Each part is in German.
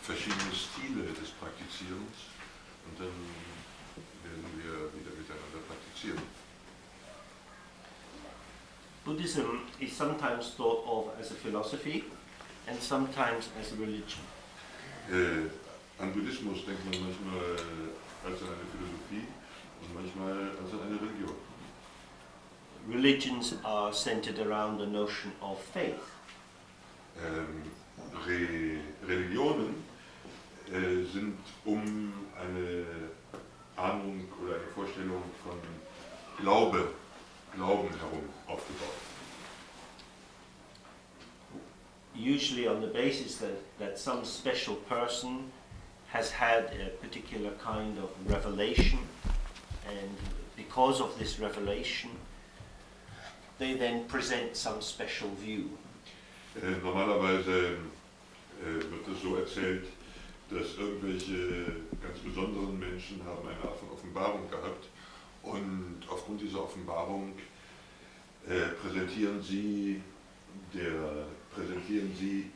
verschiedene Stile des Praktizierens und dann werden wir wieder miteinander praktizieren. Buddhism is sometimes thought of as a philosophy and sometimes as a religion. An Buddhismus denkt man manchmal als an eine Philosophie und manchmal als an eine Religion. Religions are centered around the notion of faith. Religionen sind um eine Ahnung oder eine Vorstellung von Glauben herum aufgebaut. Usually on the basis that some special person has had a particular kind of revelation, and because of this revelation they then present some special view. Normalerweise wird es so erzählt, dass irgendwelche ganz besonderen Menschen haben eine Art von Offenbarung gehabt und aufgrund dieser Offenbarung präsentieren sie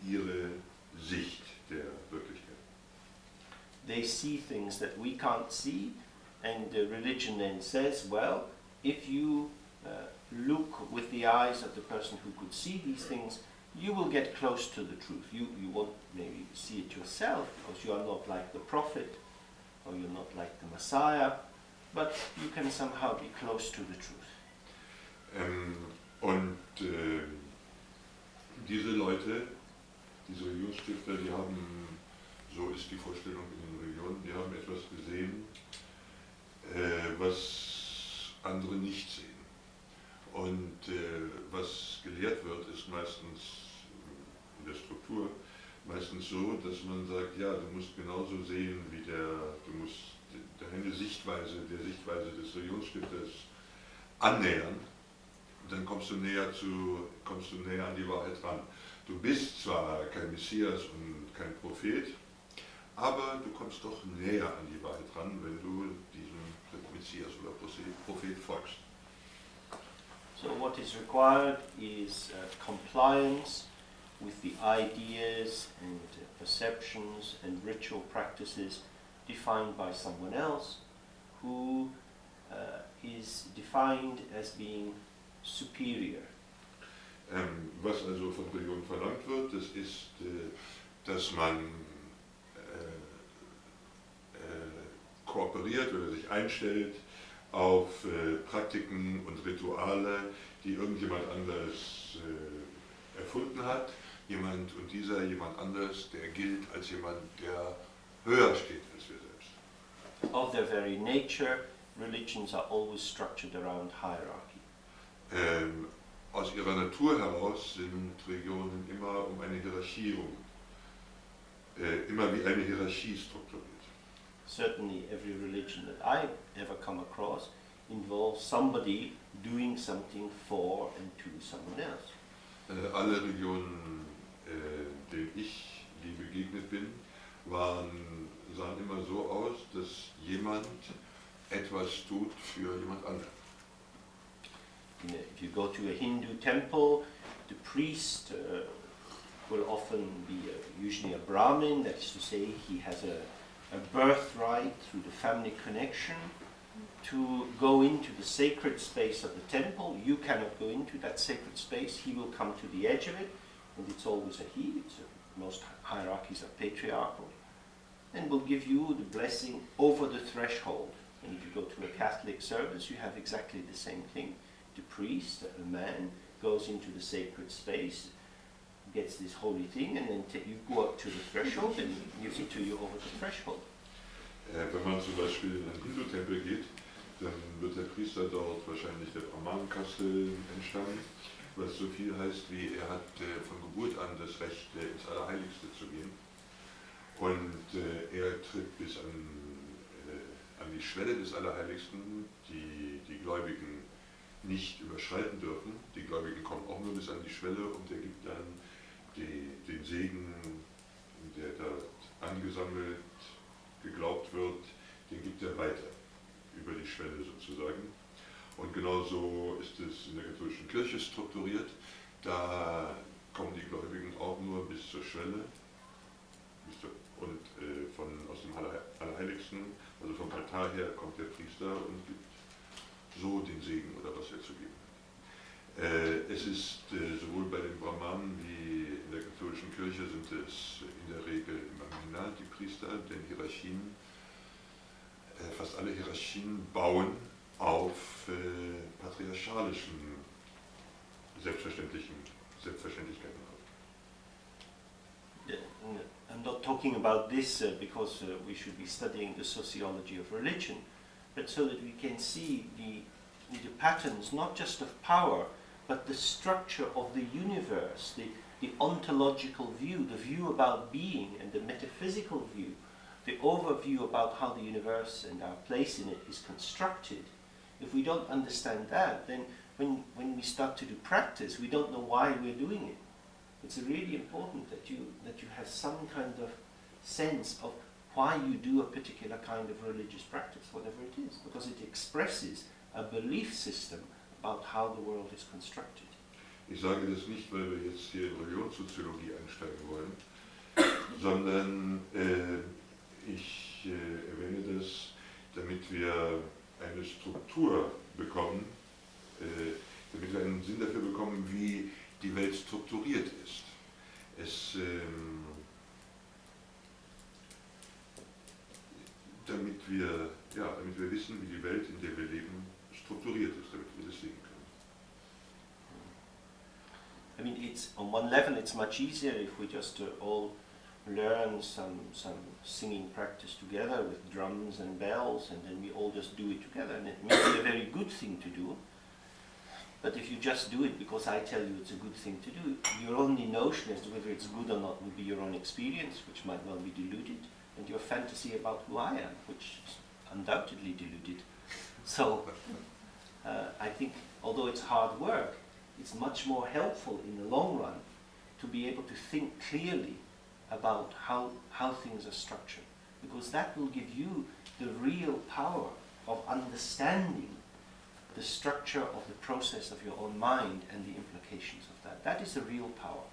ihre Sicht der Wirklichkeit. They see things that we can't see, and the religion then says, well, if you look with the eyes of the person who could see these things, you will get close to the truth. You won't maybe see it yourself because you are not like the prophet or you're not like the Messiah, but you can somehow be close to the truth. Diese Leute, diese Religionsstifter, die haben, so ist die Vorstellung in den Religionen, die haben etwas gesehen, was andere nicht sehen. Und was gelehrt wird, ist meistens in der Struktur meistens so, dass man sagt, ja, du musst genauso sehen wie du musst deine Sichtweise der Sichtweise des Religionsstifters annähern. Und dann kommst du näher an die Wahrheit ran. Du bist zwar kein Messias und kein Prophet, aber du kommst doch näher an die Wahrheit ran, wenn du diesem Messias oder Prophet folgst. So what is required is compliance with the ideas and perceptions and ritual practices defined by someone else who is defined as being superior. Was also von Religion verlangt wird, das ist, dass man kooperiert oder sich einstellt auf Praktiken und Rituale, die irgendjemand anders erfunden hat. Jemand anders, der gilt als jemand, der höher steht als wir selbst. Of their very nature, religions are always structured around hierarchy. Aus ihrer Natur heraus sind Religionen immer um eine Hierarchie immer wie eine Hierarchie strukturiert. Certainly every religion that I've ever come across involves somebody doing something for and to someone else. Alle Religionen, denen ich begegnet bin, sahen immer so aus, dass jemand etwas tut für jemand anderen. If you go to a Hindu temple, the priest will often be usually a Brahmin, that is to say he has a birthright through the family connection to go into the sacred space of the temple. You cannot go into that sacred space. He will come to the edge of it, and it's always a he. Most hierarchies are patriarchal, and will give you the blessing over the threshold. And if you go to a Catholic service, you have exactly the same thing. The priest, a man, goes into the sacred space, gets this holy thing, and then you go up to the threshold and he gives it to you over the threshold. Wenn man zum Beispiel in einen Hindu-Tempel geht, dann wird der Priester dort wahrscheinlich der Brahmanenkaste entstammen, was so viel heißt wie, er hat von Geburt an das Recht, ins Allerheiligste zu gehen. Und er tritt bis an die Schwelle des Allerheiligsten, die die Gläubigen nicht überschreiten dürfen. Die Gläubigen kommen auch nur bis an die Schwelle und er gibt dann den Segen, der dort angesammelt, geglaubt wird, den gibt er weiter, über die Schwelle sozusagen. Und genauso ist es in der katholischen Kirche strukturiert. Da kommen die Gläubigen auch nur bis zur Schwelle, Priester. Und aus dem Allerheiligsten, also vom Altar her, kommt der Priester und gibt so den Segen oder was er zu geben hat. Es ist sowohl bei den Brahmanen wie in der katholischen Kirche sind es in der Regel immer Männer, die Priester, denn Hierarchien, fast alle Hierarchien bauen auf patriarchalischen Selbstverständlichkeiten auf. I'm not talking about this because we should be studying the sociology of religion, but so that we can see the patterns not just of power, but the structure of the universe, the ontological view, the view about being and the metaphysical view, the overview about how the universe and our place in it is constructed. If we don't understand that, then when we start to do practice, we don't know why we're doing it. It's really important that you have some kind of sense of why you do a particular kind of religious practice, whatever it is, because it expresses a belief system about how the world is constructed. Ich sage das nicht, weil wir jetzt hier in Religionssoziologie einsteigen wollen, sondern ich erwähne das, damit wir eine Struktur bekommen, damit wir einen Sinn dafür bekommen, wie die Welt strukturiert ist. Damit wir wissen, wie die Welt, in der wir leben, strukturiert ist, damit wir das sehen können. I mean, it's on one level it's much easier if we just all learn some singing practice together with drums and bells, and then we all just do it together, and it may be a very good thing to do. But if you just do it because I tell you it's a good thing to do, your only notion as to whether it's good or not will be your own experience, which might well be deluded, and your fantasy about who I am, which is undoubtedly deluded. So I think, although it's hard work, it's much more helpful in the long run to be able to think clearly about how things are structured, because that will give you the real power of understanding the structure of the process of your own mind and the implications of that. That is the real power.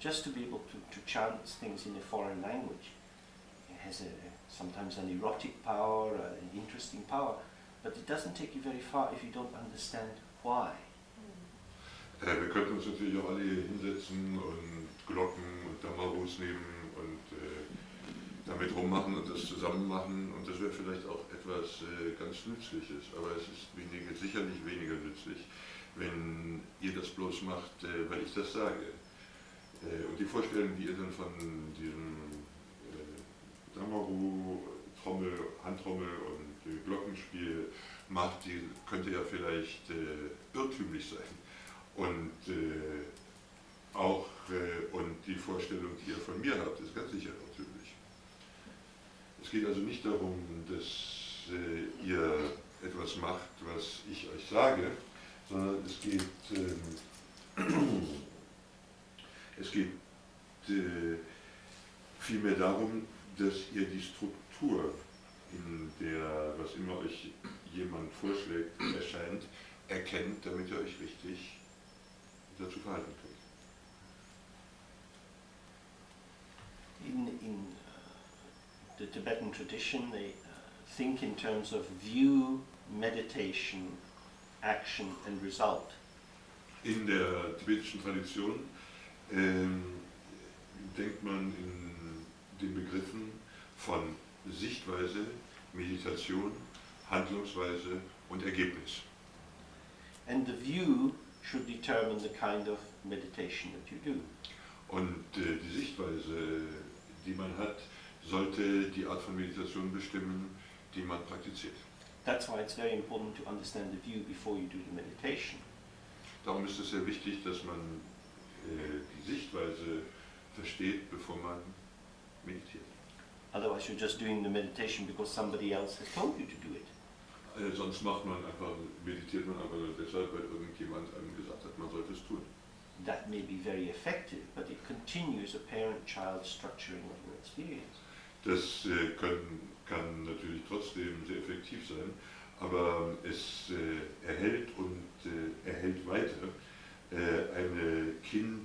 Just to be able to chant things in a foreign language, it has sometimes an erotic power, an interesting power, but it doesn't take you very far if you don't understand why. Wir könnten uns natürlich auch alle hier hinsetzen und Glocken und Damarus nehmen und damit rummachen und das zusammen machen, und das wäre vielleicht auch etwas ganz Nützliches, aber es ist sicherlich weniger nützlich, wenn ihr das bloß macht, weil ich das sage. Und die Vorstellung, die ihr dann von diesem Damaru, Handtrommel und Glockenspiel macht, die könnte ja vielleicht irrtümlich sein. Und und die Vorstellung, die ihr von mir habt, ist ganz sicher irrtümlich. Es geht also nicht darum, dass ihr etwas macht, was ich euch sage, sondern es geht vielmehr darum, dass ihr die Struktur, in der, was immer euch jemand vorschlägt, erscheint, erkennt, damit ihr euch richtig dazu verhalten könnt. In the Tibetan tradition, they think in terms of view, meditation, action and result. In der tibetischen Tradition denkt man in den Begriffen von Sichtweise, Meditation, Handlungsweise und Ergebnis. And the view should determine the kind of meditation that you do. Und die Sichtweise, die man hat, sollte die Art von Meditation bestimmen, die man praktiziert. That's why it's very important to understand the view before you do the meditation. Darum ist es sehr wichtig, dass man die Sichtweise versteht, bevor man meditiert. Otherwise you're just doing the meditation because somebody else has told you to do it. Sonst meditiert man einfach nur deshalb, weil irgendjemand einem gesagt hat, man sollte es tun. That may be very effective, but it continues a parent-child structuring of your experience. Das kann natürlich trotzdem sehr effektiv sein, aber es erhält weiter ein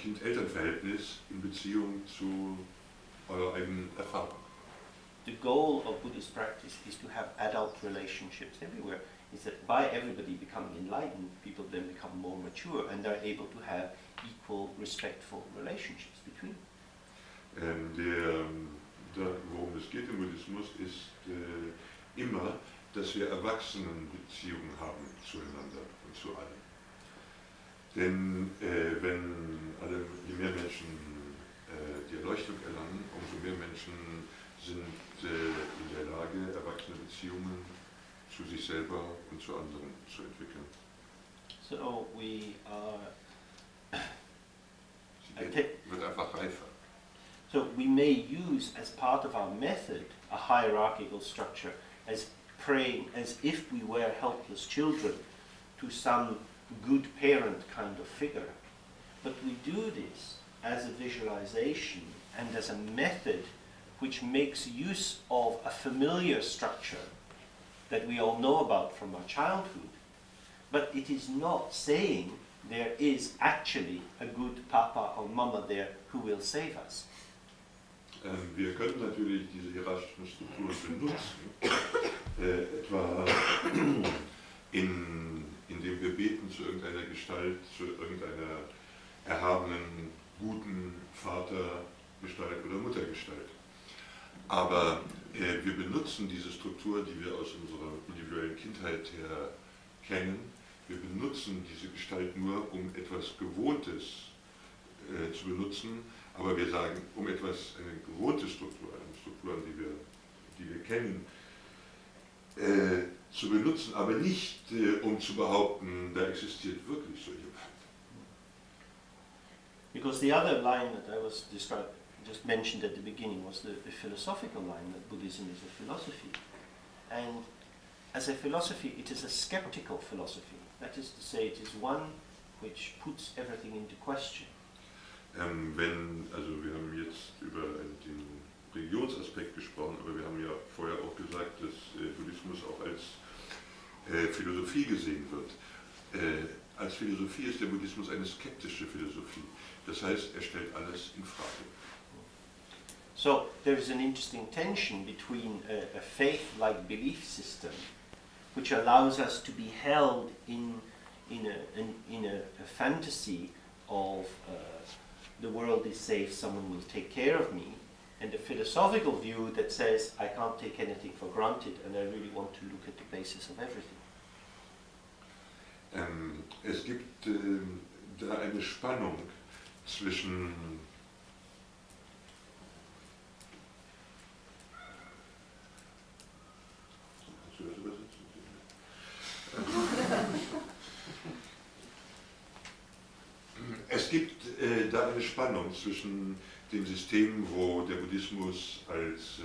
Kind-Eltern-Verhältnis in Beziehung zu eurer eigenen Erfahrung. The goal of Buddhist practice is to have adult relationships everywhere. Is that by everybody becoming enlightened, people then become more mature and they're able to have equal, respectful relationships between them. Worum es geht im Buddhismus, ist immer, dass wir Erwachsenenbeziehungen haben zueinander und zu allen. Denn je mehr Menschen die Erleuchtung erlangen, umso mehr Menschen sind in der Lage, erwachsene Beziehungen zu sich selber und zu anderen zu entwickeln. So we are. Wird einfach reifer. So we may use as part of our method a hierarchical structure, as praying as if we were helpless children to some good parent kind of figure. But we do this as a visualization and as a method which makes use of a familiar structure that we all know about from our childhood. But it is not saying there is actually a good Papa or Mama there who will save us. Wir können natürlich diese hierarchischen Strukturen benutzen, etwa indem wir beten zu irgendeiner Gestalt, zu irgendeiner erhabenen, guten Vatergestalt oder Muttergestalt. Aber wir benutzen diese Struktur, die wir aus unserer individuellen Kindheit her kennen, wir benutzen diese Gestalt nur, um etwas Gewohntes zu benutzen, aber wir sagen, um eine gewohnte Struktur, eine Struktur, die wir kennen, zu benutzen, aber nicht um zu behaupten, da existiert wirklich so jemand. Because the other line that I was just mentioned at the beginning was the philosophical line, that Buddhism is a philosophy. And as a philosophy, it is a skeptical philosophy. That is to say, it is one which puts everything into question. Wir haben jetzt über den Religionsaspekt gesprochen, aber wir haben ja vorher auch gesagt, dass Buddhismus auch als Philosophie gesehen wird. Als Philosophie ist der Buddhismus eine skeptische Philosophie. Das heißt, er stellt alles in Frage. So there is an interesting tension between a faith-like belief system, which allows us to be held in a fantasy of the world is safe, someone will take care of me, and a philosophical view that says I can't take anything for granted and I really want to look at the basis of everything. Es gibt da eine Spannung zwischen Es gibt da eine Spannung zwischen dem System, wo der Buddhismus als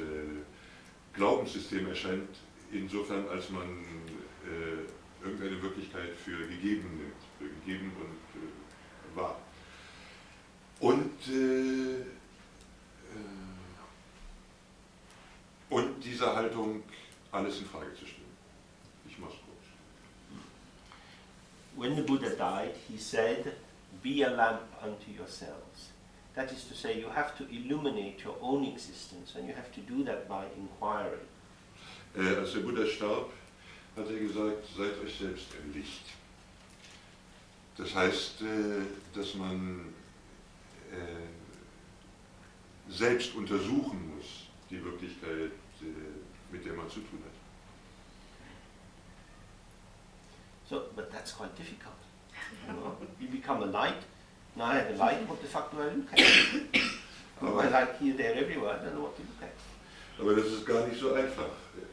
Glaubenssystem erscheint, insofern als man irgendeine Wirklichkeit für gegeben nimmt, für gegeben und wahr. Und diese Haltung, alles in Frage zu stellen. Ich mach's kurz. When the Buddha died, he said, "Be a lamp unto yourselves." That is to say, you have to illuminate your own existence, and you have to do that by inquiry. Als der Buddha starb, hat er gesagt, seid euch selbst ein Licht. Das heißt, dass man selbst untersuchen muss, die Wirklichkeit, mit der man zu tun hat. So, but that's quite difficult. You know? You become a light. Now I have a light, what the fuck do I look at? I like here, there, everywhere, I don't know what to look at. Aber das ist gar nicht so einfach.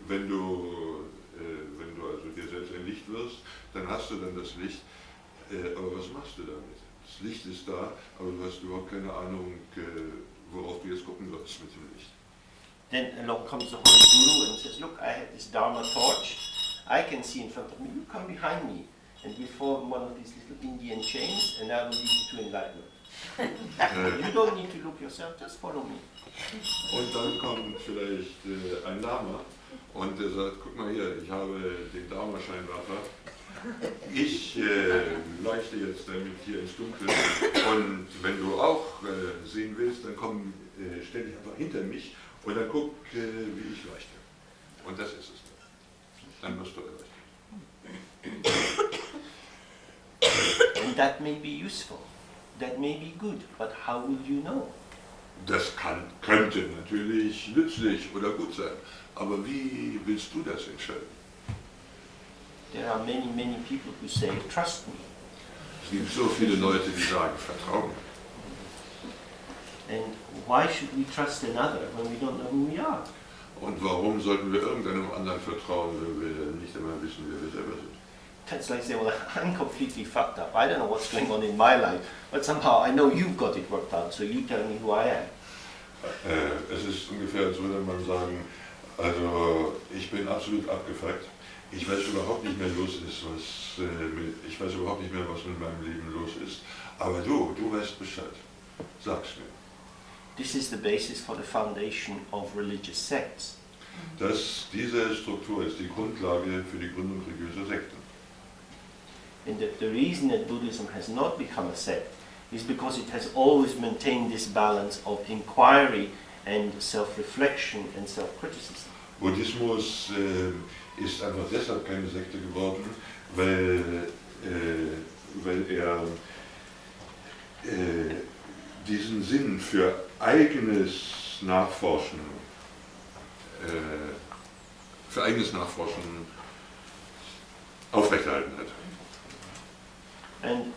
Wenn du also dir selbst ein Licht wirst, dann hast du dann das Licht. Aber was machst du damit? Das Licht ist da, aber du hast überhaupt keine Ahnung, worauf du jetzt gucken sollst mit dem Licht. Then along comes the Holy Guru and says, look, I have this Dharma torch. I can see in front of me. You come behind me and we'll form one of these little Indian chains and I will lead you to enlightenment. You don't need to look yourself, just follow me. Und dann kommt vielleicht ein Lama und der sagt, guck mal hier, ich habe den Dharma-Scheinwerfer Ich leuchte jetzt damit hier ins Dunkel und wenn du auch sehen willst, dann komm, stell dich einfach hinter mich und dann guck, wie ich leuchte. Und das ist es dann. Dann wirst du erleuchtet. And that may be useful, that may be good, but how will you know? Das könnte natürlich nützlich oder gut sein, aber wie willst du das entscheiden? There are many, many people who say, trust me. Es gibt so viele Leute, die sagen, vertrau mir. And why should we trust another when we don't know who we are? Und warum sollten wir irgendeinem anderen vertrauen, wenn wir nicht einmal wissen, wer wir selber sind? That's like saying, well, I'm completely fucked up. I don't know what's going on in my life, but somehow I know you've got it worked out, so you tell me who I am. Es ist ungefähr, als würde man sagen, also ich bin absolut abgefuckt. Ich weiß überhaupt nicht mehr ich weiß überhaupt nicht mehr, was mit meinem Leben los ist. Aber du weißt Bescheid. Sag's mir. This is the basis for the foundation of religious sects. Diese Struktur ist die Grundlage für die Gründung religiöser Sekten. And the reason that Buddhism has not become a sect is because it has always maintained this balance of inquiry and self-reflection and self-criticism. Buddhismus ist einfach deshalb keine Sekte geworden, weil er diesen Sinn für eigenes Nachforschen aufrechterhalten hat. And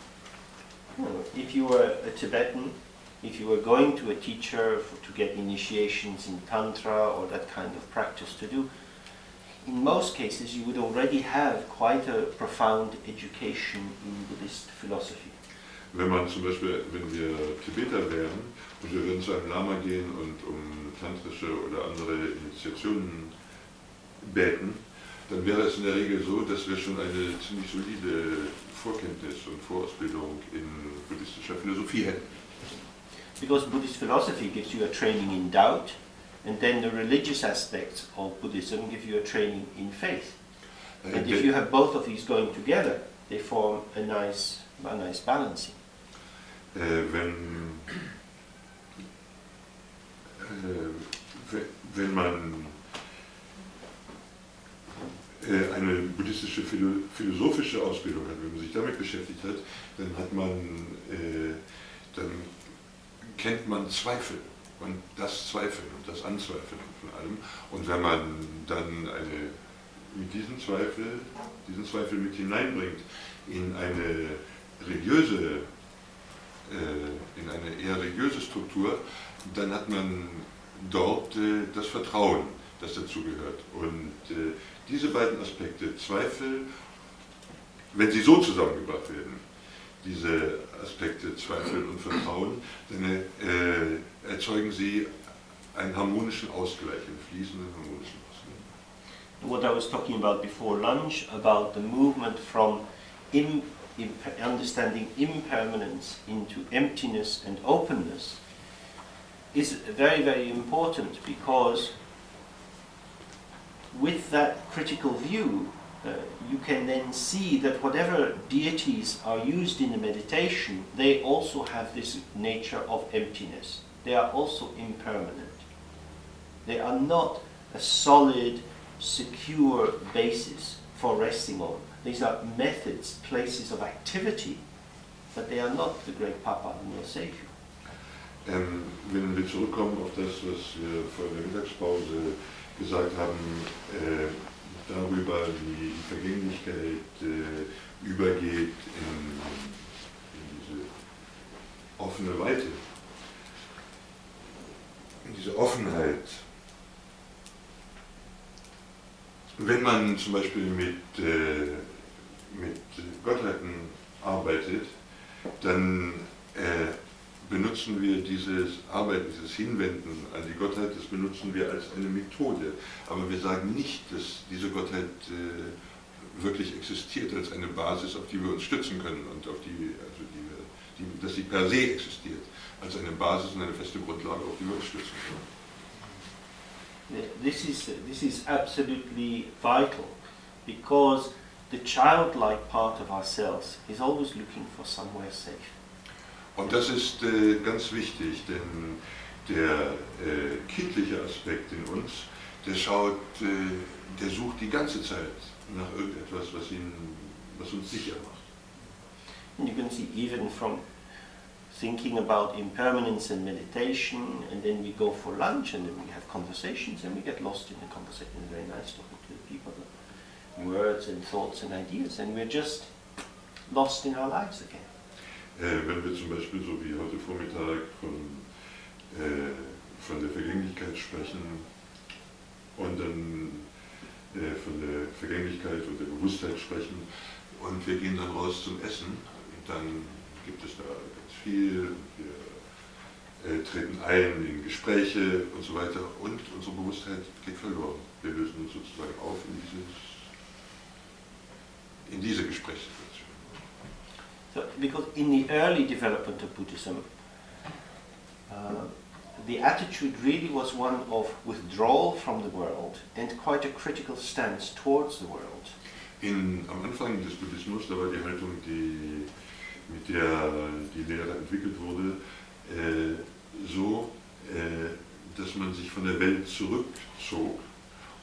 if you were a Tibetan, if you were going to a teacher to get initiations in Tantra or that kind of practice to do, in most cases you would already have quite a profound education in Buddhist philosophy. Wenn wir Tibeter wären und wir würden zu einem Lama gehen und um tantrische oder andere Initiationen beten, dann wäre es in der Regel so, dass wir schon eine ziemlich solide Vorkenntnis und Vorausbildung in buddhistischer Philosophie hätten. Because Buddhist philosophy gives you a training in doubt, and then the religious aspects of Buddhism give you a training in faith. And if you have both of these going together, they form a nice balancing. Wenn man eine buddhistische philosophische Ausbildung hat, wenn man sich damit beschäftigt hat, dann kennt man Zweifel und das Zweifeln und das Anzweifeln von allem. Und wenn man dann diesen Zweifel mit hineinbringt in eine eher religiöse Struktur, dann hat man dort das Vertrauen, das dazugehört. Und diese beiden Aspekte, Zweifel, wenn sie so zusammengebracht werden, diese Aspekte Zweifel und Vertrauen, dann erzeugen sie einen harmonischen Ausgleich, einen fließenden harmonischen Ausgleich. What I was talking about before lunch, about the movement from understanding impermanence into emptiness and openness, is very, very important, because with that critical view, you can then see that whatever deities are used in the meditation, they also have this nature of emptiness. They are also impermanent. They are not a solid, secure basis for resting on. These are methods, places of activity, but they are not the great Papa and your Savior. Wenn wir zurückkommen auf das, was wir vor der Mittagspause gesagt haben, darüber, wie die Vergänglichkeit übergeht in diese offene Weite, in diese Offenheit. Wenn man zum Beispiel mit Gottheiten arbeitet, dann benutzen wir dieses Arbeiten, dieses Hinwenden an die Gottheit, das benutzen wir als eine Methode. Aber wir sagen nicht, dass diese Gottheit wirklich existiert als eine Basis, auf die wir uns stützen können und dass sie per se existiert, als eine Basis und eine feste Grundlage, auf die wir uns stützen können. This is absolutely vital, because the childlike part of ourselves is always looking for somewhere safe. Und das ist ganz wichtig, denn der kindliche Aspekt in uns, der schaut, der sucht die ganze Zeit nach irgendetwas, was uns sicher macht. And you can see even from thinking about impermanence and meditation, and then we go for lunch, and then we have conversations, and we get lost in the conversation. It's very nice talking to the people, the words and thoughts and ideas, and we're just lost in our lives again. Wenn wir zum Beispiel so wie heute Vormittag von der Vergänglichkeit sprechen und dann von der Vergänglichkeit und der Bewusstheit sprechen und wir gehen dann raus zum Essen, dann gibt es da ganz viel, wir treten ein in Gespräche und so weiter und unsere Bewusstheit geht verloren. Wir lösen uns sozusagen auf in diese Gesprächssituation. So, because in the early development of Buddhism, the attitude really was one of withdrawal from the world and quite a critical stance towards the world. Am Anfang des Buddhismus, da war die Haltung, mit der die Lehre entwickelt wurde, so, dass man sich von der Welt zurückzog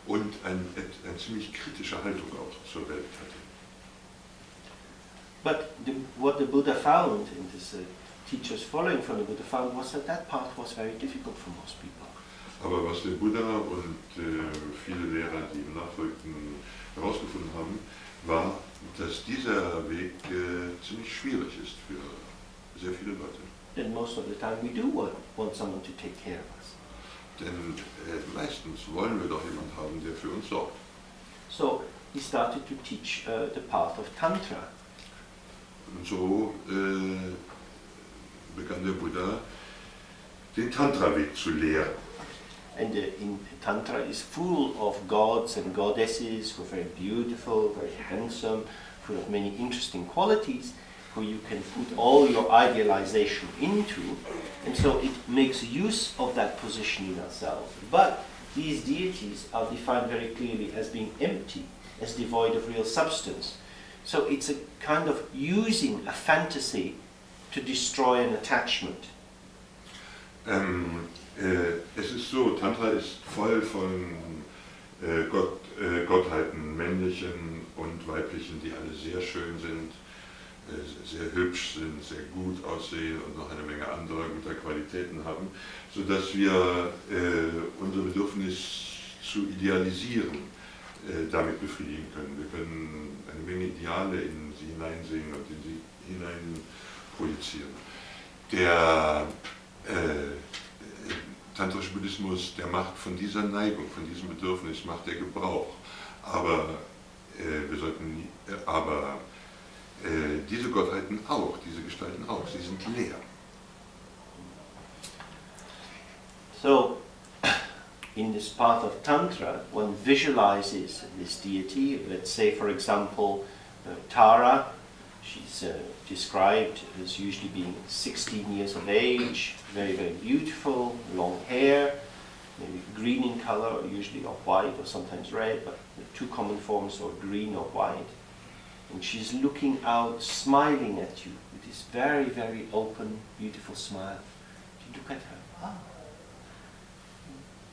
und eine ziemlich kritische Haltung auch zur Welt hatte. But what the Buddha found, and this teachers following from the Buddha found, was that path was very difficult for most people. Aber was der Buddha und viele Lehrer, die ihm nachfolgten, herausgefunden haben, war, dass dieser Weg ziemlich schwierig ist für sehr viele Leute. And most of the time we do want someone to take care of us. Denn meistens wollen wir doch jemanden haben, der für uns sorgt. So he started to teach the path of Tantra. Und so begann der Buddha, den Tantra-Weg zu lehren. And in Tantra is full of gods and goddesses who are very beautiful, very handsome, full of many interesting qualities, who you can put all your idealization into, and so it makes use of that position in ourselves. But these deities are defined very clearly as being empty, as devoid of real substance. So it's a kind of using a fantasy to destroy an attachment. Es ist so, Tantra ist voll von Gottheiten, männlichen und weiblichen, die alle sehr schön sind, sehr hübsch sind, sehr gut aussehen und noch eine Menge anderer guter Qualitäten haben, sodass wir unser Bedürfnis zu idealisieren damit befriedigen können. Wir können eine Menge Ideale in sie hineinsehen und in sie hinein projizieren. Der tantrische Buddhismus, der macht von dieser Neigung, von diesem Bedürfnis, macht der Gebrauch. Aber diese Gottheiten auch, diese Gestalten auch, sie sind leer. So, in this path of Tantra, one visualizes this deity. Let's say, for example, Tara. She's described as usually being 16 years of age, very, very beautiful, long hair, maybe green in color, usually or white or sometimes red, but the two common forms are green or white. And she's looking out, smiling at you with this very, very open, beautiful smile. You look at her, wow.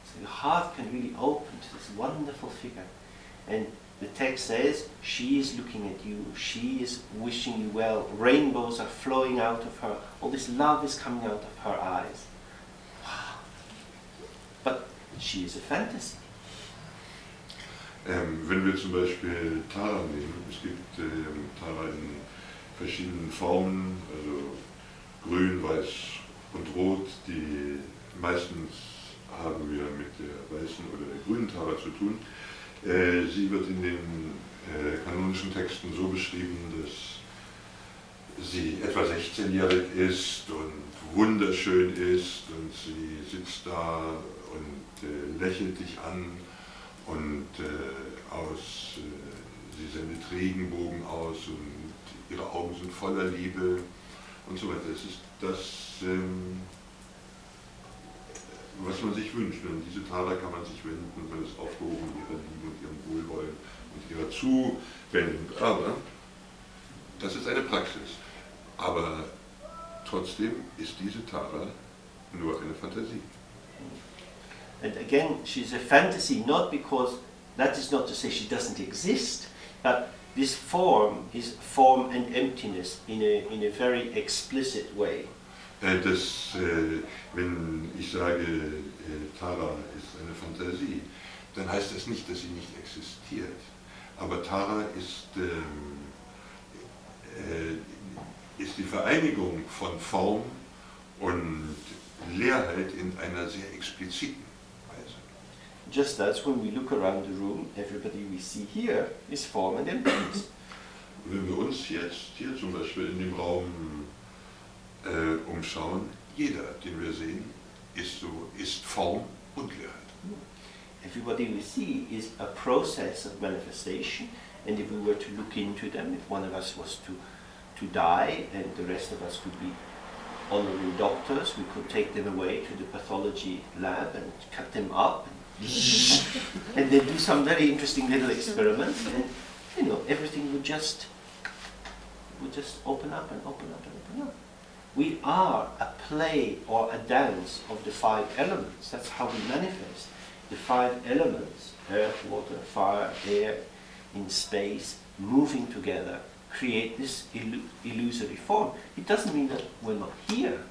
So your heart can really open to this wonderful figure. And the text says, she is looking at you, she is wishing you well, rainbows are flowing out of her, all this love is coming out of her eyes. Wow. But she is a fantasy. Wenn wir zum Beispiel Tara nehmen, es gibt Tara in verschiedenen Formen, also grün, weiß und rot, die meistens haben wir mit der weißen oder der grünen Tara zu tun. Sie wird in den kanonischen Texten so beschrieben, dass sie etwa 16-jährig ist und wunderschön ist und sie sitzt da und lächelt dich an und sie sendet Regenbogen aus und ihre Augen sind voller Liebe und so weiter. Es ist das, was man sich wünscht. Und diese Tara kann man sich wenden, man ist aufgehoben in ihrer Liebe und ihrem Wohlwollen und ihrer Zuwendung. Aber das ist eine Praxis. Aber trotzdem ist diese Tara nur eine Fantasie. And again, she's a fantasy, not because, that is not to say she doesn't exist, but this form is form and emptiness in a very explicit way. Wenn ich sage, Tara ist eine Fantasie, dann heißt das nicht, dass sie nicht existiert. Aber Tara ist die Vereinigung von Form und Leerheit in einer sehr expliziten Weise. Just as when we look around the room, everybody we see here is form and emptiness. Wenn wir uns jetzt hier zum Beispiel in dem Raum umschauen, jeder, den wir sehen, ist Form und Leerheit. Everybody we see is a process of manifestation, and if we were to look into them, if one of us was to die and the rest of us could be honorary doctors, we could take them away to the pathology lab and cut them up and then do some very interesting little experiments, and everything would just open up and open up and open up. We are a play or a dance of the 5 elements. That's how we manifest. The 5 elements, earth, water, fire, air, in space, moving together, create this illusory form. It doesn't mean that we're not here,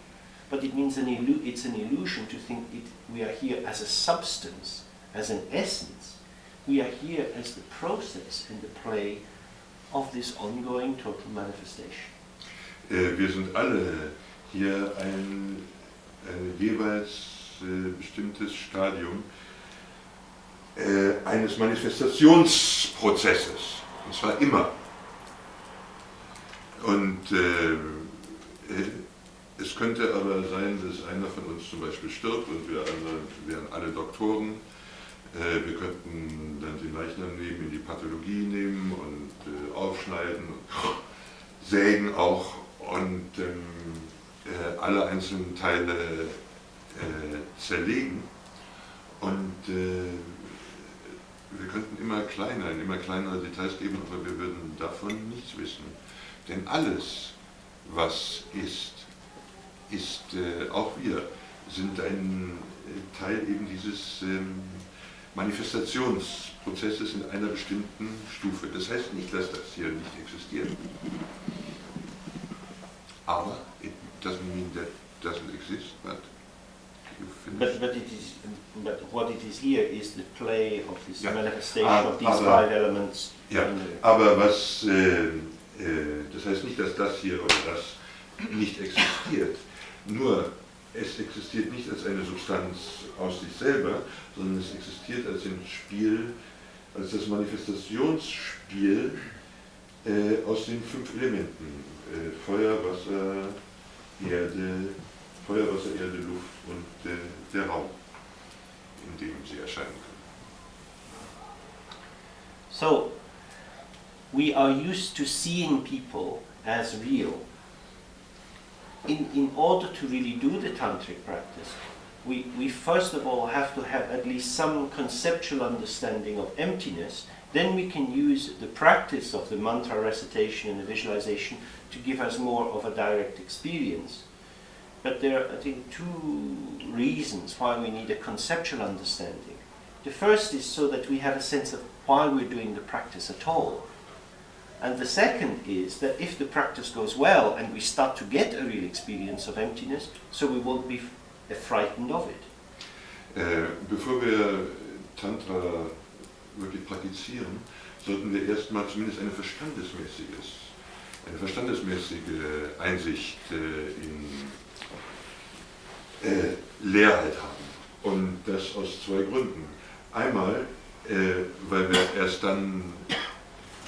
but it means it's an illusion to think we are here as a substance, as an essence. We are here as the process and the play of this ongoing total manifestation. Wir sind alle hier ein jeweils bestimmtes Stadium eines Manifestationsprozesses, und zwar immer. Und es könnte aber sein, dass einer von uns zum Beispiel stirbt und wir wären alle Doktoren. Wir könnten dann den Leichnam nehmen, in die Pathologie nehmen und aufschneiden, sägen auch und alle einzelnen Teile zerlegen. Und wir könnten immer kleinere Details geben, aber wir würden davon nichts wissen. Denn alles, was ist, auch wir, sind ein Teil eben dieses Manifestationsprozesses in einer bestimmten Stufe. Das heißt nicht, dass das hier nicht existiert. Aber it doesn't mean that it doesn't exist, but But what it is here is the play of this manifestation of these 5 elements. Ja, aber das heißt nicht, dass das hier oder das nicht existiert. Nur, es existiert nicht als eine Substanz aus sich selber, sondern es existiert als ein Spiel, als das Manifestationsspiel aus den 5 Elementen. Feuer, Wasser, Erde, Luft und der Raum, in dem sie erscheinen können. So, we are used to seeing people as real. In order to really do the tantric practice, we first of all have to have at least some conceptual understanding of emptiness. Then we can use the practice of the mantra recitation and the visualization to give us more of a direct experience. But there are, I think, 2 reasons why we need a conceptual understanding. The first is so that we have a sense of why we're doing the practice at all. And the second is that if the practice goes well and we start to get a real experience of emptiness, so we won't be frightened of it. Bevor wir Tantra wirklich praktizieren, sollten wir erstmal zumindest eine verstandesmäßige Einsicht in Leerheit haben. Und das aus 2 Gründen. Einmal, weil wir erst dann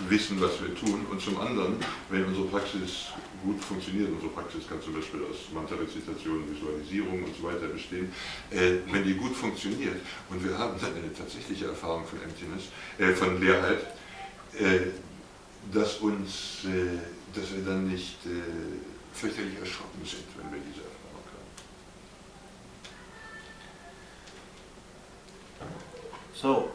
wissen, was wir tun, und zum anderen, wenn unsere Praxis gut funktioniert, unsere Praxis kann zum Beispiel aus Mantra-Rezitation, Visualisierung und so weiter bestehen, wenn die gut funktioniert und wir haben dann eine tatsächliche Erfahrung von Emptiness, von Leerheit, dass wir dann nicht fürchterlich erschrocken sind, wenn wir diese Erfahrung So,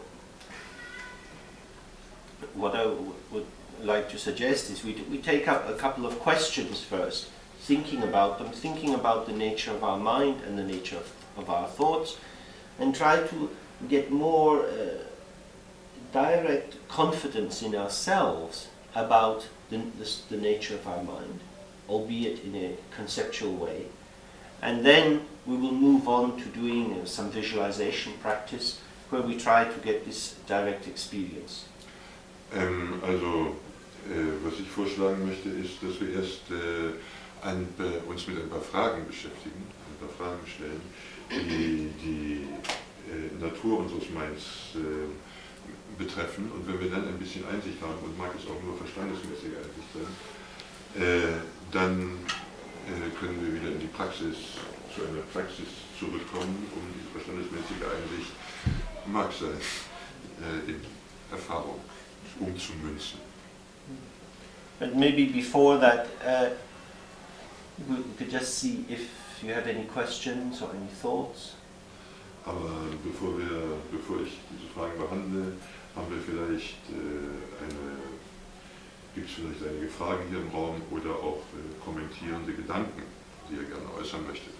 what I would like to suggest is we take up a couple of questions first, thinking about them, thinking about the nature of our mind and the nature of our thoughts, and try to get more direct confidence in ourselves about the nature of our mind, albeit in a conceptual way. And then we will move on to doing some visualization practice where we try to get this direct experience. Was ich vorschlagen möchte, ist, dass wir erst uns mit ein paar Fragen beschäftigen, ein paar Fragen stellen, die die Natur unseres Minds betreffen. Und wenn wir dann ein bisschen Einsicht haben, und mag es auch nur verstandesmäßige Einsicht sein, dann können wir wieder in die Praxis, zu einer Praxis zurückkommen, um diese verstandesmäßige Einsicht, mag sein, in Erfahrung umzumünzen. But maybe before that, we could just see if you have any questions or any thoughts. Aber bevor ich diese Fragen behandle, haben wir vielleicht gibt es vielleicht einige Fragen hier im Raum oder auch kommentierende Gedanken, die ihr gerne äußern möchtet.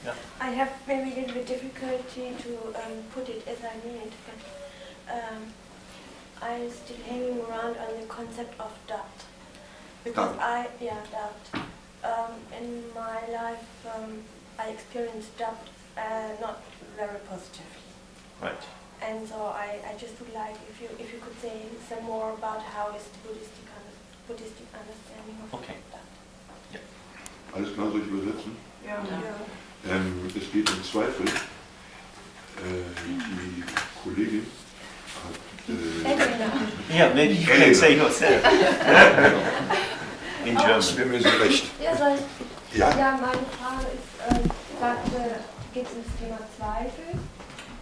Yeah. I have maybe a little bit difficulty to put it as I mean it, but I'm still hanging around on the concept of doubt. Because doubt. In my life, I experienced doubt not very positively. Right. And so I just would like if you could say some more about how is the Buddhistic understanding of doubt. Yeah. Alles klar, soll ich übersetzen? Ja. Es geht um Zweifel. Die Kollegin hat... Yeah, maybe you can say yourself. In German. Das wäre mir so recht. Ja, meine Frage ist, geht es um das Thema Zweifel,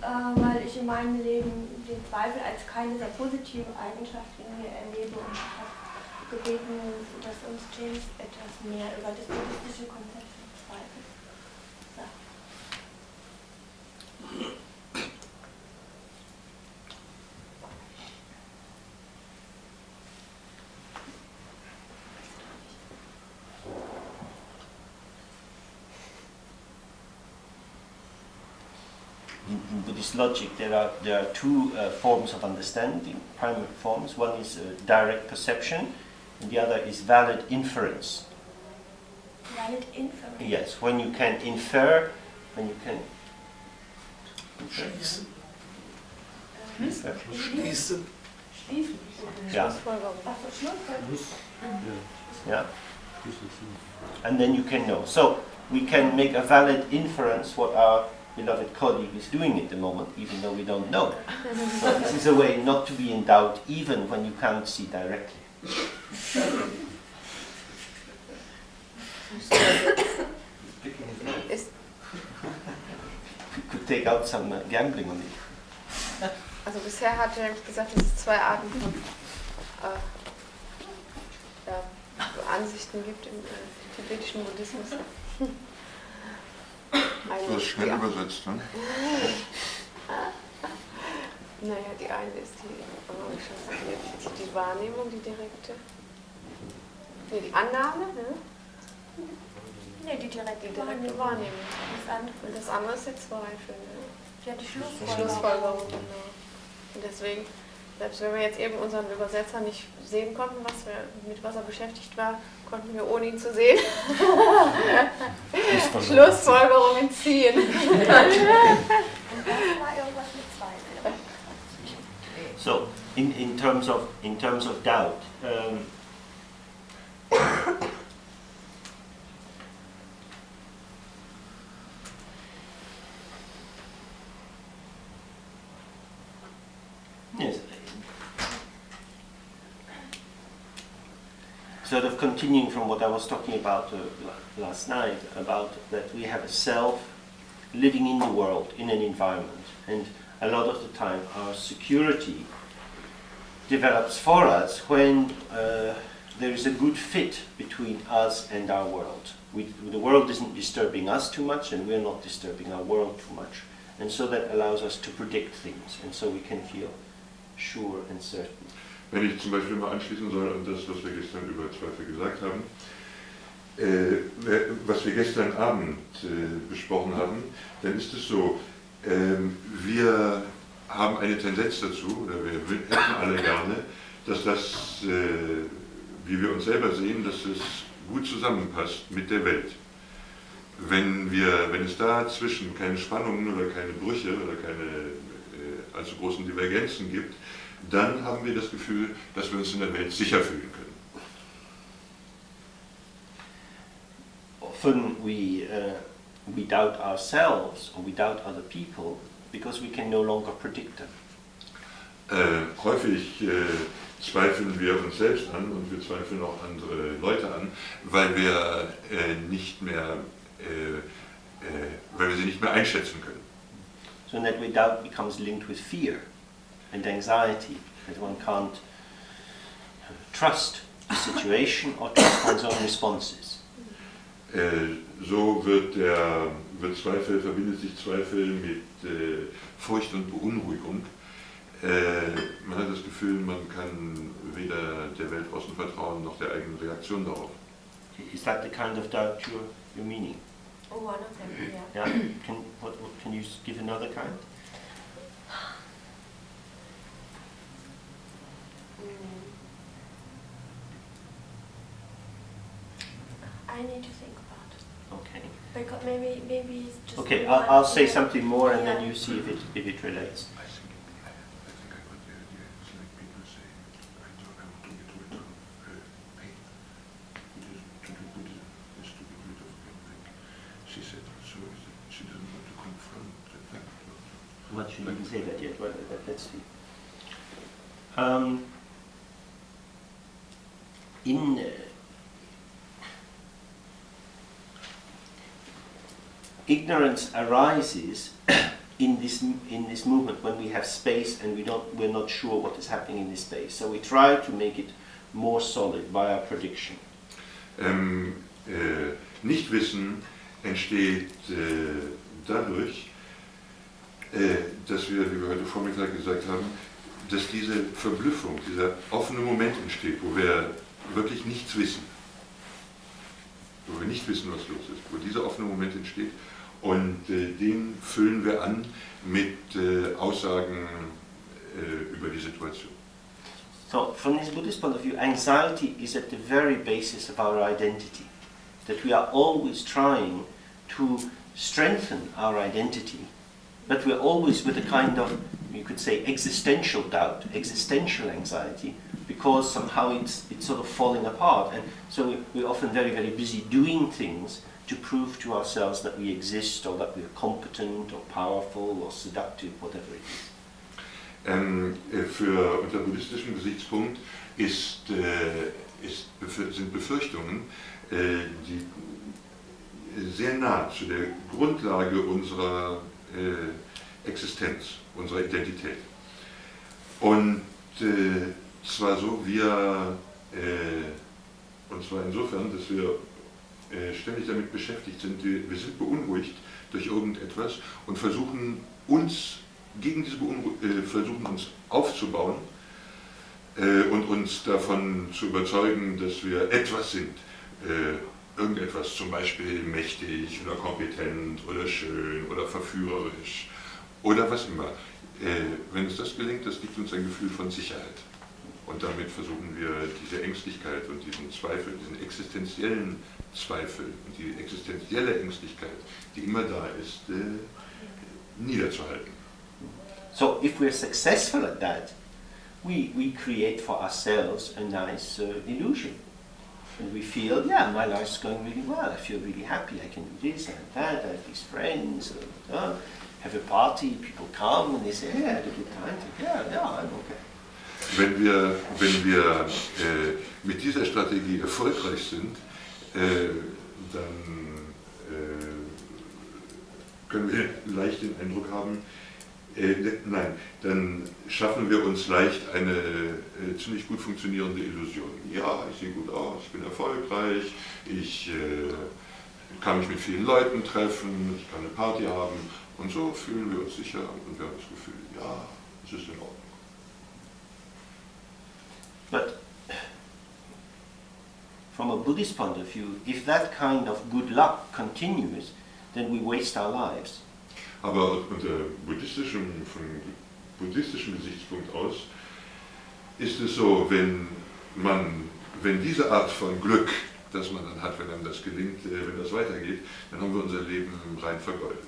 weil ich in meinem Leben den Zweifel als keine sehr positive Eigenschaft in mir erlebe und ich habe gebeten, dass uns James etwas mehr über das buddhistische Konzept von Zweifel sagt. In Buddhist logic, there are two forms of understanding, primary forms. One is direct perception, and the other is valid inference. Valid inference? Yes, when you can infer, when you can... Schließen. Schließen. Yeah. Yeah. And then you can know. So we can make a valid inference what our beloved colleague is doing at the moment, even though we don't know. So this is a way not to be in doubt, even when you can't see directly. You could take out some gambling on it. Also bisher hat James gesagt, dass es zwei Arten von Ansichten gibt im tibetischen Buddhismus. Das ist schnell übersetzt, ne? Naja, die eine ist die Wahrnehmung, die direkte. Nee, die Annahme, ne? Nee, die direkte Wahrnehmung. Und das andere ist der Zweifel, ne? Ja, die Schlussfolgerung, genau. Und deswegen, selbst wenn wir jetzt eben unseren Übersetzer nicht sehen konnten, mit was er beschäftigt war, konnten wir ohne ihn zu sehen Schlussfolgerungen ziehen. So, in terms of doubt, yes. Sort of continuing from what I was talking about last night, about that we have a self living in the world, in an environment, and a lot of the time our security develops for us when there is a good fit between us and our world. The world isn't disturbing us too much, and we're not disturbing our world too much. And so that allows us to predict things, and so we can feel sure and certain. Wenn ich zum Beispiel mal anschließen soll an das, was wir gestern über Zweifel gesagt haben, was wir gestern Abend besprochen haben, dann ist es so, wir haben eine Tendenz dazu, oder wir hätten alle gerne, dass das, wie wir uns selber sehen, dass es gut zusammenpasst mit der Welt. Wenn es dazwischen keine Spannungen oder keine Brüche oder keine allzu großen Divergenzen gibt, dann haben wir das Gefühl, dass wir uns in der Welt sicher fühlen können. Often we doubt ourselves or we doubt other people because we can no longer predict them. Häufig zweifeln wir uns selbst an und wir zweifeln auch andere Leute an, weil wir sie nicht mehr einschätzen können. So that we doubt becomes linked with fear and anxiety, that one can't trust the situation or trust one's own responses. So verbindet sich Zweifel mit Furcht und Beunruhigung. Man hat das Gefühl, man kann weder der Welt außen vertrauen noch der eigenen Reaktion darauf. Is that the kind of doubt you're meaning? Oh, one of them, yeah. Yeah. Can you give another kind? I need to think about it. Okay. Because maybe it's just. Okay, I'll say something more and then you see if it relates. I think I got the idea. It's like people say, I want to get rid of pain. To get rid of pain. She said, so she doesn't want to confront the fact. Well, she didn't say that yet. Well, let's see. Ignorance arises in this movement when we have space and we're not sure what is happening in this space. So we try to make it more solid by our prediction. Nichtwissen entsteht dadurch, dass wir, wie wir heute Vormittag gesagt haben, dass diese Verblüffung, dieser offene Moment entsteht, wo wir wirklich nichts wissen. Wo wir nicht wissen, was los ist, wo dieser offene Moment entsteht. Und den füllen wir an mit Aussagen über die Situation. So, from this Buddhist point of view, anxiety is at the very basis of our identity. That we are always trying to strengthen our identity, but we're always with a kind of, you could say, existential doubt, existential anxiety, because somehow it's sort of falling apart. And so we're often very, very busy doing things to prove to ourselves that we exist or that we are competent or powerful or seductive, whatever it is. Unter buddhistischem Gesichtspunkt sind Befürchtungen, die sehr nah zu der Grundlage unserer Existenz, unserer Identität. Und zwar insofern, dass wir ständig damit beschäftigt sind, wir sind beunruhigt durch irgendetwas und versuchen uns aufzubauen und uns davon zu überzeugen, dass wir etwas sind. Irgendetwas, zum Beispiel mächtig oder kompetent oder schön oder verführerisch oder was immer. Wenn uns das gelingt, das gibt uns ein Gefühl von Sicherheit. Und damit versuchen wir diese Ängstlichkeit und diesen Zweifel, diesen existenziellen Zweifel und die existenzielle Ängstlichkeit, die immer da ist, niederzuhalten. So if we're successful at that, we create for ourselves a nice illusion. And we feel, yeah, my life's going really well, I feel really happy, I can do this and that, I have these friends, have a party, people come and they say, yeah, I had a good time, yeah, I'm okay. Wenn wir mit dieser Strategie erfolgreich sind, dann können wir leicht den Eindruck haben, Nein, dann schaffen wir uns leicht eine ziemlich gut funktionierende Illusion. Ja, ich sehe gut aus, ich bin erfolgreich, ich kann mich mit vielen Leuten treffen, ich kann eine Party haben und so fühlen wir uns sicher und wir haben das Gefühl, ja, es ist in Ordnung. But from a Buddhist point of view, if that kind of good luck continues, then we waste our lives. Aber vom buddhistischen Gesichtspunkt aus ist es so, wenn diese Art von Glück, das man dann hat, wenn einem das gelingt, wenn das weitergeht, dann haben wir unser Leben rein vergeudet.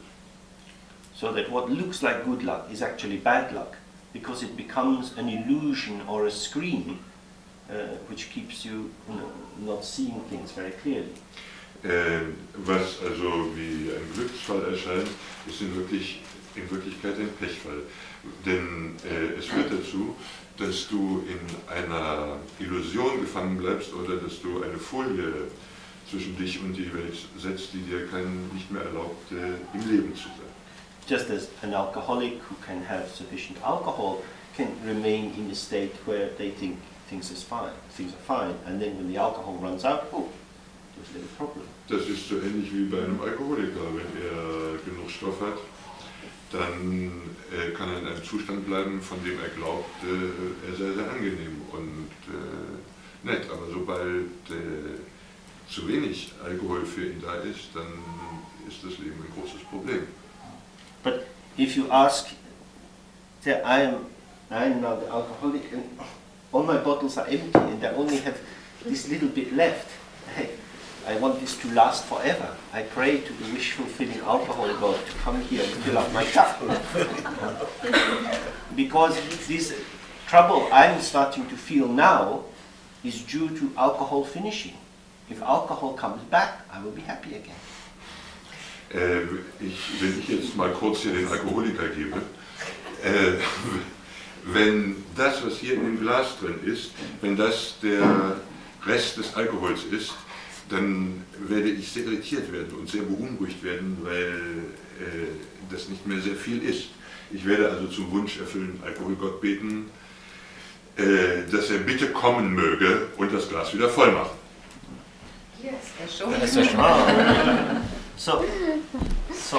So that what looks like good luck is actually bad luck, because it becomes an illusion or a screen which keeps you, not seeing things very clearly. Was also wie ein Glücksfall erscheint, ist in Wirklichkeit ein Pechfall. Denn es führt dazu, dass du in einer Illusion gefangen bleibst oder dass du eine Folie zwischen dich und die Welt setzt, die dir nicht mehr erlaubt, im Leben zu sein. Just as an alcoholic who can have sufficient alcohol can remain in a state where they think things are fine, and then when the alcohol runs out, oh, there's a little problem. Das ist so ähnlich wie bei einem Alkoholiker. Wenn er genug Stoff hat, dann kann er in einem Zustand bleiben, von dem er glaubt, er sei sehr angenehm und nett. Aber sobald zu wenig Alkohol für ihn da ist, dann ist das Leben ein großes Problem. But if you ask, I'm now the alcoholic and all my bottles are empty and I only have this little bit left. Hey, I want this to last forever. I pray to the wish-fulfilling alcohol god to come here and fill up my cup. Because this trouble I'm starting to feel now is due to alcohol finishing. If alcohol comes back, I will be happy again. Wenn ich jetzt mal kurz hier den Alkoholiker gebe, wenn das, was hier in dem Glas drin ist, wenn das der Rest des Alkohols ist, dann werde ich sehr irritiert werden und sehr beunruhigt werden, weil das nicht mehr sehr viel ist. Ich werde also zum Wunsch erfüllenden Alkoholgott beten, dass er bitte kommen möge und das Glas wieder voll machen. So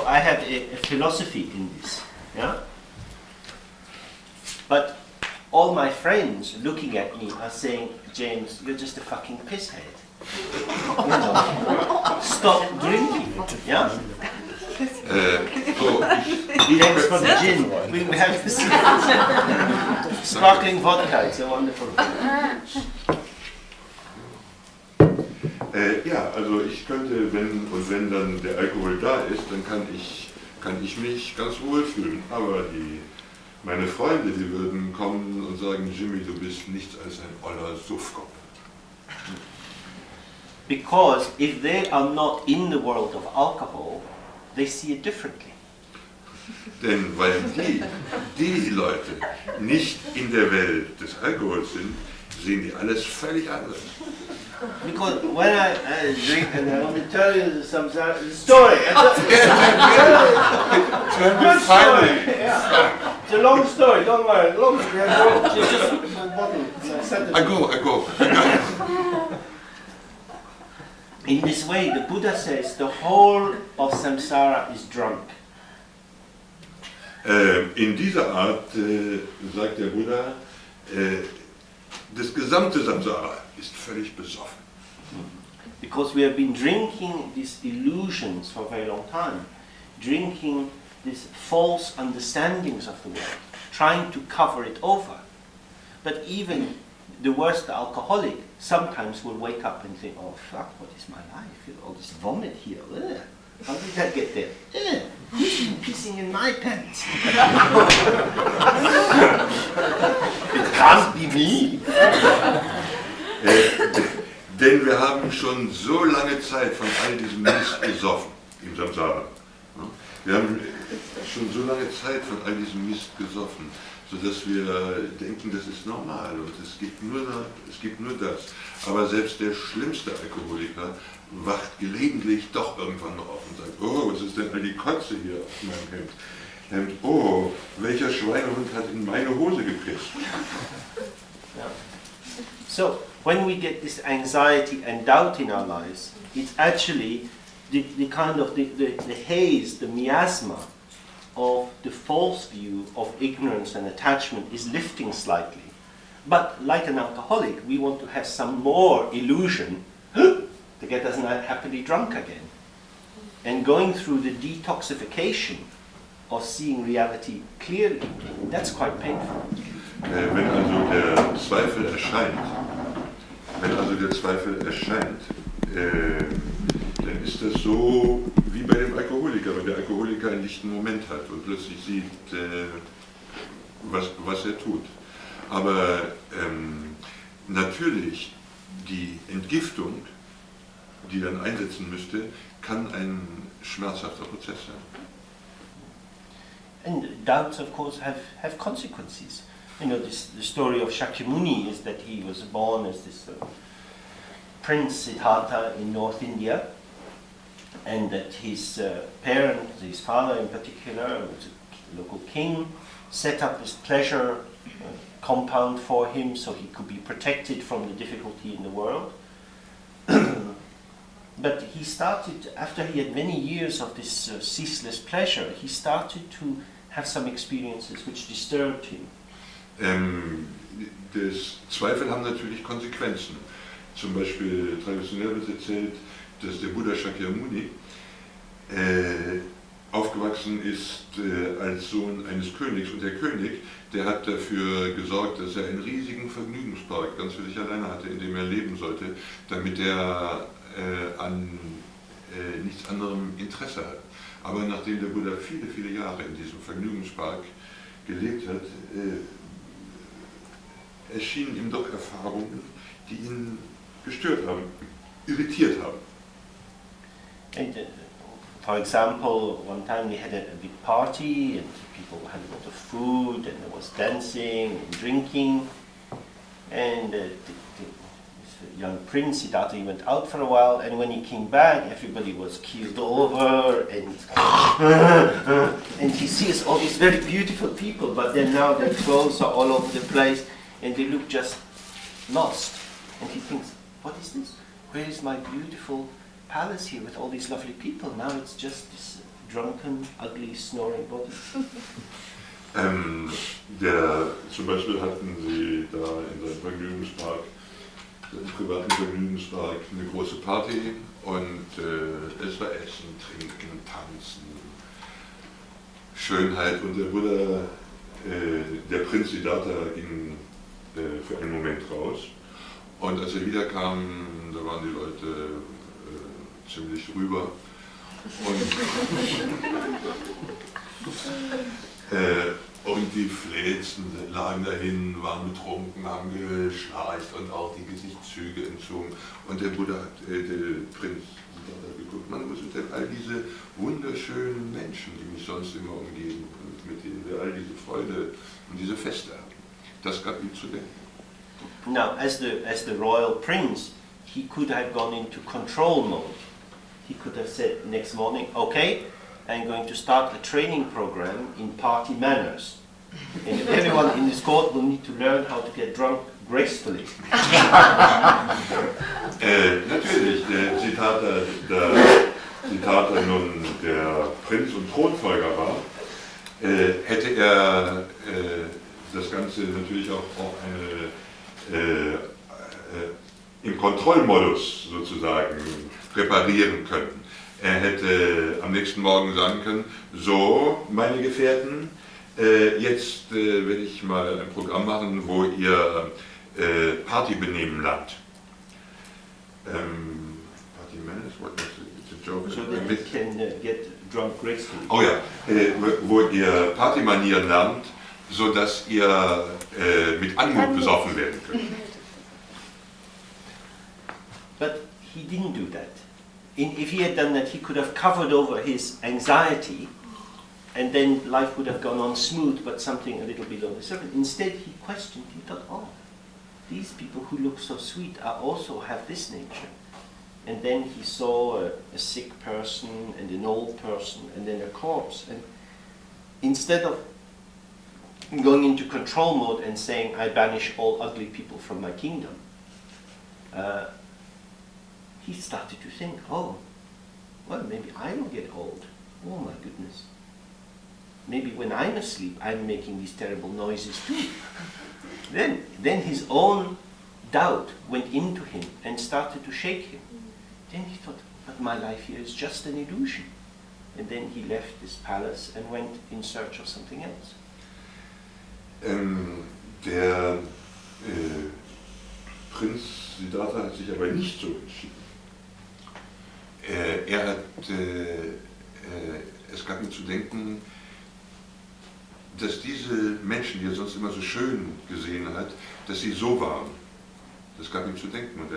I have a philosophy in this, yeah? But all my friends looking at me are saying, James, you're just a fucking pisshead. You know, stop drinking, yeah? Thanks for the gin. We have this sparkling vodka, it's a wonderful. Ja, also ich könnte, wenn dann der Alkohol da ist, dann kann ich mich ganz wohl fühlen. Aber meine Freunde, die würden kommen und sagen, Jimmy, du bist nichts als ein oller Suffkopf. Because if they are not in the world of alcohol, they see it differently. Denn weil die Leute nicht in der Welt des Alkohols sind, sehen die alles völlig anders. Because when I drink, and I want to tell you some story. Good story. Yeah. It's a long story. Don't worry. Long story. It's just one bottle. I go. In this way, the Buddha says the whole of samsara is drunk. In dieser Art sagt der Buddha, das gesamte Samsara ist völlig besoffen. Because we have been drinking these illusions for a very long time, drinking these false understandings of the world, trying to cover it over. But even the worst alcoholic sometimes will wake up and think, oh fuck, what is my life? All this vomit here. Ugh. How did I get there? Who's been pissing in my pants? It can't be me. Denn wir haben schon so lange Zeit von all diesem Mist gesoffen im Samsara. Wir haben schon so lange Zeit von all diesem Mist gesoffen, sodass wir denken, das ist normal und es gibt nur das. Aber selbst der schlimmste Alkoholiker wacht gelegentlich doch irgendwann noch auf und sagt, oh, was ist denn all die Kotze hier auf meinem Hemd? oh, welcher Schweinehund hat in meine Hose gepisst? Yeah. So, when we get this anxiety and doubt in our lives, it's actually the kind of the haze, the miasma of the false view of ignorance and attachment is lifting slightly. But like an alcoholic, we want to have some more illusion to get us not happily drunk again. And going through the detoxification of seeing reality clearly, that's quite painful. Wenn also der Zweifel erscheint, dann ist das so wie bei dem Alkoholiker, wenn der Alkoholiker einen lichten Moment hat und plötzlich sieht, was er tut. Aber natürlich die Entgiftung, die dann einsetzen müsste, kann ein schmerzhafter Prozess sein. And doubts, of course, have consequences. You know, the story of Shakyamuni is that he was born as this Prince Siddhartha in North India, and that his parents, his father in particular, was a local king, set up this pleasure compound for him so he could be protected from the difficulty in the world. But he started, after he had many years of this ceaseless pleasure, he started to have some experiences which disturbed him. Das Zweifel haben natürlich Konsequenzen. Zum Beispiel traditionell wird erzählt, dass der Buddha Shakyamuni aufgewachsen ist als Sohn eines Königs, und der König, der hat dafür gesorgt, dass er einen riesigen Vergnügungspark ganz für sich alleine hatte, in dem er leben sollte, damit er an nichts anderem Interesse hat. Aber nachdem der Buddha viele, viele Jahre in diesem Vergnügungspark gelebt hat, erschienen ihm doch Erfahrungen, die ihn gestört haben, irritiert haben. And, for example, one time we had a big party and people had a lot of food and there was dancing and drinking, and this young prince Siddhartha, he went out for a while, and when he came back everybody was keeled over and and he sees all these very beautiful people, but then now their clothes are all over the place and they look just lost, and he thinks, what is this? Where is my beautiful palace here with all these lovely people? Now it's just this drunken, ugly, snoring body. Zum Beispiel hatten sie da in seinem Vergnügungspark, im privaten Vergnügungspark, eine große Party, und es war Essen, Trinken, Tanzen, Schönheit, und der Buddha, der Prinz Siddhartha, ging für einen Moment raus, und als er wiederkam, da waren die Leute ziemlich rüber, und die Fläzen lagen dahin, waren betrunken, haben geschnarcht und auch die Gesichtszüge entzogen. Und der Buddha hat, der Prinz, hat geguckt, Mann, wo sind denn all diese wunderschönen Menschen, die mich sonst immer umgeben und mit denen wir all diese Freude und diese Feste haben. Das gab ihm zu denken. Now, as the royal prince, he could have gone into control mode. He could have said next morning, okay, I'm going to start a training program in party manners. And everyone in this court will need to learn how to get drunk gracefully. Natürlich, der Siddhartha nun der Prinz und Thronfolger war, hätte er das Ganze natürlich auch im Kontrollmodus sozusagen präparieren können. Er hätte am nächsten Morgen sagen können, so, meine Gefährten, jetzt werde ich mal ein Programm machen, wo ihr Party benehmen lernt. Party manners, what was it? It's a joke. So that we can get drunk gracefully. Oh ja, wo ihr Partymanieren lernt, sodass ihr mit Anmut besoffen werden könnt. But he didn't do that. If he had done that, he could have covered over his anxiety, and then life would have gone on smooth, but something a little below the surface. Instead, he questioned. He thought, oh, these people who look so sweet also have this nature. And then he saw a sick person and an old person and then a corpse. And instead of going into control mode and saying, I banish all ugly people from my kingdom, he started to think, oh, well, maybe I will get old. Oh my goodness. Maybe when I'm asleep, I'm making these terrible noises too. Then his own doubt went into him and started to shake him. Then he thought, but my life here is just an illusion. And then he left this palace and went in search of something else. Der Prinz Siddhartha hat sich aber nicht so entschieden. Es gab ihm zu denken, dass diese Menschen, die er sonst immer so schön gesehen hat, dass sie so waren. Das gab ihm zu denken und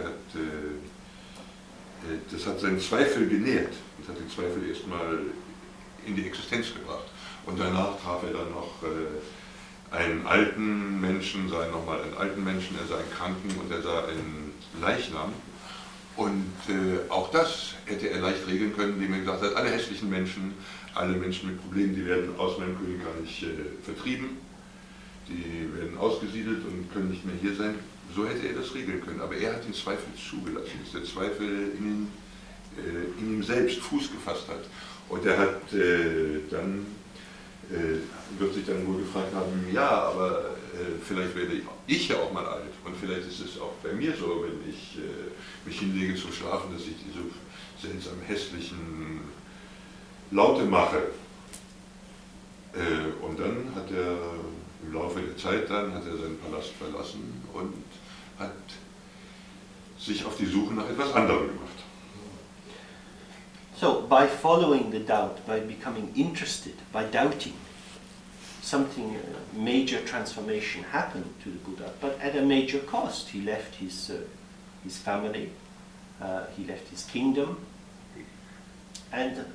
das hat seinen Zweifel genährt und hat den Zweifel erstmal in die Existenz gebracht. Und danach traf er dann noch einen alten Menschen, sah nochmal einen alten Menschen, er sah einen Kranken und er sah einen Leichnam. Und auch das hätte er leicht regeln können, indem er gesagt hat, alle hässlichen Menschen, alle Menschen mit Problemen, die werden aus meinem Königreich vertrieben, die werden ausgesiedelt und können nicht mehr hier sein. So hätte er das regeln können, aber er hat den Zweifel zugelassen, dass der Zweifel in ihm selbst Fuß gefasst hat. Und er hat dann, wird sich dann wohl gefragt haben, ja, aber vielleicht werde ich ja auch mal alt und vielleicht ist es auch bei mir so, wenn ich mich hinlege zum Schlafen, dass ich diese seltsam hässlichen Laute mache. Und dann hat er im Laufe der Zeit seinen Palast verlassen und hat sich auf die Suche nach etwas anderem gemacht. So, by following the doubt, by becoming interested, by doubting, something, major transformation happened to the Buddha, but at a major cost. He left his family, he left his kingdom, and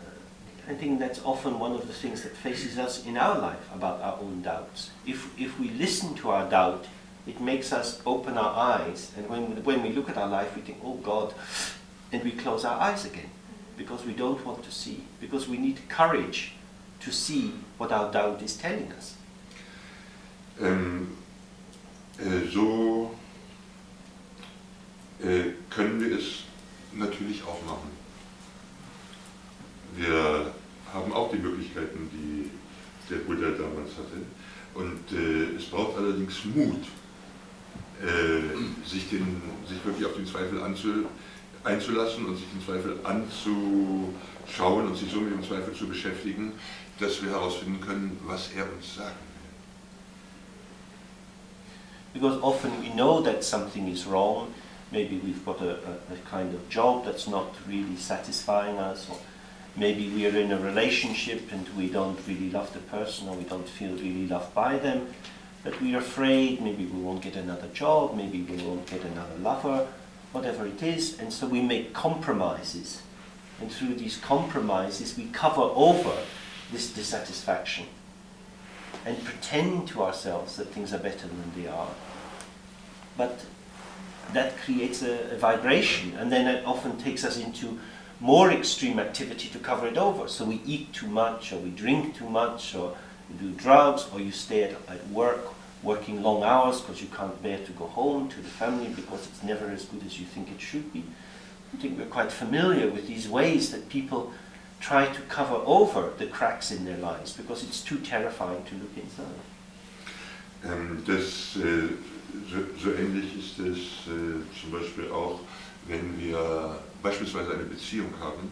I think that's often one of the things that faces us in our life about our own doubts. If we listen to our doubt, it makes us open our eyes, and when we look at our life, we think, oh God, and we close our eyes again, because we don't want to see, because we need courage to see what our doubt is telling us. So können wir es natürlich auch machen. Wir haben auch die Möglichkeiten, die der Buddha damals hatte. Und es braucht allerdings Mut, sich wirklich auf den Zweifel einzulassen und sich den Zweifel anzuschauen und sich so mit dem Zweifel zu beschäftigen, dass wir herausfinden können, was er uns sagen will. Because often we know that something is wrong. Maybe we've got a kind of job that's not really satisfying us, or maybe we are in a relationship and we don't really love the person, or we don't feel really loved by them, but we are afraid maybe we won't get another job, maybe we won't get another lover, whatever it is, and so we make compromises. And through these compromises we cover over this dissatisfaction and pretend to ourselves that things are better than they are. But that creates a vibration, and then it often takes us into more extreme activity to cover it over. So we eat too much, or we drink too much, or you do drugs, or you stay at work, working long hours because you can't bear to go home to the family because it's never as good as you think it should be. I think we're quite familiar with these ways that people try to cover over the cracks in their lives because it's too terrifying to look inside. So ähnlich ist es zum Beispiel auch, wenn wir beispielsweise eine Beziehung haben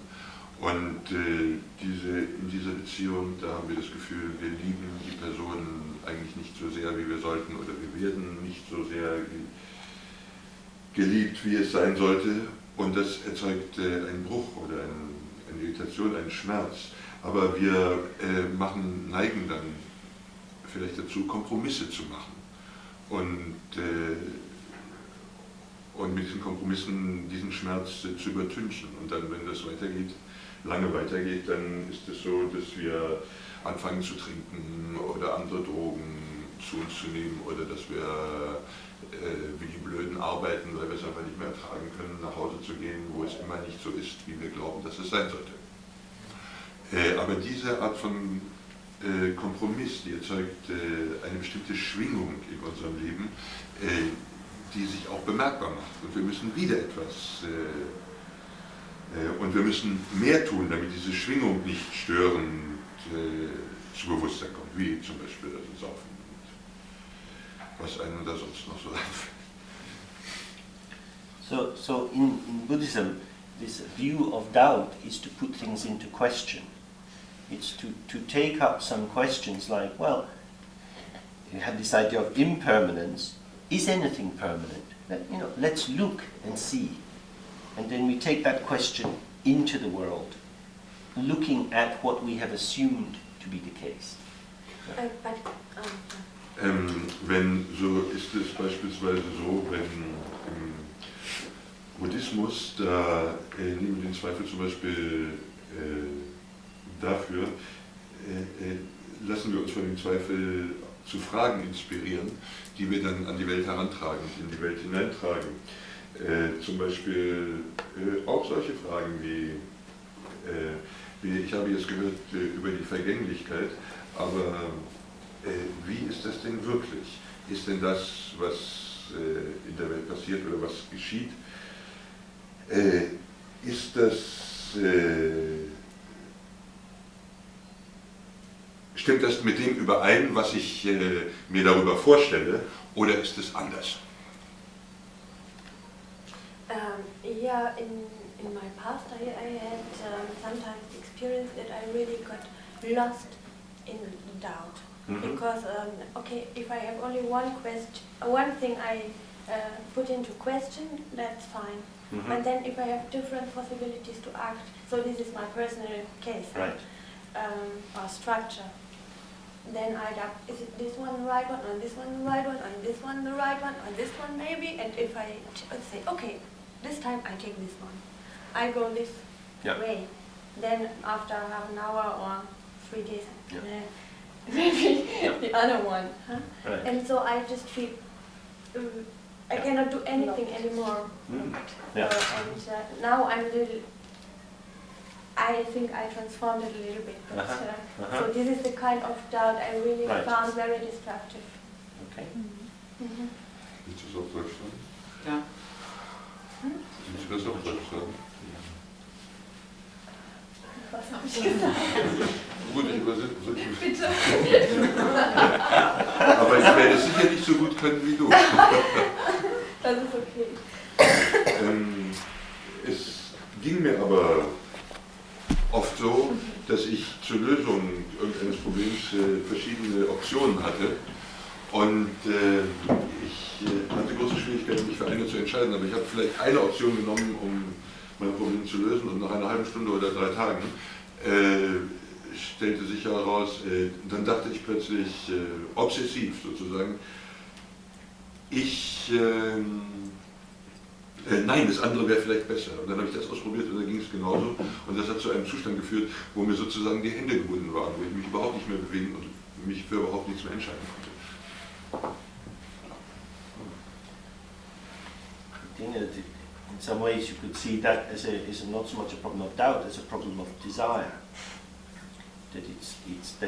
und in dieser Beziehung, da haben wir das Gefühl, wir lieben die Person eigentlich nicht so sehr, wie wir sollten, oder wir werden nicht so sehr geliebt, wie es sein sollte, und das erzeugt einen Bruch oder eine Irritation, einen Schmerz. Aber wir neigen dann vielleicht dazu, Kompromisse zu machen. Und mit diesen Kompromissen diesen Schmerz zu übertünchen. Und dann, wenn das lange weitergeht, dann ist es so, dass wir anfangen zu trinken oder andere Drogen zu uns zu nehmen oder dass wir wie die Blöden arbeiten, weil wir es einfach nicht mehr ertragen können, nach Hause zu gehen, wo es immer nicht so ist, wie wir glauben, dass es sein sollte. Aber diese Art von Kompromiss, die erzeugt eine bestimmte Schwingung in unserem Leben, die sich auch bemerkbar macht. Und wir müssen wieder etwas, und wir müssen mehr tun, damit diese Schwingung nicht störend zu Bewusstsein kommt, wie zum Beispiel das Saufen und was einem da sonst noch so einfällt. So in Buddhism, this view of doubt is to put things into question. It's to take up some questions like, well, you have this idea of impermanence. Is anything permanent? Let's look and see. And then we take that question into the world, looking at what we have assumed to be the case. Wenn, so ist es beispielsweise so, wenn im Buddhismus, da nehmen wir den Zweifel zum Beispiel dafür, lassen wir uns von dem Zweifel zu Fragen inspirieren, die wir dann an die Welt herantragen, in die Welt hineintragen. Zum Beispiel auch solche Fragen wie, ich habe jetzt gehört über die Vergänglichkeit, aber wie ist das denn wirklich? Ist denn das, was in der Welt passiert oder was geschieht, ist das, stimmt das mit dem überein, was ich mir darüber vorstelle, oder ist es anders? Yeah, in my past I had sometimes experience that I really got lost in doubt. Because, okay, if I have only one thing I put into question, that's fine. But then if I have different possibilities to act, so this is my personal case, Right. Or structure, then I doubt, is it this one the right one, or this one the right one, or this one the right one, or this one maybe, and if I say, okay, this time I take this one, I go this way, then after half an hour or 3 days, maybe the other one. Huh? Right. And so I just feel I cannot do anything anymore. And now I'm a little, I think I transformed it a little bit. But, so this is the kind of doubt I really found very destructive. Okay. Willst du das auf Deutsch sagen? Ja. Willst du das auf Deutsch sagen? Was habe ich gesagt? Gut, ich übersetze. Bitte. Aber ich werde es sicher nicht so gut können wie du. Das ist okay. Es ging mir aber oft so, dass ich zur Lösung irgendeines Problems verschiedene Optionen hatte. Und ich hatte große Schwierigkeiten, mich für eine zu entscheiden, aber ich habe vielleicht eine Option genommen, um mein Problem zu lösen, und nach einer halben Stunde oder 3 Tagen stellte sich heraus, dann dachte ich plötzlich obsessiv sozusagen, nein, das andere wäre vielleicht besser. Und dann habe ich das ausprobiert und dann ging es genauso. Und das hat zu einem Zustand geführt, wo mir sozusagen die Hände gebunden waren, wo ich mich überhaupt nicht mehr bewegen und mich für überhaupt nichts mehr entscheiden konnte. In some ways you could see that as not so much a problem of doubt as a problem of desire. That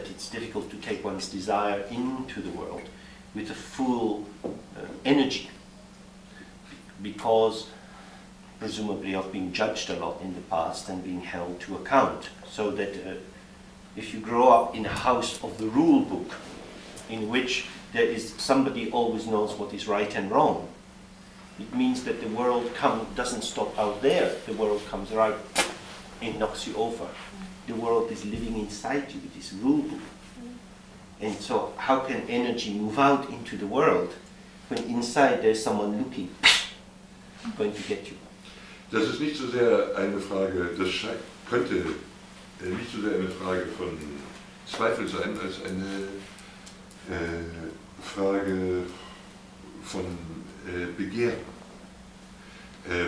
it's difficult to take one's desire into the world with a full energy, because presumably of being judged a lot in the past and being held to account. So that if you grow up in a house of the rule book, in which there is somebody always knows what is right and wrong, it means that the world doesn't stop out there. The world comes right and knocks you over. The world is living inside you with this rule book. And so how can energy move out into the world when inside there's someone looking, going to get you? Das ist nicht so sehr eine Frage, könnte nicht so sehr eine Frage von Zweifel sein, als eine Frage von Begehren.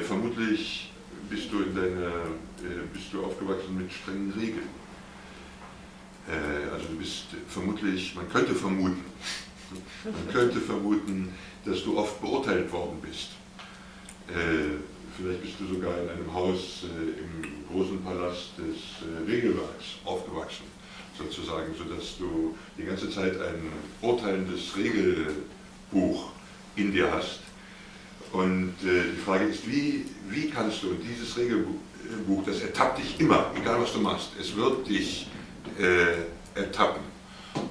Vermutlich bist du aufgewachsen mit strengen Regeln. Also du bist vermutlich, man könnte vermuten, dass du oft beurteilt worden bist. Vielleicht bist du sogar in einem Haus im großen Palast des Regelwerks aufgewachsen, sozusagen, sodass du die ganze Zeit ein urteilendes Regelbuch in dir hast. Und die Frage ist, wie kannst du, und dieses Regelbuch, das ertappt dich immer, egal was du machst, es wird dich ertappen.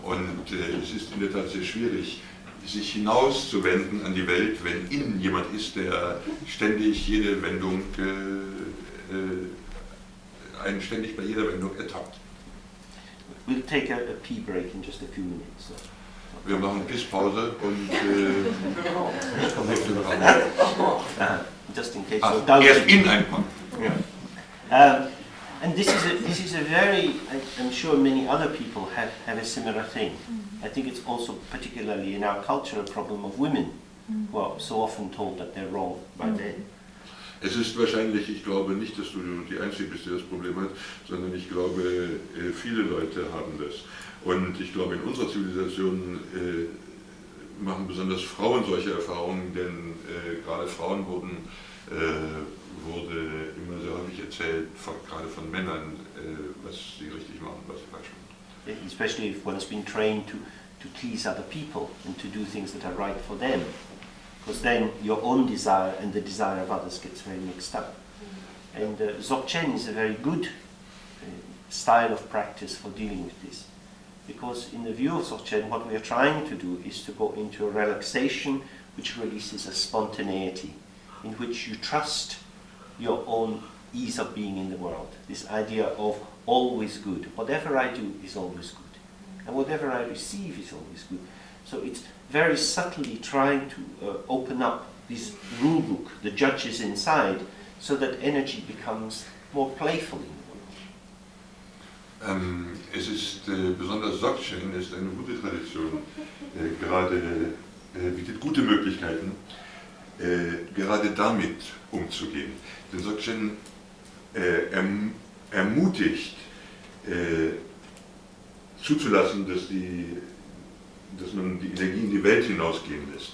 Und es ist in der Tat sehr schwierig, sich hinauszuwenden an die Welt, wenn innen jemand ist, der ständig jede Wendung, einen ständig bei jeder Wendung ertappt. We'll take a pee break in just a few minutes. So. Wir machen Pisspause und just in case. Erst in einkommen. Yeah. And this is a very, I'm sure many other people have a similar thing. I think it's also particularly in our culture a problem of women who are so often told that they're wrong by men. Es ist wahrscheinlich, ich glaube nicht, dass du die Einzige bist, die das Problem hat, sondern ich glaube, viele Leute haben das. Und ich glaube, in unserer Zivilisation machen besonders Frauen solche Erfahrungen, denn gerade Frauen wurde immer sehr häufig erzählt, gerade von Männern, was sie richtig machen, was sie falsch machen. Especially if one has been trained to please other people and to do things that are right for them. Because then your own desire and the desire of others gets very mixed up. And Dzogchen is a very good style of practice for dealing with this. Because in the view of Dzogchen, what we are trying to do is to go into a relaxation which releases a spontaneity, in which you trust your own ease of being in the world. This idea of always good. Whatever I do is always good. And whatever I receive is always good. So it's very subtly trying to open up this rule book, the judges inside, so that energy becomes more playful in the world. Es ist besonders Dzogchen ist eine gute Tradition, bietet gute Möglichkeiten, gerade damit umzugehen. Denn Dzogchen ermutigt, zuzulassen, dass man die Energie in die Welt hinausgehen lässt.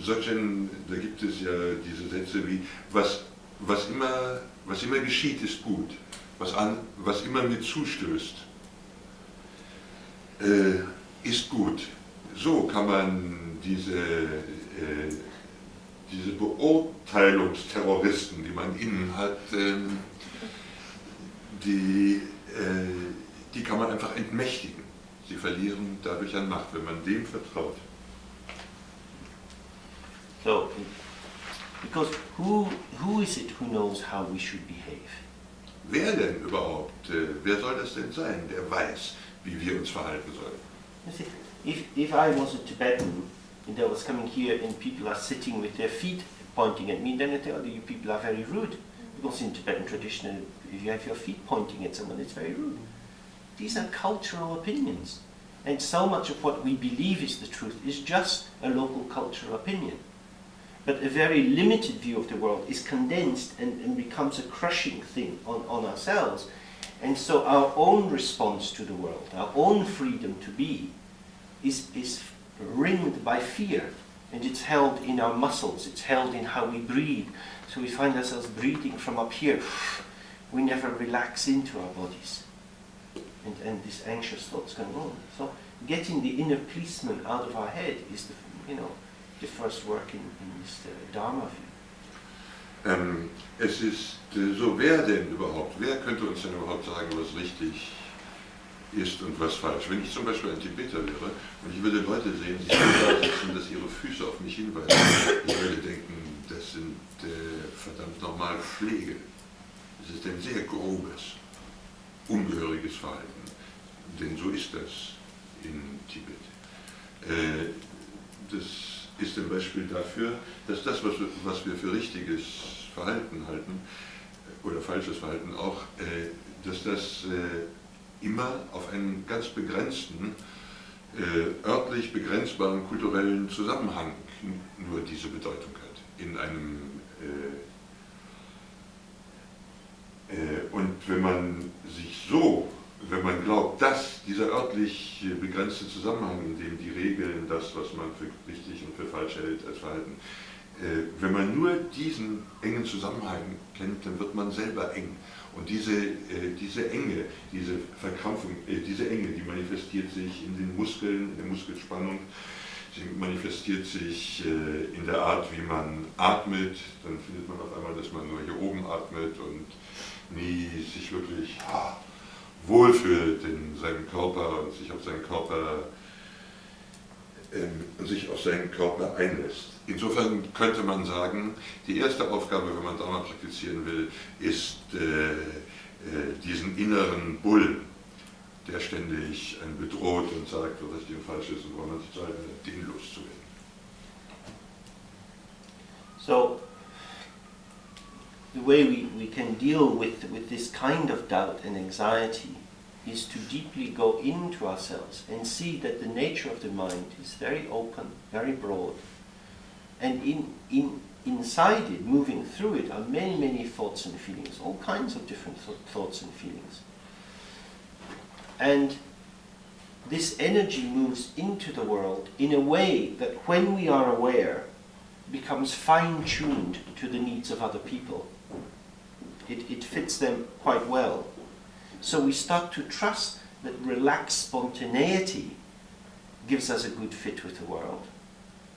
Dzogchen, da gibt es ja diese Sätze wie, was immer geschieht, ist gut. Was immer mir zustößt, ist gut. So kann man diese Beurteilungsterroristen, die man innen hat, die kann man einfach entmächtigen. Sie verlieren dadurch an Macht, wenn man dem vertraut. So, because who is it who knows how we should behave? Wer denn überhaupt? Wer soll das denn sein, der weiß, wie wir uns verhalten sollen? You see, if I was a Tibetan and I was coming here and people are sitting with their feet pointing at me, then I tell you people are very rude. Because in Tibetan tradition, if you have your feet pointing at someone, it's very rude. These are cultural opinions. And so much of what we believe is the truth is just a local cultural opinion. But a very limited view of the world is condensed and becomes a crushing thing on ourselves. And so our own response to the world, our own freedom to be, is ringed by fear. And it's held in our muscles, it's held in how we breathe. So we find ourselves breathing from up here. We never relax into our bodies. And this anxious thoughts going on. So getting the inner policeman out of our head is the first work in this Dharma view. Es ist so, wer könnte uns denn überhaupt sagen, was richtig ist und was falsch? Wenn ich zum Beispiel ein Tibeter wäre und ich würde Leute sehen, die da sitzen, dass ihre Füße auf mich hinweisen, ich würde denken, das sind verdammt nochmal Pflege. Es ist ein sehr grobes, ungehöriges Verhalten, denn so ist das in Tibet. Das ist ein Beispiel dafür, dass das, was wir für richtiges Verhalten halten, oder falsches Verhalten auch, dass das immer auf einen ganz begrenzten, örtlich begrenzbaren kulturellen Zusammenhang nur diese Bedeutung hat. In einem und wenn man glaubt, dass dieser örtlich begrenzte Zusammenhang, in dem die Regeln, das, was man für richtig und für falsch hält als Verhalten, wenn man nur diesen engen Zusammenhang kennt, dann wird man selber eng. Und diese Enge, diese Verkrampfung, diese Enge, die manifestiert sich in den Muskeln, in der Muskelspannung, sie manifestiert sich in der Art, wie man atmet. Dann findet man auf einmal, dass man nur hier oben atmet und nie sich wirklich wohlfühlt in seinem Körper und sich auf seinen Körper einlässt. Insofern könnte man sagen, die erste Aufgabe, wenn man Dharma praktizieren will, ist diesen inneren Bullen, der ständig einen bedroht und sagt, was richtig und falsch ist und wo man sich zu halten hat, den loszuwerden. So, the way we can deal with this kind of doubt and anxiety is to deeply go into ourselves and see that the nature of the mind is very open, very broad, and inside it, moving through it, are many, many thoughts and feelings, all kinds of different thoughts and feelings. And this energy moves into the world in a way that, when we are aware, becomes fine-tuned to the needs of other people. It fits them quite well. So we start to trust that relaxed spontaneity gives us a good fit with the world,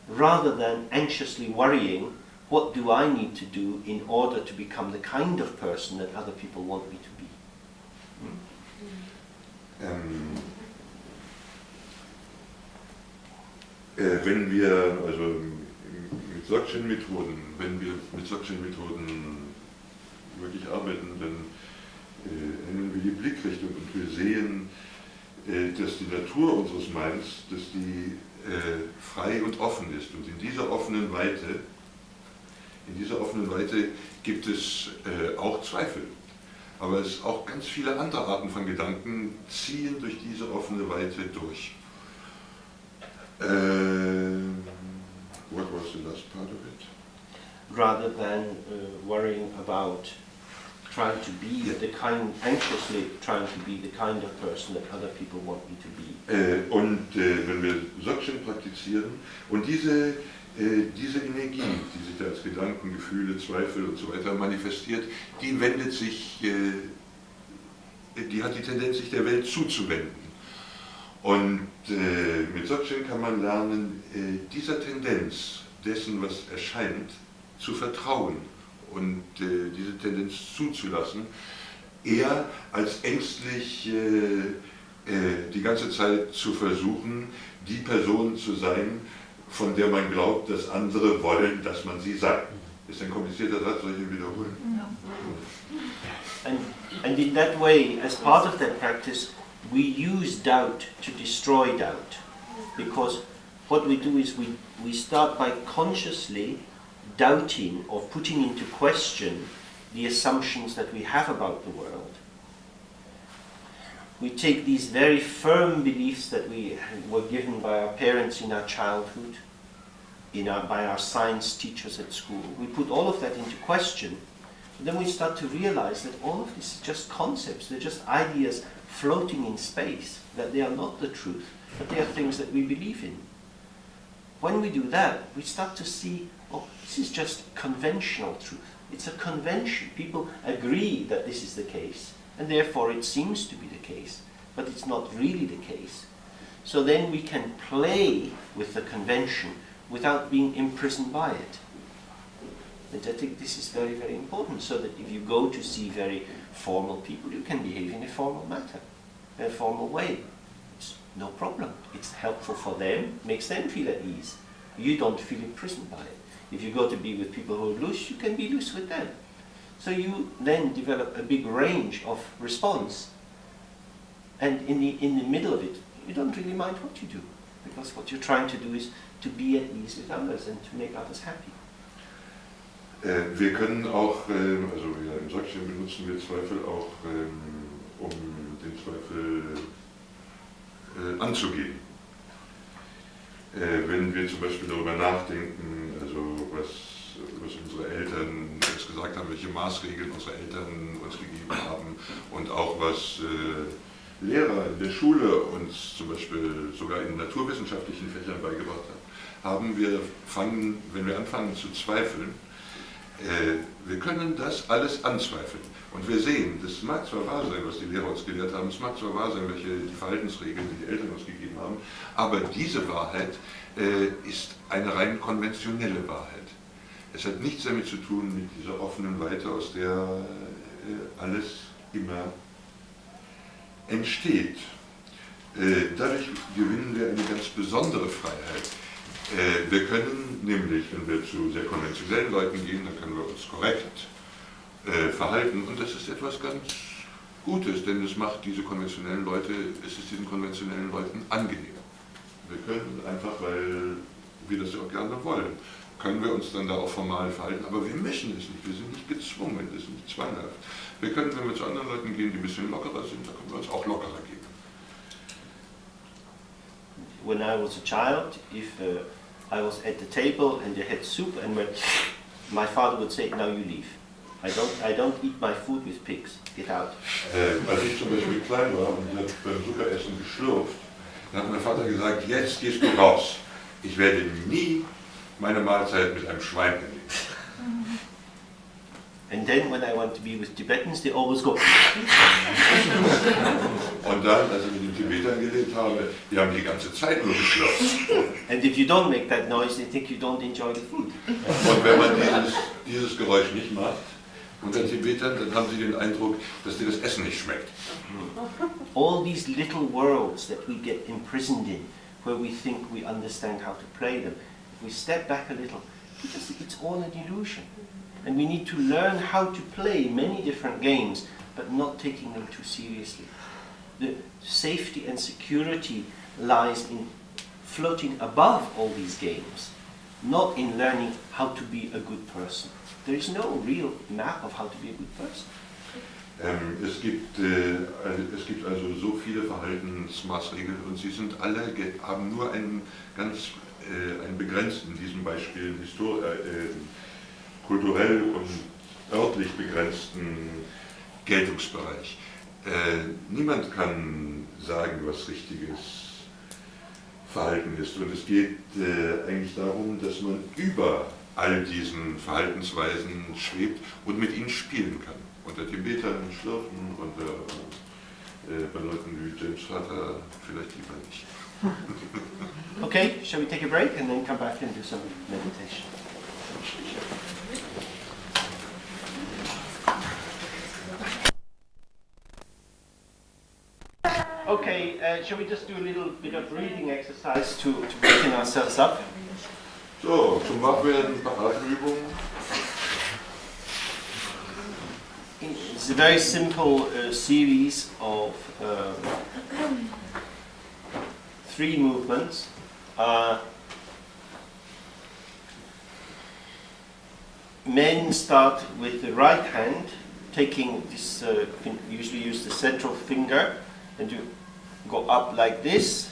rather than anxiously worrying, what do I need to do in order to become the kind of person that other people want me to be? Wenn wir also mit Dzogchen-Methoden, wirklich arbeiten, dann ändern wir die Blickrichtung und wir sehen, dass die Natur unseres Minds, dass die frei und offen ist. Und in dieser offenen Weite gibt es auch Zweifel. Aber es auch ganz viele andere Arten von Gedanken ziehen durch diese offene Weite durch. What was the last part of it? Rather than worrying about anxiously trying to be the kind of person that other people want me to be. Wenn wir Dzogchen praktizieren und diese Energie, die sich da als Gedanken, Gefühle, Zweifel und so weiter manifestiert, die hat die Tendenz, sich der Welt zuzuwenden. Und mit Dzogchen kann man lernen, dieser Tendenz, dessen, was erscheint, zu vertrauen und diese Tendenz zuzulassen, eher als ängstlich die ganze Zeit zu versuchen, die Person zu sein, von der man glaubt, dass andere wollen, dass man sie sei. Ist ein komplizierter Satz, soll ich ihn wiederholen? And in that way, as part of that practice, we use doubt to destroy doubt. Because what we do is we start by consciously doubting or putting into question the assumptions that we have about the world. We take these very firm beliefs that we were given by our parents in our childhood, by our science teachers at school. We put all of that into question, and then we start to realize that all of this is just concepts, they're just ideas floating in space, that they are not the truth, but they are things that we believe in. When we do that, we start to see, oh, this is just conventional truth. It's a convention. People agree that this is the case, and therefore it seems to be the case, but it's not really the case. So then we can play with the convention without being imprisoned by it. And I think this is very, very important, so that if you go to see very formal people, you can behave in a formal manner, in a formal way. It's no problem. It's helpful for them, makes them feel at ease. You don't feel imprisoned by it. If you go to be with people who are loose, you can be loose with them. So you then develop a big range of response, and in the middle of it, you don't really mind what you do, because what you're trying to do is to be at ease with others and to make others happy. Wir können auch, also ja, im Dzogchen benutzen wir Zweifel auch, um den Zweifel anzugehen. Wenn wir zum Beispiel darüber nachdenken, also was unsere Eltern uns gesagt haben, welche Maßregeln unsere Eltern uns gegeben haben und auch was Lehrer in der Schule uns zum Beispiel sogar in naturwissenschaftlichen Fächern beigebracht haben, wenn wir anfangen zu zweifeln, wir können das alles anzweifeln. Und wir sehen, das mag zwar wahr sein, was die Lehrer uns gelehrt haben, es mag zwar wahr sein, die Verhaltensregeln, die die Eltern uns gegeben haben, aber diese Wahrheit ist eine rein konventionelle Wahrheit. Es hat nichts damit zu tun mit dieser offenen Weite, aus der alles immer entsteht. Dadurch gewinnen wir eine ganz besondere Freiheit. Wir können nämlich, wenn wir zu sehr konventionellen Leuten gehen, dann können wir uns korrekt verhalten und das ist etwas ganz Gutes, denn es macht diesen konventionellen Leuten angenehm. Wir können einfach, weil wir das ja auch gerne wollen, können wir uns dann da auch formal verhalten, aber wir müssen es nicht, wir sind nicht gezwungen, das ist nicht zwanghaft. Wir können, wenn wir zu anderen Leuten gehen, die ein bisschen lockerer sind, dann können wir uns auch lockerer geben. When I was a child, if I was at the table and they had soup and my father would say, now you leave. I don't eat my food with pigs, get out. Als ich zum Beispiel klein war und beim Zuckeressen geschlürft, dann hat mein Vater gesagt, jetzt gehst du raus. Ich werde nie meine Mahlzeit mit einem Schwein erleben. And then when I want to be with Tibetans, they always go. Und dann, als ich mit den Tibetern gelebt habe, die haben die ganze Zeit nur geschlürft. And if you don't make that noise, they think you don't enjoy the food. Und wenn man dieses Geräusch nicht macht, unter Tibetern, dann haben sie den Eindruck, dass dir das Essen nicht schmeckt. All these little worlds that we get imprisoned in, where we think we understand how to play them, if we step back a little, it's all a delusion. And we need to learn how to play many different games, but not taking them too seriously. The safety and security lies in floating above all these games, not in learning how to be a good person. There is no real map of how to be a good person. Es gibt also so viele Verhaltensmaßregeln und sie sind alle, haben nur einen begrenzten, in diesem Beispiel kulturell und örtlich begrenzten Geltungsbereich. Niemand kann sagen, was richtiges Verhalten ist. Und es geht eigentlich darum, dass man über all diesen Verhaltensweisen schwebt und mit ihnen spielen kann. Unter Tibetern schlürfen und bei Leuten wie James Vater vielleicht lieber nicht. Okay, shall we take a break and then come back and do some meditation? Okay, shall we just do a little bit of breathing exercise to waken ourselves up? So, zum Wachwerden ein paar Atemübungen. It's a very simple series of 3 movements. Men start with the right hand, taking this, usually use the central finger, and you go up like this,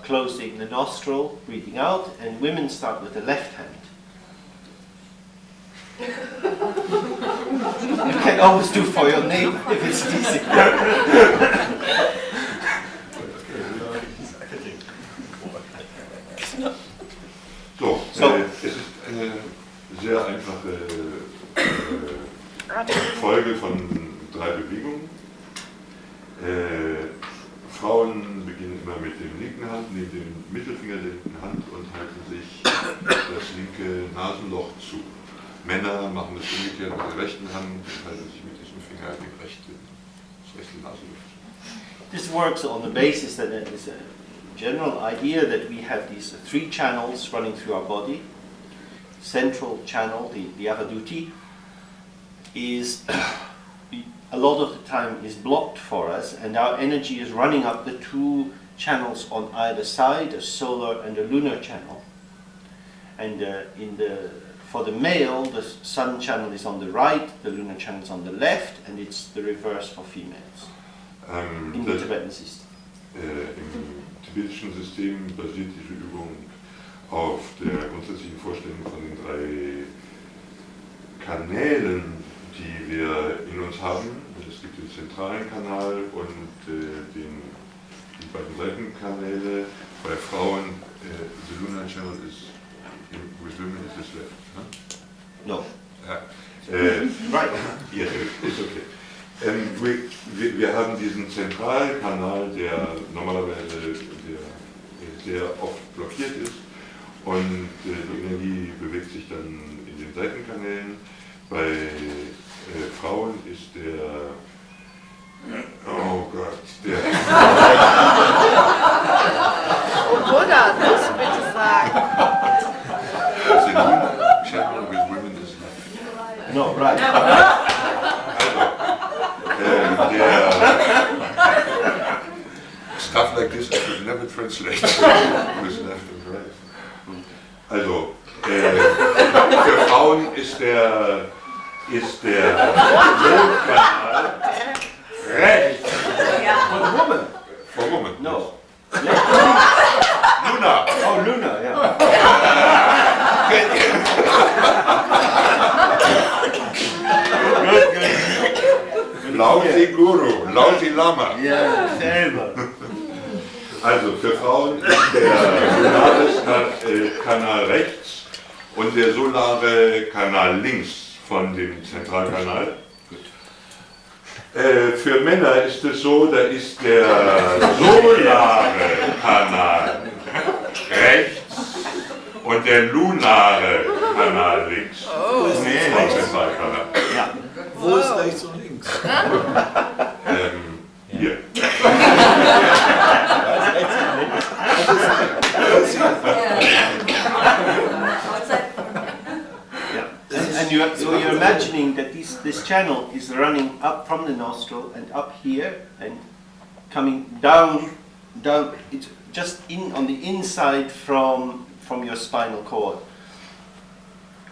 closing the nostril, breathing out, and women start with the left hand. You can always do for your neighbor if it's easy. So, es ist eine sehr einfache Folge von 3 Bewegungen. Frauen beginnen immer mit der linken Hand, nehmen den Mittelfinger der linken Hand und halten sich das linke Nasenloch zu. Männer machen das umgekehrt mit der rechten Hand und halten sich mit diesem Finger das rechte Nasenloch zu. This works on the basis that there is a general idea that we have these 3 channels running through our body. Central channel, the Avaduti, is a lot of the time is blocked for us, and our energy is running up the 2 channels on either side, a solar and a lunar channel. And for the male, the sun channel is on the right, the lunar channel is on the left, and it's the reverse for females in the Tibetan system. Im tibetischen System basiert diese Übung auf der grundsätzlichen Vorstellung von den 3 Kanälen, die wir in uns haben. Es gibt den zentralen Kanal und die beiden Seitenkanäle. Bei Frauen, the lunar channel is With women it is left. Huh? No. Right. Yes, it's okay. Wir haben diesen Zentralkanal, der normalerweise sehr oft blockiert ist, und die Energie bewegt sich dann in den Seitenkanälen. Bei Frauen ist der, oh Gott, der... Oh Buddha, das bitte sagen. The new channel with women is left. No, right. Stuff like this I could never translate with left and right. Also, für Frauen ist der Mondkanal rechts. For the woman? For woman. No. Luna. Oh, Luna, yeah. Good. Lauti Guru, Lauti Lama. Yeah, selber. Also für Frauen ist der Kanal rechts und der solare Kanal links von dem Zentralkanal. Für Männer ist es so, da ist der solare Kanal rechts und der lunare Kanal links. Oh. Vom Zentralkanal. Ja. Wo ist rechts und links? Hier. So you're imagining that this channel is running up from the nostril and up here and coming down. It's just on the inside from your spinal cord.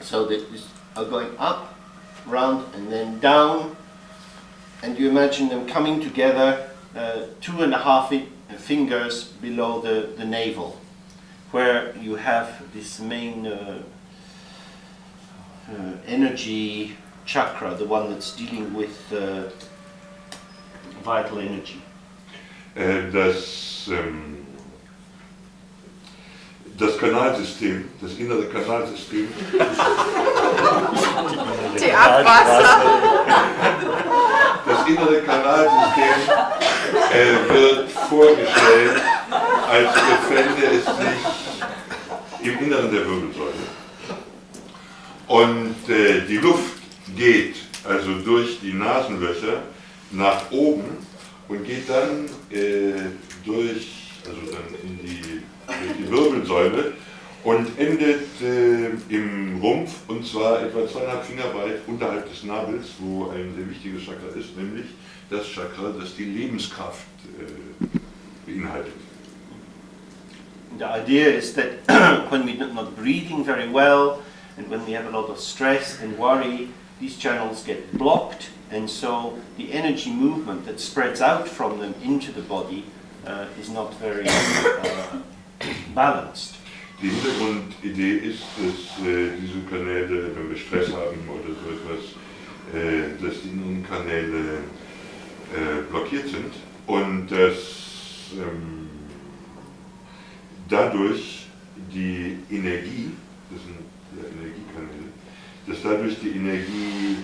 So that this are going up, round, and then down. And you imagine them coming together 2.5 fingers below the navel, where you have this main energy chakra, the one that's dealing with vital energy. Das Kanalsystem, das innere Kanalsystem, Die Abwasser. das innere Kanalsystem wird vorgestellt, als befände es sich im Inneren der Wirbelsäule. Und die Luft geht also durch die Nasenlöcher nach oben und geht dann durch die Wirbelsäule und endet im Rumpf, und zwar etwa 2,5 Finger weit unterhalb des Nabels, wo ein sehr wichtiges Chakra ist, nämlich das Chakra, das die Lebenskraft beinhaltet. The idea is that when we're not breathing very well and when we have a lot of stress and worry, these channels get blocked, and so the energy movement that spreads out from them into the body is not very balanced. Die Hintergrundidee ist, dass diese Kanäle, wenn wir Stress haben oder so etwas, dass die inneren Kanäle blockiert sind und dass dadurch die Energie, das sind ja Energiekanäle, dass dadurch die Energie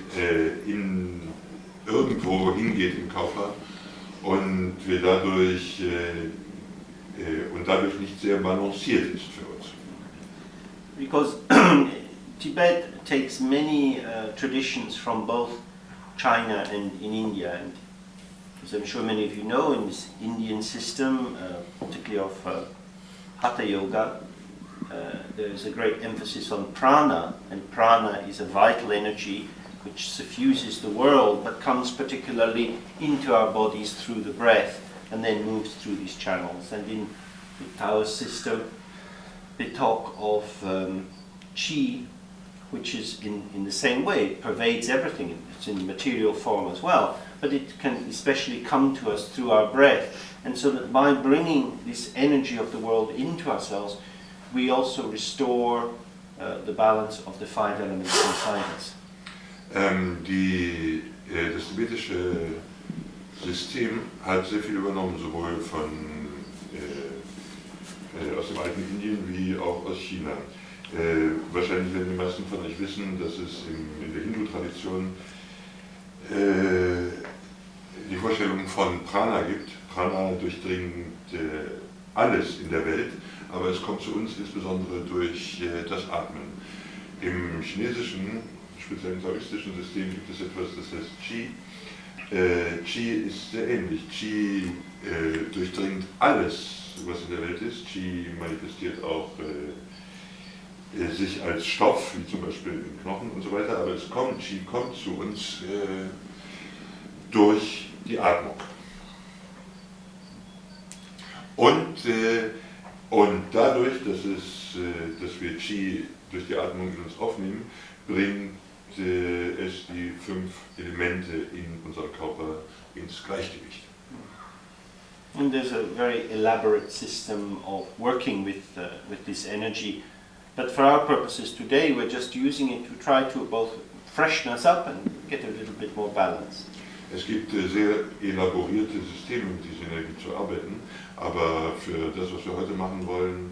irgendwo hingeht im Körper und wir dadurch nicht sehr balanciert ist für uns. Because Tibet takes many traditions from both China and in India, and as I'm sure many of you know, in this Indian system, particularly of Hatha Yoga, there is a great emphasis on prana, and prana is a vital energy which suffuses the world but comes particularly into our bodies through the breath and then moves through these channels. And in the Taoist system, they talk of qi, which is in the same way, it pervades everything. It's in material form as well, but it can especially come to us through our breath. And so that by bringing this energy of the world into ourselves, we also restore the balance of the 5 elements inside us. Das tibetische System hat sehr viel übernommen, sowohl aus dem alten Indien wie auch aus China. Wahrscheinlich werden die meisten von euch wissen, dass es in der Hindu-Tradition die Vorstellung von Prana gibt. Prana durchdringt alles in der Welt, aber es kommt zu uns insbesondere durch das Atmen. Im chinesischen, speziell im taoistischen System gibt es etwas, das heißt Qi. Qi ist sehr ähnlich. Qi durchdringt alles, was in der Welt ist. Qi manifestiert auch sich als Stoff, wie zum Beispiel in Knochen und so weiter, aber Qi kommt zu uns durch die Atmung. Und dadurch, dass wir Qi durch die Atmung in uns aufnehmen, bringt es die 5 Elemente in unserem Körper ins Gleichgewicht. And there's a very elaborate system of working with this energy. But for our purposes today, we're just using it to try to both freshen us up and get a little bit more balance. Es gibt sehr elaborierte Systeme, mit dieser Energie zu arbeiten, aber für das, was wir heute machen wollen,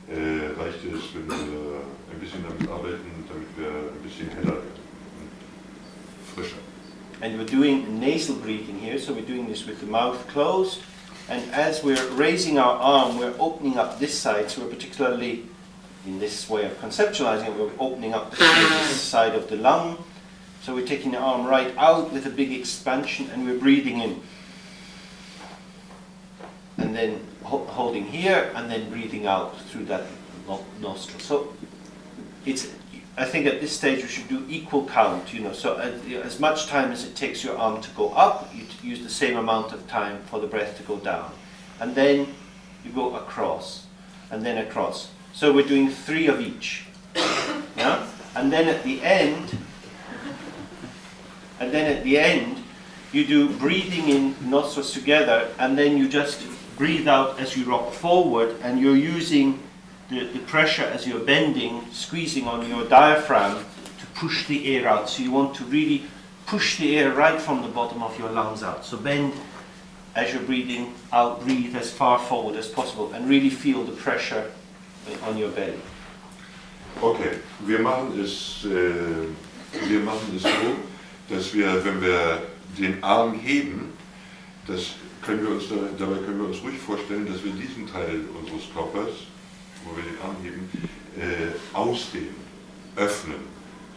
reicht es, wenn wir ein bisschen damit arbeiten, damit wir ein bisschen heller werden und frischer. And we're doing nasal breathing here, so we're doing this with the mouth closed. And as we're raising our arm, we're opening up this side, so we're particularly, in this way of conceptualizing it, we're opening up this side of the lung. So we're taking the arm right out with a big expansion and we're breathing in. And then holding here and then breathing out through that nostril. So I think at this stage we should do equal count, so as much time as it takes your arm to go up, you use the same amount of time for the breath to go down. And then you go across, and then across. So we're doing 3 of each. Yeah? And then at the end, you do breathing in nostrils together, and then you just breathe out as you rock forward, and you're using the pressure as you're bending, squeezing on your diaphragm to push the air out. So you want to really push the air right from the bottom of your lungs out. So bend as you're breathing out, breathe as far forward as possible, and really feel the pressure on your belly. Okay, wir machen es so, dass wir, wenn wir den Arm heben, dabei können wir uns ruhig vorstellen, dass wir diesen Teil unseres Körpers, wo wir den Arm heben, ausdehnen, öffnen,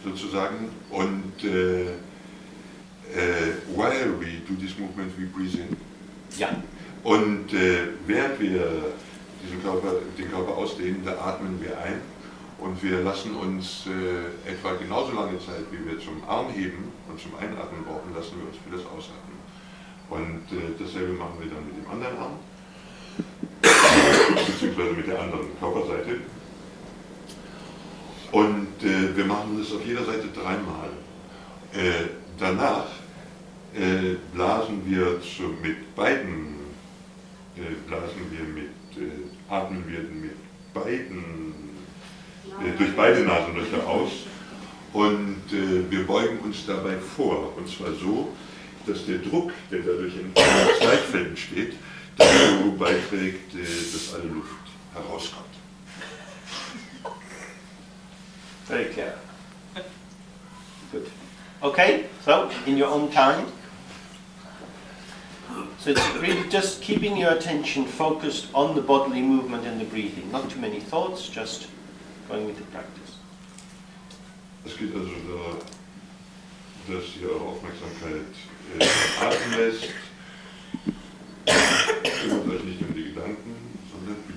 sozusagen. Und while we do this movement, we breathe in. Ja. Und während wir den Körper ausdehnen, da atmen wir ein. Und wir lassen uns etwa genauso lange Zeit, wie wir zum Arm heben und zum Einatmen brauchen, lassen wir uns für das Ausatmen. Und dasselbe machen wir dann mit dem anderen Arm, beziehungsweise mit der anderen Körperseite. Und wir machen das auf jeder Seite 3-mal. Danach atmen wir mit beiden durch beide Nasenlöcher aus und wir beugen uns dabei vor, und zwar so, dass der Druck, der dadurch in Zeitfeld entsteht, dazu beiträgt, dass alle Luft herauskommt. Very clear. Good. Okay, so in your own time. So it's really just keeping your attention focused on the bodily movement and the breathing. Not too many thoughts, just going with the practice. Es geht also da, dass ihr eure Aufmerksamkeit atmen lässt. Kümmert euch nicht um die Gedanken, sondern übt.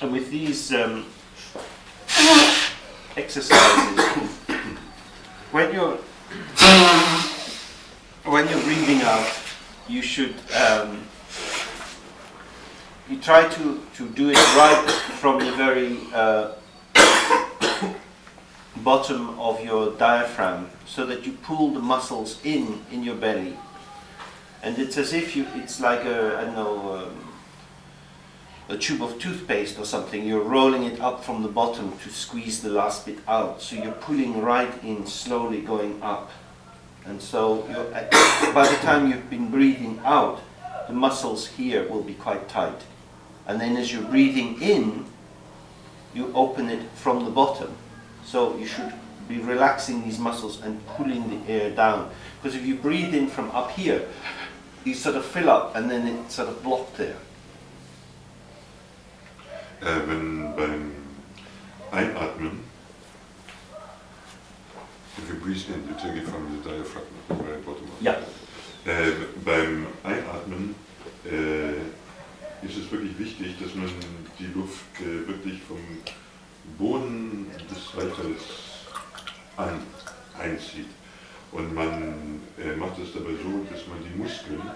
So with these exercises, when you're breathing out, you should you try to do it right from the very bottom of your diaphragm, so that you pull the muscles in your belly, and it's as if it's like a tube of toothpaste or something. You're rolling it up from the bottom to squeeze the last bit out. So you're pulling right in, slowly going up. And so by the time you've been breathing out, the muscles here will be quite tight. And then as you're breathing in, you open it from the bottom. So you should be relaxing these muscles and pulling the air down. Because if you breathe in from up here, you sort of fill up and then it's sort of blocked there. Wenn beim Einatmen, if you breathe in, you take it from the diaphragm, the very bottom. Ja. Beim Einatmen ist es wirklich wichtig, dass man die Luft wirklich vom Boden des Zwerchfells einzieht. Und man macht es dabei so, dass man die Muskeln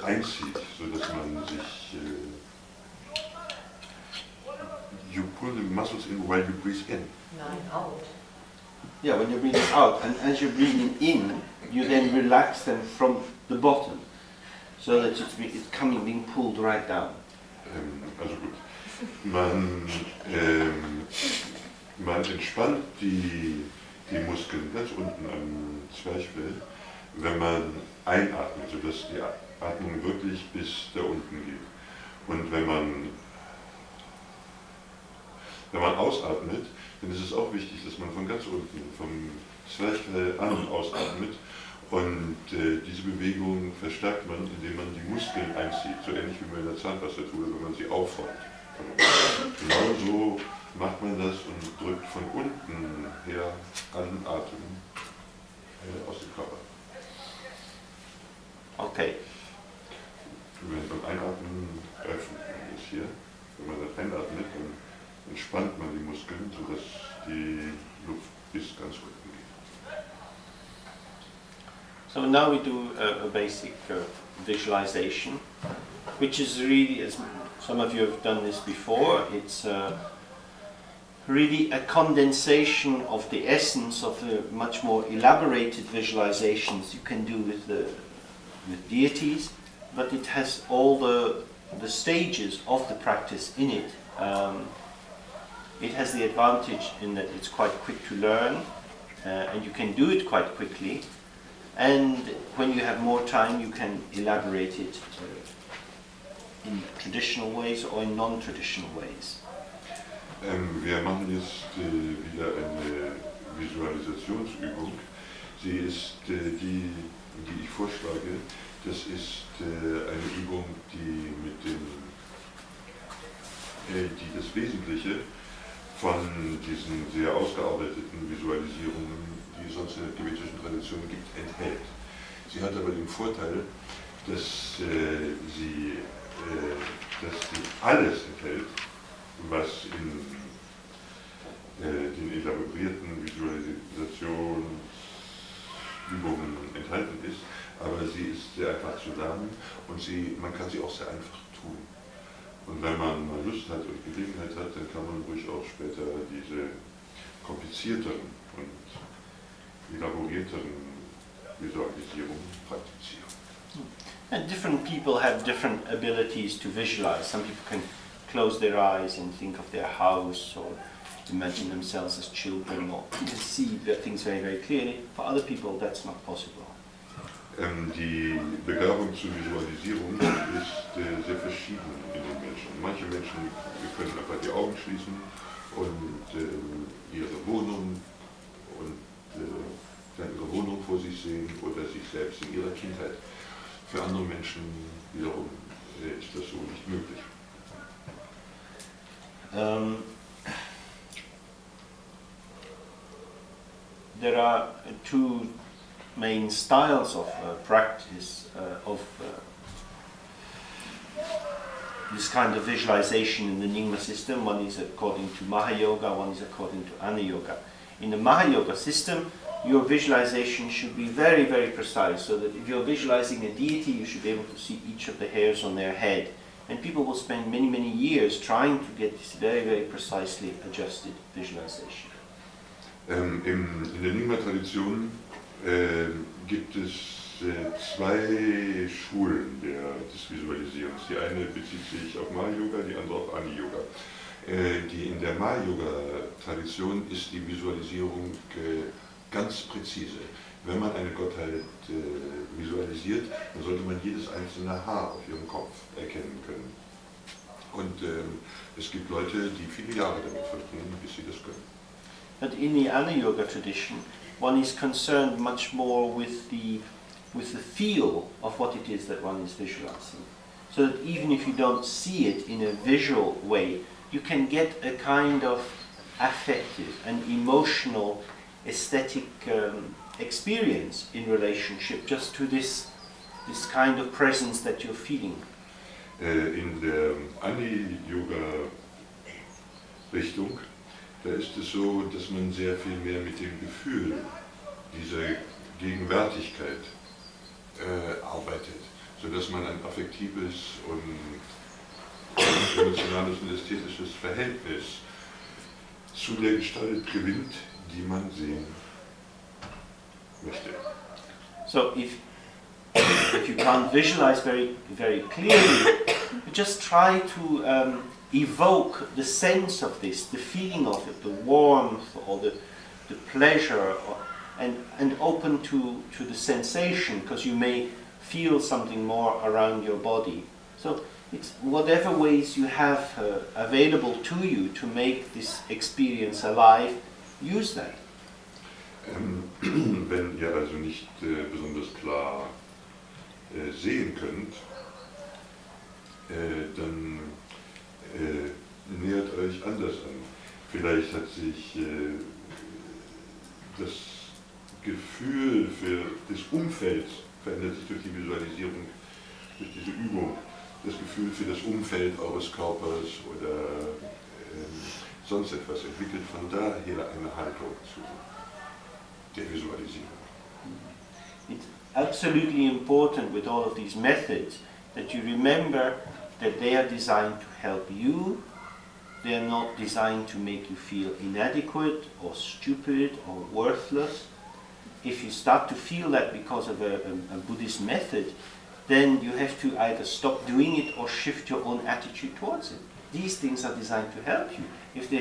einzieht, sodass man sich you pull the muscles in while you breathe in. Nein, out. Yeah, when you're breathing out, and as you're breathing in, you then relax them from the bottom, so that it's being pulled right down. Also gut. Man entspannt die Muskeln ganz unten am Zwerchfell, wenn man einatmet, sodass die Atmung wirklich bis da unten geht. Und wenn man ausatmet, dann ist es auch wichtig, dass man von ganz unten, vom Zwerchfell an ausatmet. Und diese Bewegung verstärkt man, indem man die Muskeln einzieht, so ähnlich wie man in der Zahnpasta-Tube, wenn man sie aufformt. Genauso macht man das und drückt von unten her an Atem aus dem Körper. Okay. Beim Einatmen öffnet man das hier. Wenn man dann einatmet, dann entspannt man die Muskeln, sodass die Luft bis ganz unten geht. So now we do a basic visualization, which is really, as some of you have done this before, it's really a condensation of the essence of the much more elaborated visualizations you can do with deities, but it has all the stages of the practice in it. It has the advantage in that it's quite quick to learn, and you can do it quite quickly. And when you have more time, you can elaborate it in traditional ways or in non-traditional ways. Wir machen jetzt wieder eine Visualisationsübung. Sie ist die ich vorschlage. Das ist eine Übung, die das Wesentliche von diesen sehr ausgearbeiteten Visualisierungen, die es sonst in der tibetischen Tradition gibt, enthält. Sie hat aber den Vorteil, dass sie alles enthält, was in den elaborierten Visualisationsübungen enthalten ist, aber sie ist sehr einfach zu lernen und man kann sie auch sehr einfach tun. Und wenn man mal Lust hat und Gelegenheit hat, dann kann man ruhig auch später diese komplizierteren und elaborierteren Visualisierungen praktizieren. And different people have different abilities to visualize. Some people can close their eyes and think of their house or imagine themselves as children or see things very, very clearly. For other people, that's not possible. Die Begabung zur Visualisierung ist sehr verschieden in den Menschen. Manche Menschen können einfach die Augen schließen und ihre Wohnung vor sich sehen oder sich selbst in ihrer Kindheit. Für andere Menschen wiederum ist das so nicht möglich. There are two main styles of practice of this kind of visualization in the Nyingma system. One is according to Mahayoga, one is according to Ana Yoga. In the Mahayoga system, your visualization should be very, very precise, so that if you're visualizing a deity, you should be able to see each of the hairs on their head. And people will spend many, many years trying to get this very, very precisely adjusted visualization. In der Nyingma-Tradition gibt es zwei Schulen des Visualisierens. Die eine bezieht sich auf Maha-Yoga, die andere auf Ani-Yoga. In der Maha-Yoga-Tradition ist die Visualisierung ganz präzise. Wenn man eine Gottheit visualisiert, dann sollte man jedes einzelne Haar auf ihrem Kopf erkennen können. Und es gibt Leute, die viele Jahre damit verbringen, bis sie das können. But in the Ana Yoga tradition, one is concerned much more with the feel of what it is that one is visualizing. So that even if you don't see it in a visual way, you can get a kind of affective and emotional, aesthetic experience in relationship just to this kind of presence that you're feeling. In der Ani-Yoga-Richtung, da ist es so, dass man sehr viel mehr mit dem Gefühl dieser Gegenwärtigkeit arbeitet, sodass man ein affektives und emotionales und ästhetisches Verhältnis zu der Gestalt gewinnt, die man sehen möchte. So if you can't visualize very, very clearly, you just try to evoke the sense of this, the feeling of it, the warmth or the pleasure, and open to the sensation, because you may feel something more around your body. So it's whatever ways you have available to you to make this experience alive, use that. Wenn ihr also nicht besonders klar sehen könnt, dann nähert euch anders an. Vielleicht hat sich das Gefühl für das Umfeld verändert sich durch die Visualisierung, durch diese Übung. Das Gefühl für das Umfeld eures Körpers oder sonst etwas entwickelt von daher eine Haltung zu der Visualisierung. It's absolutely important with all of these methods that you remember that they are designed to help you. They are not designed to make you feel inadequate or stupid or worthless. If you start to feel that because of a Buddhist method, then you have to either stop doing it or shift your own attitude towards it. These things are designed to help you. If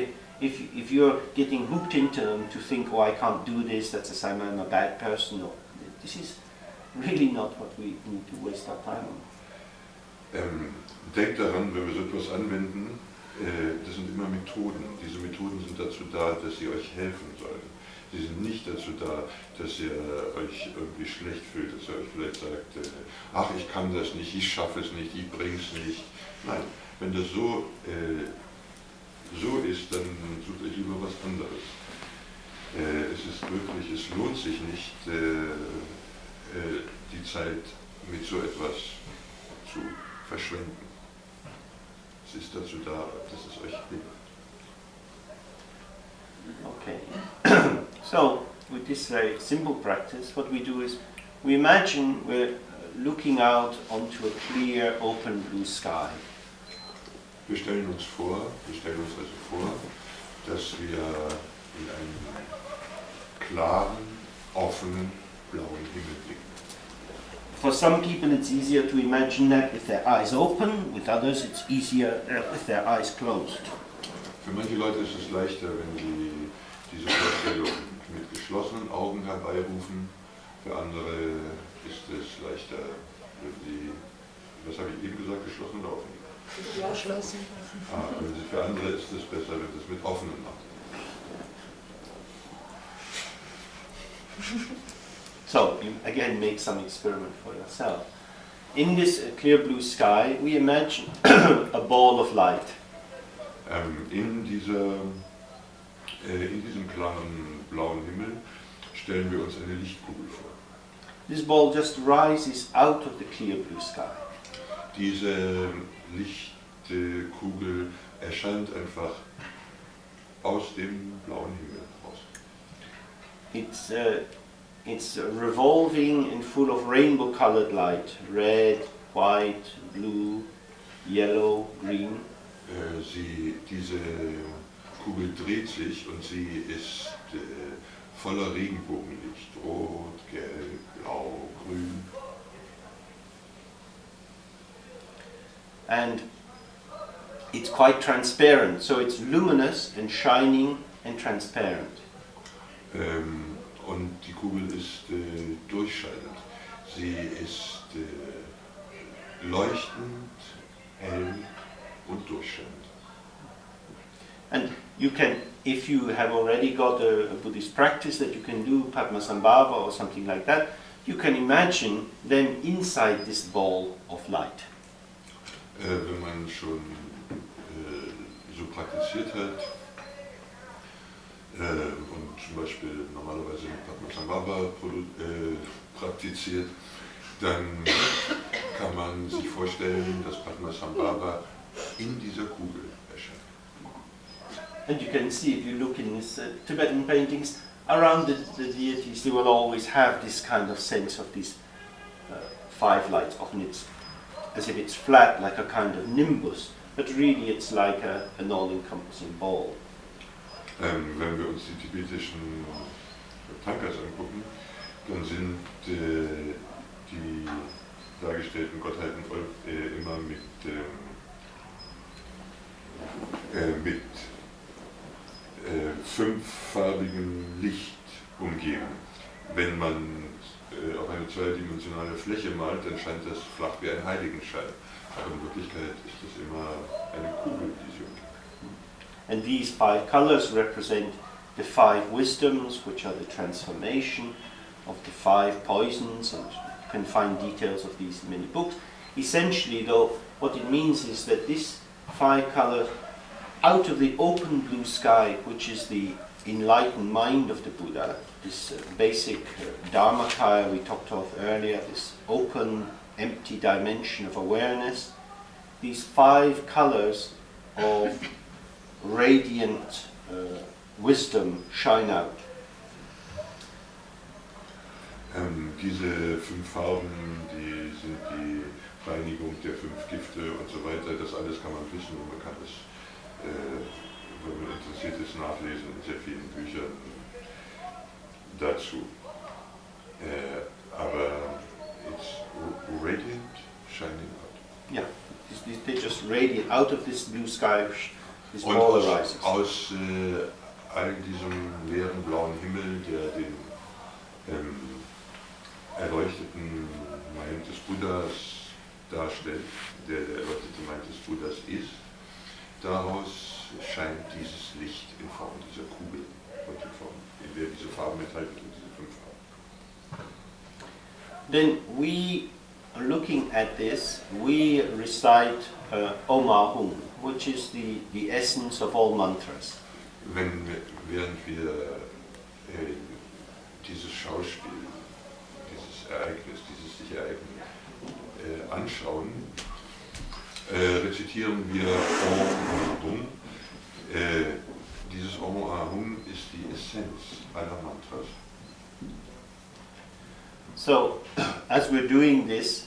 you're getting hooked into them to think, oh, I can't do this, that's a sign I'm a bad person, no, this is really not what we need to waste our time on. Denkt daran, wenn wir so etwas anwenden, das sind immer Methoden. Diese Methoden sind dazu da, dass sie euch helfen sollen. Sie sind nicht dazu da, dass ihr euch irgendwie schlecht fühlt, dass ihr euch vielleicht sagt, ach, ich kann das nicht, ich schaffe es nicht, ich bring's nicht. Nein, wenn das so ist, dann sucht euch lieber was anderes. Es lohnt sich nicht, die Zeit mit so etwas zu verschwenden. Es ist dazu da, dass es euch hilft. Okay. So, with this very simple practice, what we do is we imagine we're looking out onto a clear, open blue sky. Wir stellen uns also vor, dass wir in einen klaren, offenen, blauen Himmel blicken. For some people it's easier to imagine that with their eyes open, with others it's easier with their eyes closed. Für manche Leute ist es leichter, wenn sie diese Vorstellung mit geschlossenen Augen herbeirufen. Für andere ist es leichter, wenn sie, was habe ich eben gesagt, geschlossene Augen? Geschlossen. Für andere ist es besser, wenn sie es mit offenen machen. So, you again make some experiment for yourself. In this clear blue sky, we imagine a ball of light. In diesem klaren blauen Himmel stellen wir uns eine Lichtkugel vor. This ball just rises out of the clear blue sky. Diese Lichtkugel diese Kugel erscheint einfach aus dem blauen Himmel raus. It's revolving and full of rainbow-colored light, red, white, blue, yellow, green. Diese Kugel dreht sich und sie ist voller Regenbogenlicht, rot, gelb, blau, grün. And it's quite transparent, so it's luminous and shining and transparent. Und die Kugel ist durchscheinend. Sie ist leuchtend, hell und durchscheinend. And you can, if you have already got a Buddhist practice that you can do Padmasambhava or something like that, you can imagine them inside this ball of light. Wenn man schon so praktiziert hat und zum Beispiel normalerweise Padmasambhava praktiziert, dann kann man sich vorstellen, dass Padmasambhava in dieser Kugel erscheint. And you can see, if you look in these Tibetan paintings, around the deities, they will always have this kind of sense of these 5 lights. Often it's as if it's flat, like a kind of nimbus, but really it's like an all-encompassing ball. Wenn wir uns die tibetischen Tankas angucken, dann sind die dargestellten Gottheiten immer mit 5-farbigem Licht umgeben. Wenn man auf eine 2-dimensionale Fläche malt, dann scheint das flach wie ein Heiligenschein. Aber in Wirklichkeit ist das immer eine Kugel, die sie umgibt. And these 5 colors represent the 5 wisdoms, which are the transformation of the 5 poisons, and you can find details of these in many books. Essentially, though, what it means is that this 5 colors, out of the open blue sky, which is the enlightened mind of the Buddha, this basic Dharmakaya we talked of earlier, this open, empty dimension of awareness, these 5 colors of radiant wisdom shine out. Diese 5 Farben, die sind die Reinigung der 5 Gifte und so weiter. Das alles kann man wissen und man kann es, wenn man interessiert ist, nachlesen in sehr vielen Büchern dazu. Aber it's radiant, shining out. Yeah, they just radiate out of this blue sky. This Und ball arises. aus all diesem leeren blauen Himmel, der den erleuchteten Mind des Buddhas darstellt, der erleuchtete Mind des Buddhas ist, daraus scheint dieses Licht in Form dieser Kugel und in Form, in der diese Farben enthalten sind, diese 5 Farben. Then we, looking at this, we recite Om Ahum, which is the essence of all mantras. Während wir dieses Schauspiel, dieses Ereignis, dieses sich Ereignis anschauen, rezitieren wir Om Ahum. Dieses Om Ahum ist die Essenz aller Mantras. So, as we're doing this,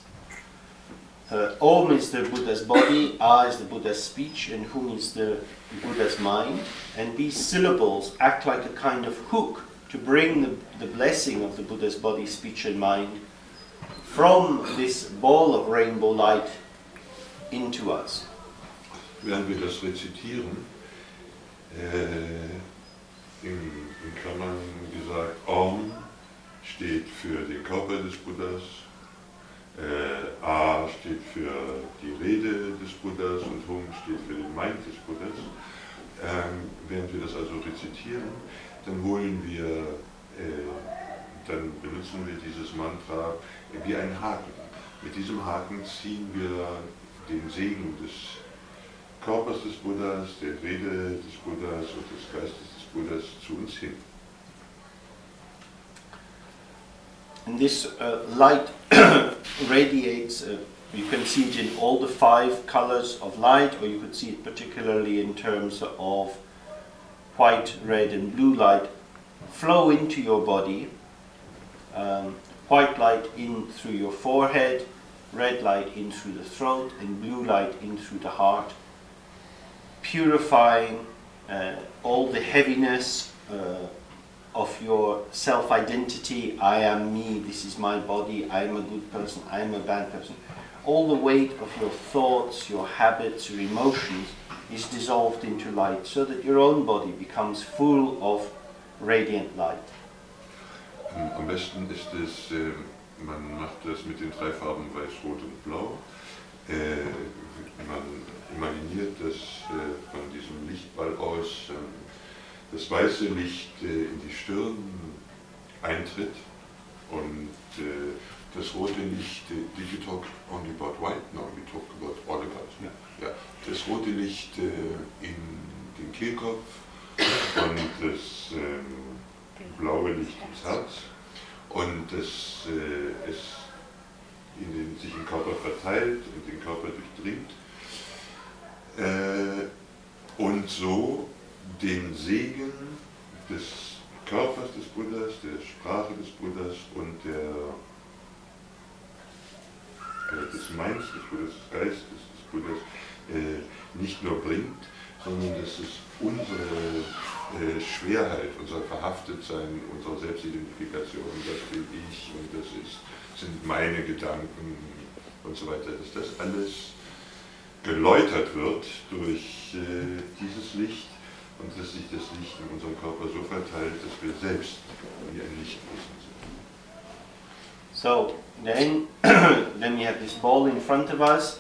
Om is the Buddha's body, Ah is the Buddha's speech, and Hum is the Buddha's mind. And these syllables act like a kind of hook to bring the blessing of the Buddha's body, speech, and mind from this ball of rainbow light into us. Während wir das rezitieren, in Klammern gesagt, Om steht für den Körper des Buddhas, A steht für die Rede des Buddhas und Hum steht für den Mind des Buddhas. Während wir das also rezitieren, dann benutzen wir dieses Mantra wie einen Haken. Mit diesem Haken ziehen wir den Segen des Körpers des Buddhas, der Rede des Buddhas und des Geistes des Buddhas zu uns hin. And this light radiates You can see it in all the 5 colors of light, or you could see it particularly in terms of white, red and blue light flow into your body. White light in through your forehead, red light in through the throat, and blue light in through the heart, purifying all the heaviness of your self-identity. I am me, this is my body, I am a good person, I am a bad person. All the weight of your thoughts, your habits, your emotions is dissolved into light, so that your own body becomes full of radiant light. Am besten ist es, man macht das mit den 3 Farben Weiß, Rot und Blau. Man imaginiert, dass von diesem Lichtball aus das weiße Licht in die Stirn eintritt und das rote Licht, did you talk only about white? No, we talk about all the colors. Ja. Das rote Licht in den Kehlkopf und das blaue Licht ins Herz und das sich im Körper verteilt und den Körper durchdringt und so den Segen des Körpers des Buddhas, der Sprache des Buddhas und des Minds des Buddhas, des Geistes des Buddhas nicht nur bringt, sondern dass es unsere Schwerheit, unser Verhaftetsein, unsere Selbstidentifikation, das bin ich und das sind meine Gedanken und so weiter, dass das alles geläutert wird durch dieses Licht und dass sich das Licht in unserem Körper so verteilt, dass wir selbst wie ein Lichtwesen sind. So then we have this ball in front of us,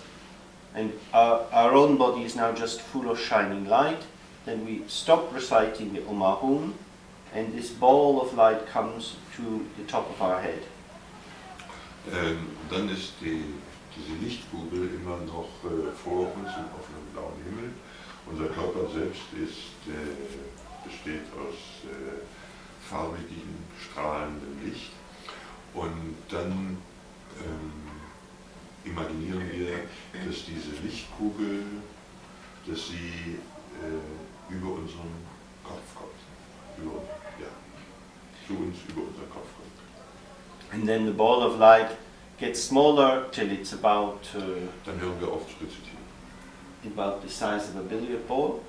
and our own body is now just full of shining light. Then we stop reciting the Om Ahum, and this ball of light comes to the top of our head. Dann ist diese Lichtkugel immer noch vor uns im offenen blauen Himmel. Unser Körper selbst besteht aus farbigem, strahlendem Licht. Und dann imaginieren wir, dass diese Lichtkugel, dass sie über unseren Kopf kommt. Zu uns über unseren Kopf kommt. And then the ball of light gets smaller till it's about Dann hören wir auf zu rezitieren. about the size of a billiard ball.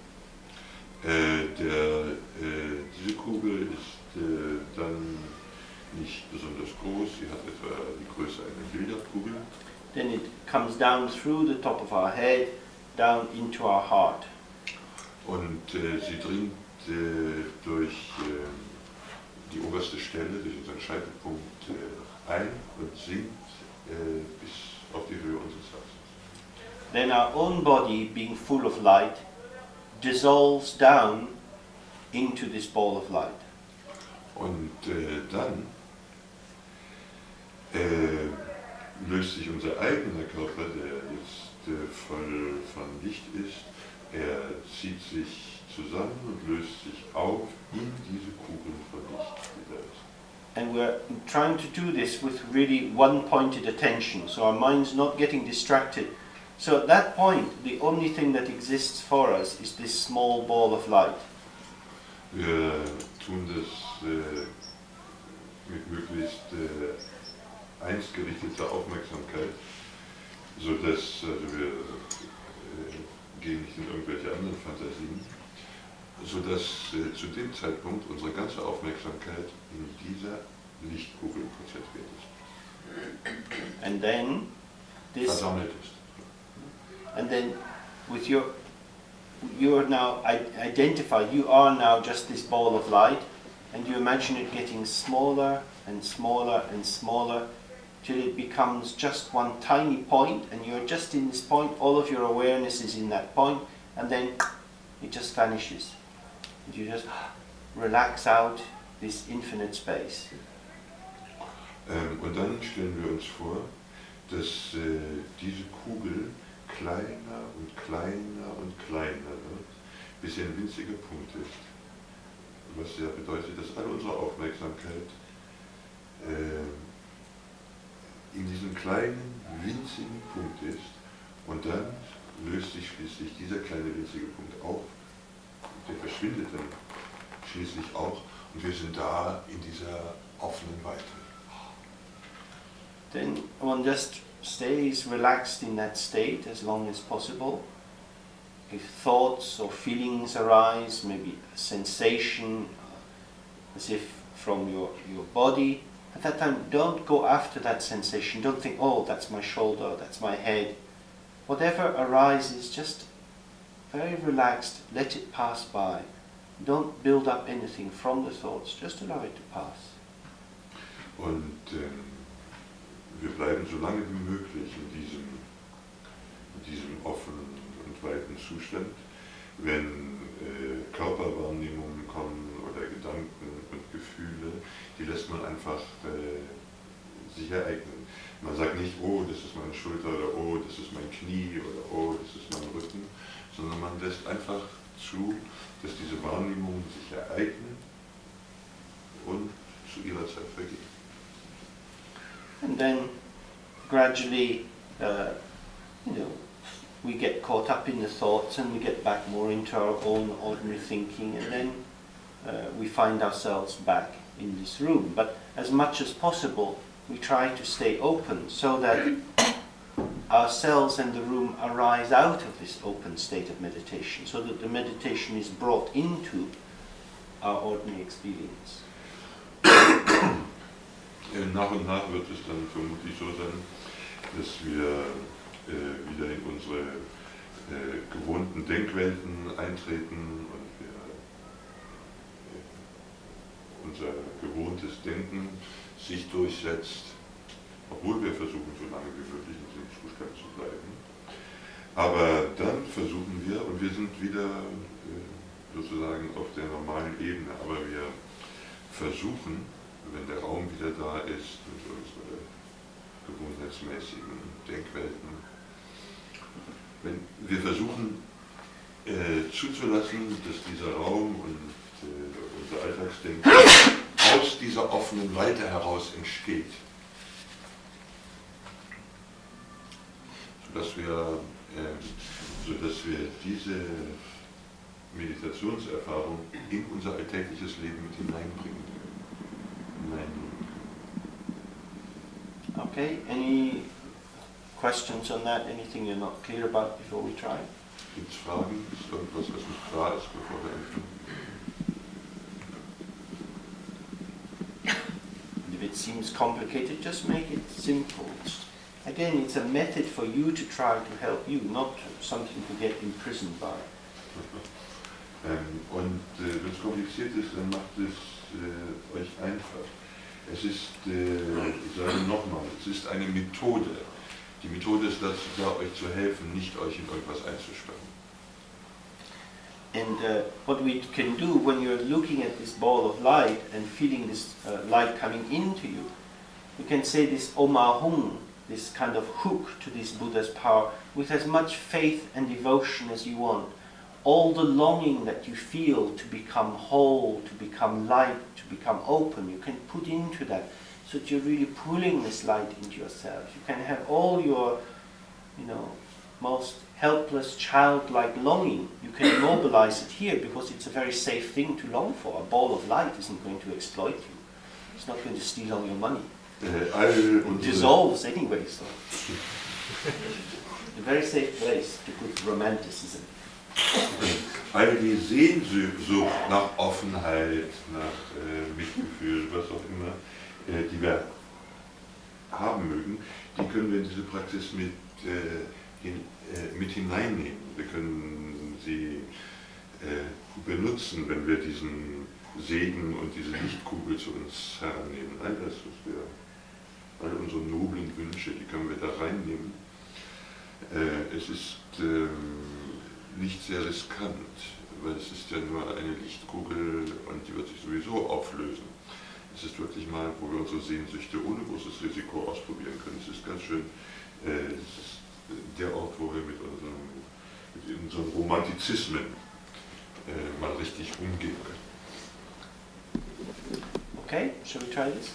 Diese Kugel ist dann nicht besonders groß, sie hat etwa die Größe einer Billardkugel. Then it comes down through the top of our head, down into our heart. Und sie dringt durch die oberste Stelle, durch unseren Scheitelpunkt ein und sinkt bis auf die Höhe unseres Herzens. Then our own body, being full of light, dissolves down into this ball of light. Und dann löst sich unser eigener Körper, der jetzt voll von Licht ist, er zieht sich zusammen und löst sich auf in diese Kugeln von Licht, die da ist. And we're trying to do this with really one-pointed attention, so our mind's not getting distracted. So at that point, the only thing that exists for us is this small ball of light. Wir tun das mit möglichst einsgerichteter Aufmerksamkeit, sodass wir gehen nicht in irgendwelche anderen Fantasien, sodass zu dem Zeitpunkt unsere ganze Aufmerksamkeit in dieser Lichtkugel konzentriert ist. And then this, Versammelt ist. and then with you are now identified, you are now just this ball of light, and you imagine it getting smaller and smaller and smaller till it becomes just one tiny point, and you're just in this point, all of your awareness is in that point, and then it just vanishes. And you just relax out this infinite space. Und dann stellen wir uns vor, dass diese Kugel kleiner und kleiner und kleiner wird, bis sie ein winziger Punkt ist. Was ja bedeutet, dass all unsere Aufmerksamkeit in diesem kleinen, winzigen Punkt ist und dann löst sich schließlich dieser kleine, winzige Punkt auf, der verschwindet dann schließlich auch und wir sind da in dieser offenen Weite. Then one just stays relaxed in that state as long as possible. If thoughts or feelings arise, maybe a sensation as if from your body, at that time don't go after that sensation. Don't think, oh, that's my shoulder, that's my head. Whatever arises, just very relaxed, let it pass by. Don't build up anything from the thoughts, just allow it to pass. Und wir bleiben so lange wie möglich in diesem offenen und weiten Zustand. Wenn Körperwahrnehmungen kommen oder Gedanken und Gefühle, die lässt man einfach sich ereignen. Man sagt nicht, oh, das ist meine Schulter oder oh, das ist mein Knie oder oh, das ist mein Rücken, sondern man lässt einfach zu, dass diese Wahrnehmungen sich ereignen und zu ihrer Zeit vergehen. And then gradually, we get caught up in the thoughts and we get back more into our own ordinary thinking, and then we find ourselves back in this room. But as much as possible, we try to stay open so that ourselves and the room arise out of this open state of meditation, so that the meditation is brought into our ordinary experience. Nach und nach wird es dann vermutlich so sein, dass wir wieder in unsere gewohnten Denkwelten eintreten und wir unser gewohntes Denken sich durchsetzt, obwohl wir versuchen, so lange wie möglich in diesem Zustand zu bleiben. Aber dann versuchen wir, und wir sind wieder sozusagen auf der normalen Ebene, aber wir versuchen, wenn der Raum wieder da ist, mit unseren gewohnheitsmäßigen Denkwelten, wenn wir versuchen zuzulassen, dass dieser Raum und unser Alltagsdenken aus dieser offenen Weite heraus entsteht, sodass wir diese Meditationserfahrung in unser alltägliches Leben mit hineinbringen. Okay, any questions on that? Anything you're not clear about before we try? Gibt es Fragen? Ist irgendwas, was nicht klar ist, bevor wir anfangen? And if it seems complicated, just make it simple. Again, it's a method for you to try to help you, not something to get imprisoned by. Und wenn es kompliziert ist, dann macht es euch einfach. Es ist, ich sage nochmal, es ist eine Methode. Die Methode ist dazu da, euch zu helfen, nicht euch in irgendwas einzusperren. And what we can do when you're looking at this ball of light and feeling this light coming into you, we can say this Omahung, this kind of hook to this Buddha's power, with as much faith and devotion as you want. All the longing that you feel to become whole, to become light, to become open, you can put into that, so that you're really pulling this light into yourself. You can have all your, most helpless, childlike longing. You can immobilize it here, because it's a very safe thing to long for. A ball of light isn't going to exploit you. It's not going to steal all your money. It dissolves anyway, so. A very safe place to put romanticism. All die Sehnsucht nach Offenheit, nach Mitgefühl, was auch immer, die wir haben mögen, die können wir in diese Praxis mit hineinnehmen. Wir können sie benutzen, wenn wir diesen Segen und diese Lichtkugel zu uns herannehmen. All unsere noblen Wünsche, die können wir da reinnehmen. Es ist nicht sehr riskant, weil es ist ja nur eine Lichtkugel und die wird sich sowieso auflösen. Es ist wirklich mal, wo wir unsere Sehnsüchte ohne großes Risiko ausprobieren können. Es ist ganz schön, es ist der Ort, wo wir mit unseren Romantizismen mal richtig umgehen können. Okay, shall we try this?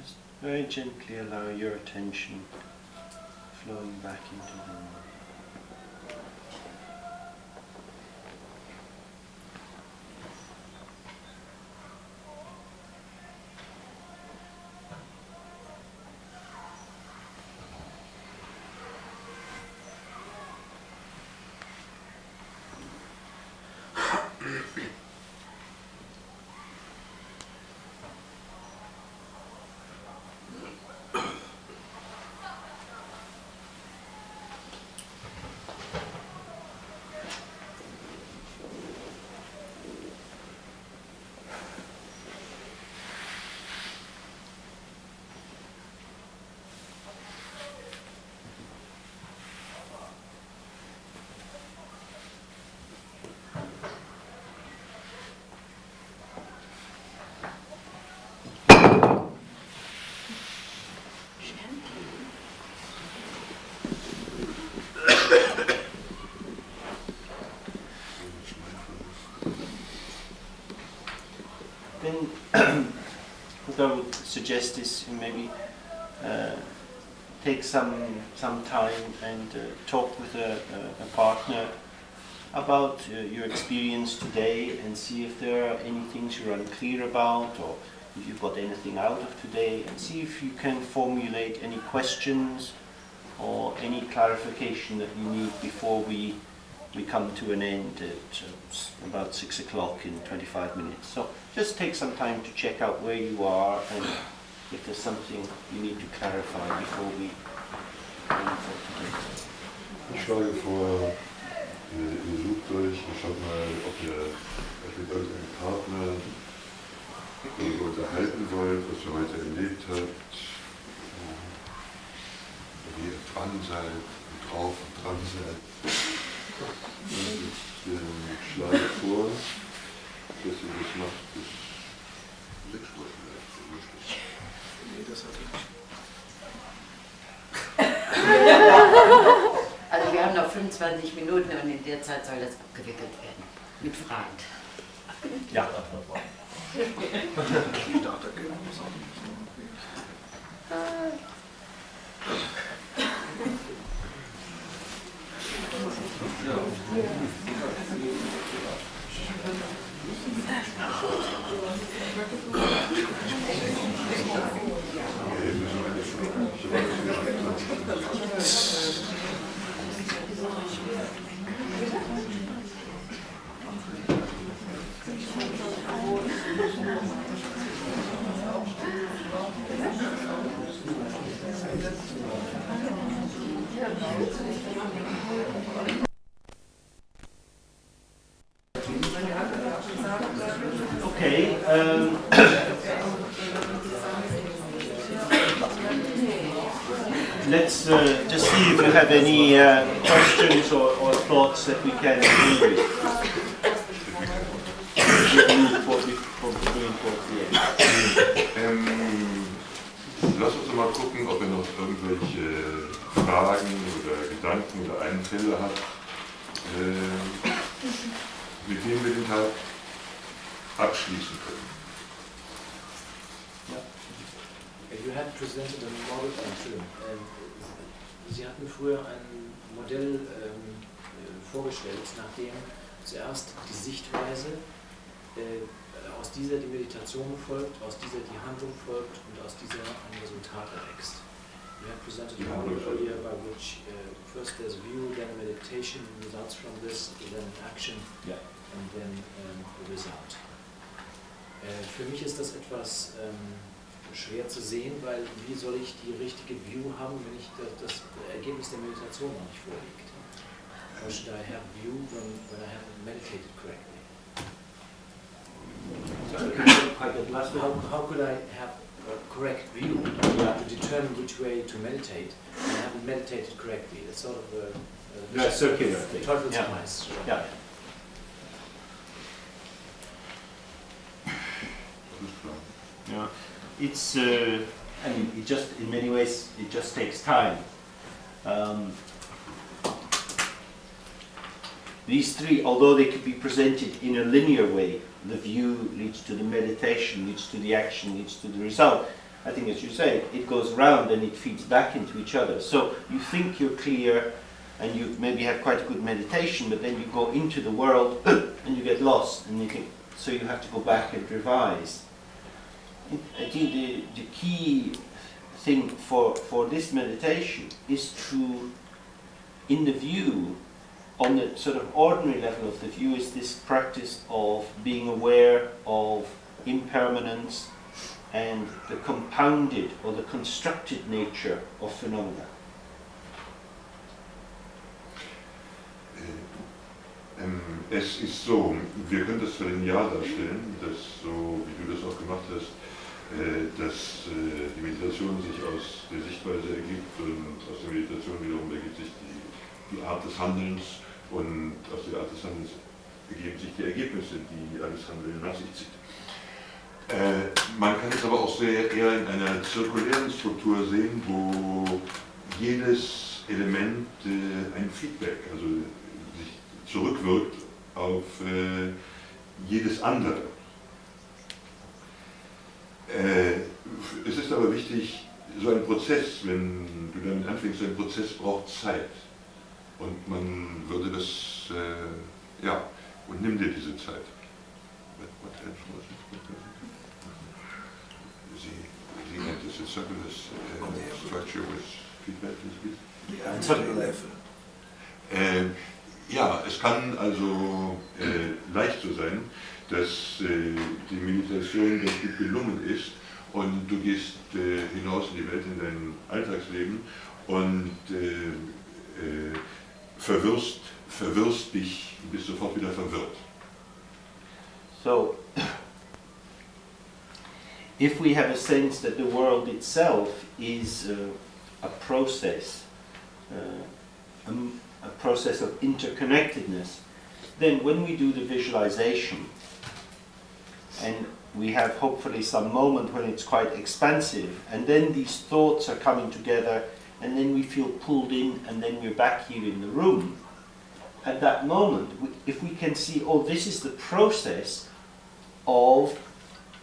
Just very gently allow your attention flowing back into the room. What I would suggest is maybe take some time and talk with a partner about your experience today and see if there are any things you're unclear about or if you've got anything out of today, and see if you can formulate any questions or any clarification that you need before we come to an end at about 6 o'clock in 25 minutes. So just take some time to check out where you are and if there's something you need to clarify before we end for today. Ich schlage vor, ihr sucht euch und schaut mal, ob ihr euch mit irgendeinem Partner unterhalten wollt, was ihr heute erlebt habt, wie ihr dran seid, und drauf und dran seid. Ich schlage vor, dass ihr das macht bis 6 Uhr vielleicht. Nee, das hat er nicht. Also wir haben noch 25 Minuten und in der Zeit soll das abgewickelt werden. Mit Fragen. Ja. Ich dachte, da muss auch nicht. Okay. Let's just see if you have any questions or thoughts that we can agree with. Lass uns mal gucken, ob ihr noch irgendwelche Fragen oder Gedanken oder Einfälle habt, mit denen wir den Tag abschließen können. You had presented a model, Sie hatten früher ein Modell vorgestellt, nachdem zuerst die Sichtweise, aus dieser die Meditation folgt, aus dieser die Handlung folgt und aus dieser ein Resultat erwächst. You had presented a model earlier by which first there's view, then meditation results from this, then action, and then the result. Für mich ist das etwas schwer zu sehen, weil wie soll ich die richtige View haben, wenn ich das Ergebnis der Meditation noch nicht vorliegt? How should I have view when I haven't meditated correctly? How could I have a correct view to determine which way to meditate when I haven't meditated correctly? It's sort of a circular thing. Teufelskreis. Yeah. Yeah. It's, I mean, it just, in many ways, it just takes time. These three, although they could be presented in a linear way, the view leads to the meditation, leads to the action, leads to the result. I think, as you say, it goes round and it feeds back into each other. So you think you're clear and you maybe have quite a good meditation, but then you go into the world and you get lost and you think, so you have to go back and revise. I think the key thing for this meditation is to, in the view, on the sort of ordinary level of the view, is this practice of being aware of impermanence and the compounded or the constructed nature of phenomena. Es ist so, wir können das linear darstellen, dass so wie du das auch gemacht hast, dass die Meditation sich aus der Sichtweise ergibt und aus der Meditation wiederum ergibt sich die Art des Handelns und aus der Art des Handelns ergeben sich die Ergebnisse, die alles Handeln nach sich zieht. Man kann es aber auch sehr eher in einer zirkulären Struktur sehen, wo jedes Element ein Feedback, also sich zurückwirkt auf jedes andere. Es ist aber wichtig, so ein Prozess, wenn du damit anfängst, so ein Prozess braucht Zeit. Und man würde das, und nimm dir diese Zeit. Sie nennt es jetzt circular structure with feedback. Ja, es kann also leicht so sein, dass die Meditation ganz gut gelungen ist und du gehst hinaus in die Welt, in dein Alltagsleben und verwirrst dich, bist sofort wieder verwirrt. So, if we have a sense that the world itself is a process of interconnectedness, then when we do the visualization, and we have hopefully some moment when it's quite expansive, and then these thoughts are coming together, and then we feel pulled in, and then we're back here in the room. At that moment, if we can see, oh, this is the process of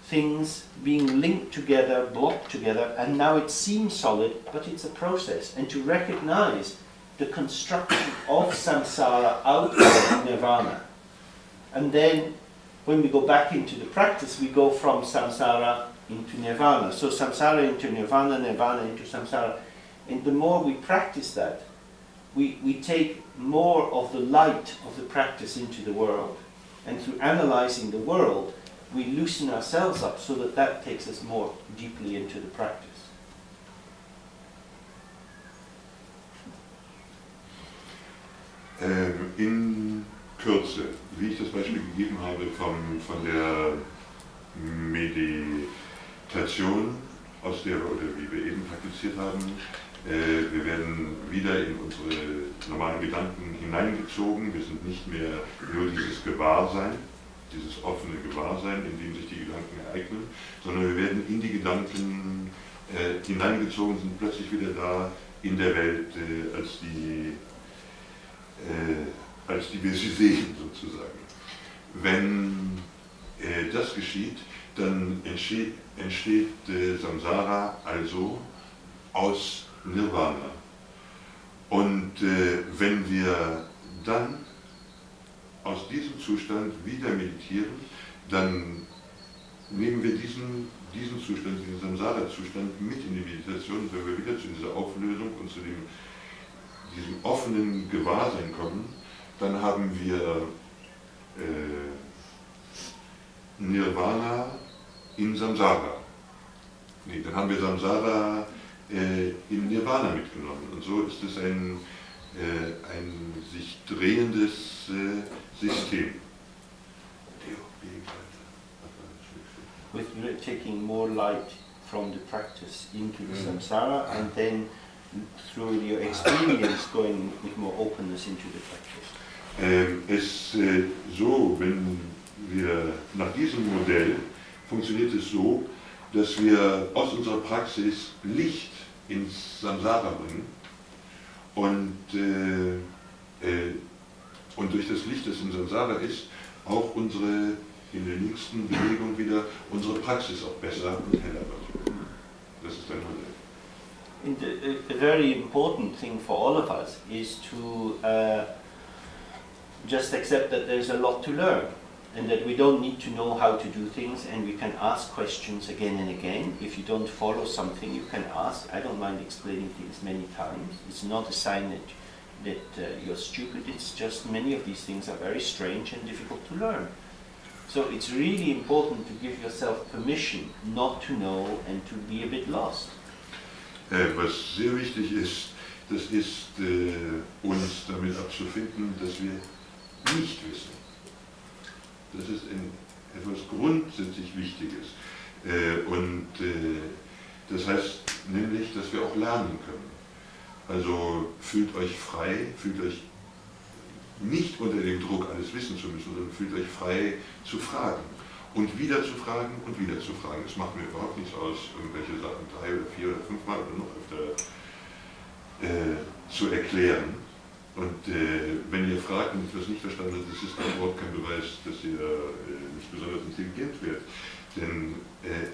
things being linked together, blocked together, and now it seems solid, but it's a process. And to recognize the construction of samsara out of nirvana. And then when we go back into the practice, we go from samsara into nirvana. So samsara into nirvana, nirvana into samsara. And the more we practice that, we take more of the light of the practice into the world. And through analyzing the world, we loosen ourselves up so that that takes us more deeply into the practice. In Kürze, wie ich das Beispiel gegeben habe von der Meditation, aus der oder wie wir eben praktiziert haben, wir werden wieder in unsere normalen Gedanken hineingezogen, wir sind nicht mehr nur dieses Gewahrsein, dieses offene Gewahrsein, in dem sich die Gedanken ereignen, sondern wir werden in die Gedanken hineingezogen, sind plötzlich wieder da in der Welt, als die wir sie sehen sozusagen. Wenn das geschieht, dann entsteht Samsara also aus Nirvana. Und wenn wir dann aus diesem Zustand wieder meditieren, dann nehmen wir diesen Zustand, diesen Samsara-Zustand mit in die Meditation, wenn wir wieder zu dieser Auflösung und zu diesem offenen Gewahrsein kommen, dann haben wir Nirvana in Samsara. Nee, dann haben wir Samsara in Nirvana mitgenommen. Und so ist es ein sich drehendes System. With taking more light from the practice into the samsara, and then through your experience going with more openness into the practice. So, wenn wir nach diesem Modell funktioniert es so, dass wir aus unserer Praxis Licht ins Samsara bringen und durch das Licht, das in Samsara ist, auch in der nächsten Bewegung wieder unsere Praxis auch besser und heller wird. think a very important thing for all of us is to just accept that there's a lot to learn and that we don't need to know how to do things, and we can ask questions again and again. If you don't follow something, you can ask. I don't mind explaining things many times. It's not a sign that you're stupid. It's just many of these things are very strange and difficult to learn. So it's really important to give yourself permission not to know and to be a bit lost. Was sehr wichtig ist, das ist uns damit abzufinden, dass wir nicht wissen. Das ist etwas grundsätzlich Wichtiges. Das heißt nämlich, dass wir auch lernen können. Also fühlt euch frei, fühlt euch nicht unter dem Druck, alles wissen zu müssen, sondern fühlt euch frei zu fragen. Und wieder zu fragen und wieder zu fragen. Es macht mir überhaupt nichts aus, irgendwelche Sachen 3 oder 4 oder 5 Mal oder noch öfter zu erklären. Und wenn ihr fragt und etwas nicht verstanden habt, das ist überhaupt kein Beweis, dass ihr nicht besonders intelligent werdet. Denn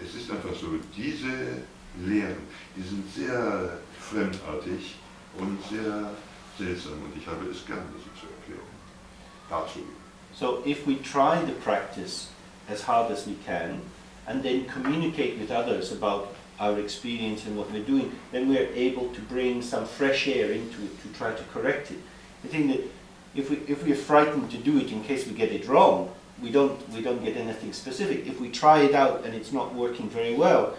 es ist einfach so, diese Lehren, die sind sehr fremdartig und sehr seltsam. Und ich habe es gern, sie zu erklären. Dazu. So if we try the practice as hard as we can and then communicate with others about our experience and what we're doing, then we're able to bring some fresh air into it to try to correct it. I think that if we're frightened to do it in case we get it wrong, we don't get anything specific. If we try it out and it's not working very well,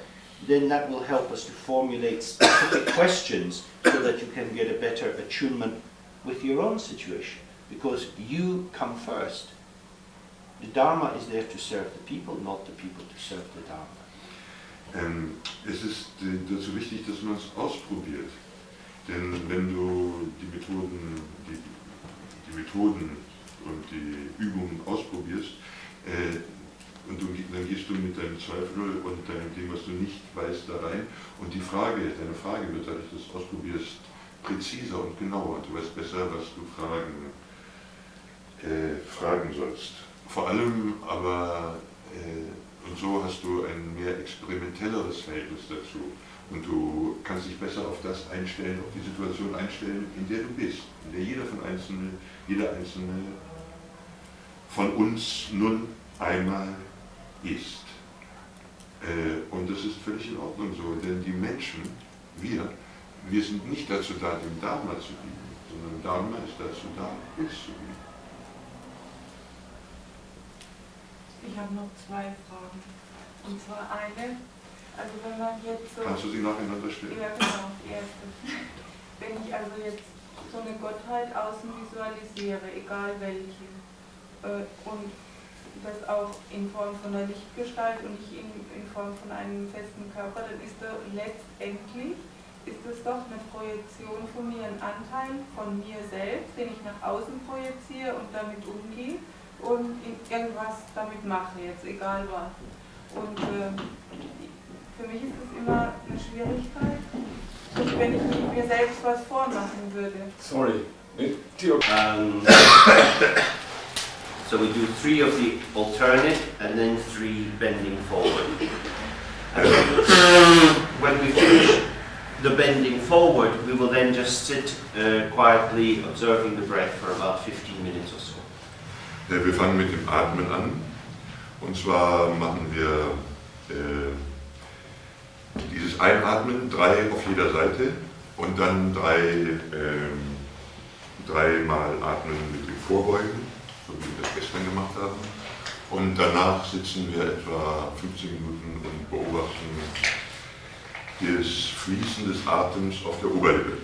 then that will help us to formulate specific questions so that you can get a better attunement with your own situation. Because you come first. The Dharma is there to serve the people, not the people to serve the Dharma. Es ist dazu wichtig, dass man es ausprobiert. Denn wenn du die Methoden und die Übungen ausprobierst, und dann gehst du mit deinem Zweifel und dem, was du nicht weißt, da rein, und deine Frage wird dadurch, dass du es ausprobierst, präziser und genauer. Und du weißt besser, was du fragen sollst. Vor allem aber, und so hast du ein mehr experimentelleres Verhältnis dazu. Und du kannst dich besser auf das einstellen, auf die Situation einstellen, in der du bist, in der jeder einzelne von uns nun einmal ist. Und das ist völlig in Ordnung so, denn die Menschen, wir sind nicht dazu da, dem Dharma zu dienen, sondern Dharma ist dazu da, uns zu dienen. Ich habe noch 2 Fragen. Und zwar eine, also wenn man jetzt so... Kannst du sie nacheinander stellen? Ja, genau, die erste. Wenn ich also jetzt so eine Gottheit außen visualisiere, egal welche, und das auch in Form von einer Lichtgestalt und nicht in Form von einem festen Körper, dann ist da letztendlich, ist das doch eine Projektion von mir, ein Anteil von mir selbst, den ich nach außen projiziere und damit umgehe und irgendwas damit mache, jetzt egal was. Und für mich ist das immer eine Schwierigkeit, wenn ich mir selbst was vormachen würde. Sorry. So we do 3 of the alternate and then 3 bending forward. And when we finish the bending forward, we will then just sit quietly observing the breath for about 15 minutes or so. Wir fangen mit dem Atmen an. Und zwar machen wir dieses Einatmen, 3 auf jeder Seite, und dann 3 Mal atmen mit dem Vorbeugen, so wie wir das gestern gemacht haben. Und danach sitzen wir etwa 15 Minuten und beobachten das Fließen des Atems auf der Oberlippe.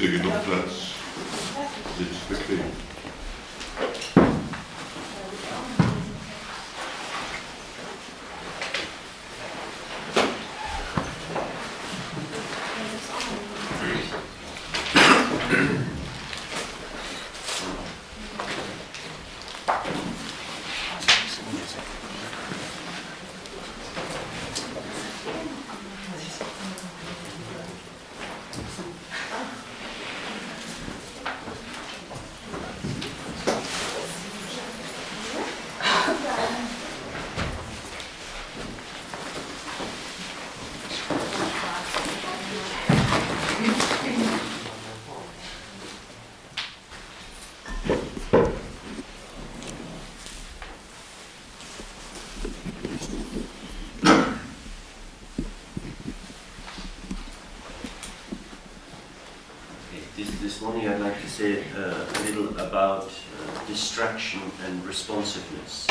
Mitte genug Platz, sitzt bequem. This morning I'd like to say a little about distraction and responsiveness.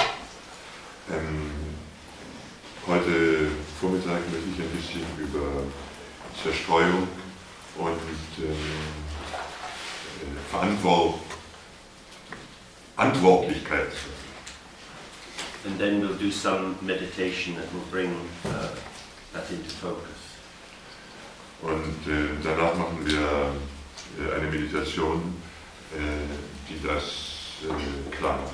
Heute Vormittag möchte ich ein bisschen über Zerstreuung und Verantwortlichkeit. And then we'll do some meditation that will bring that into focus. Und danach machen wir eine Meditation, die das klar macht.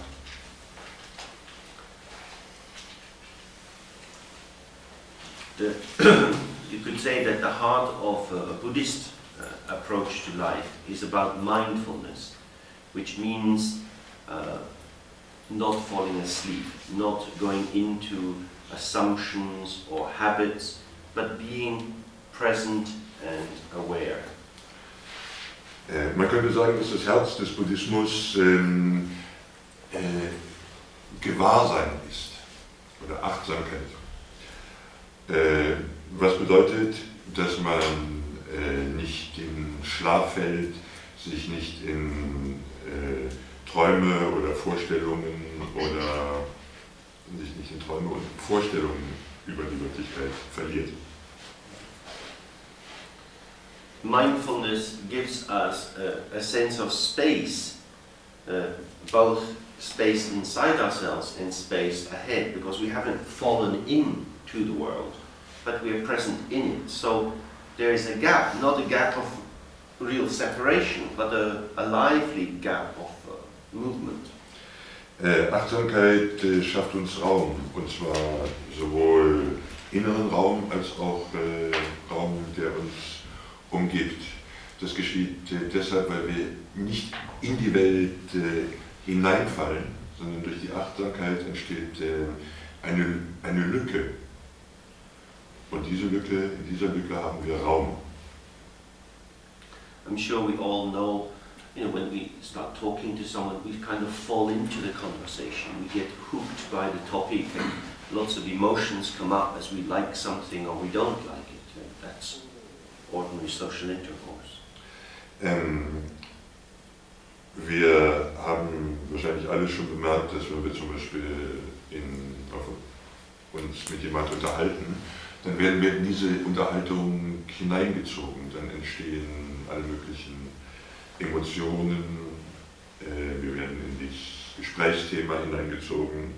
You could say that the heart of a Buddhist approach to life is about mindfulness, which means not falling asleep, not going into assumptions or habits, but being present and aware. Man könnte sagen, dass das Herz des Buddhismus Gewahrsein ist oder Achtsamkeit. Was bedeutet, dass man nicht in Schlaf fällt, sich nicht in Träume oder Vorstellungen oder sich nicht in Träume und Vorstellungen über die Wirklichkeit verliert. Mindfulness gives us a sense of space, both space inside ourselves and space ahead, because we haven't fallen into the world, but we are present in it. So there is a gap, not a gap of real separation, but a lively gap of movement. Achtsamkeit schafft uns Raum, und zwar sowohl inneren Raum als auch Raum, der uns umgibt. Das geschieht deshalb, weil wir nicht in die Welt hineinfallen, sondern durch die Achtsamkeit entsteht eine Lücke. Und in dieser Lücke haben wir Raum. I'm sure we all know, when we start talking to someone, we kind of fall into the conversation. We get hooked by the topic and lots of emotions come up as we like something or we don't like it. That's ordinary social intercourse. Wir haben wahrscheinlich alle schon bemerkt, dass wenn wir zum Beispiel uns mit jemandem unterhalten, dann werden wir in diese Unterhaltung hineingezogen. Dann entstehen alle möglichen Emotionen, wir werden in dieses Gesprächsthema hineingezogen,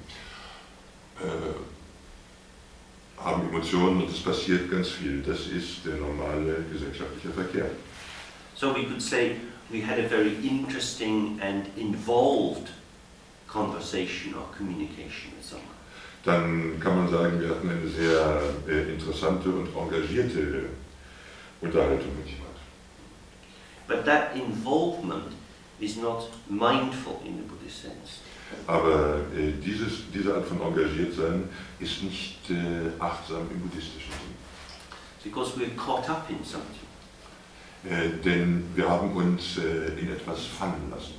haben Emotionen und es passiert ganz viel. Das ist der normale gesellschaftliche Verkehr. So we could say we had a very interesting and involved conversation or communication with someone. Dann kann man sagen, wir hatten eine sehr interessante und engagierte Unterhaltung mit jemandem. But that involvement is not mindful in the Buddhist sense. Aber diese Art von Engagiertsein ist nicht achtsam im buddhistischen Sinn. Because we're caught up in something. Denn wir haben uns in etwas fangen lassen.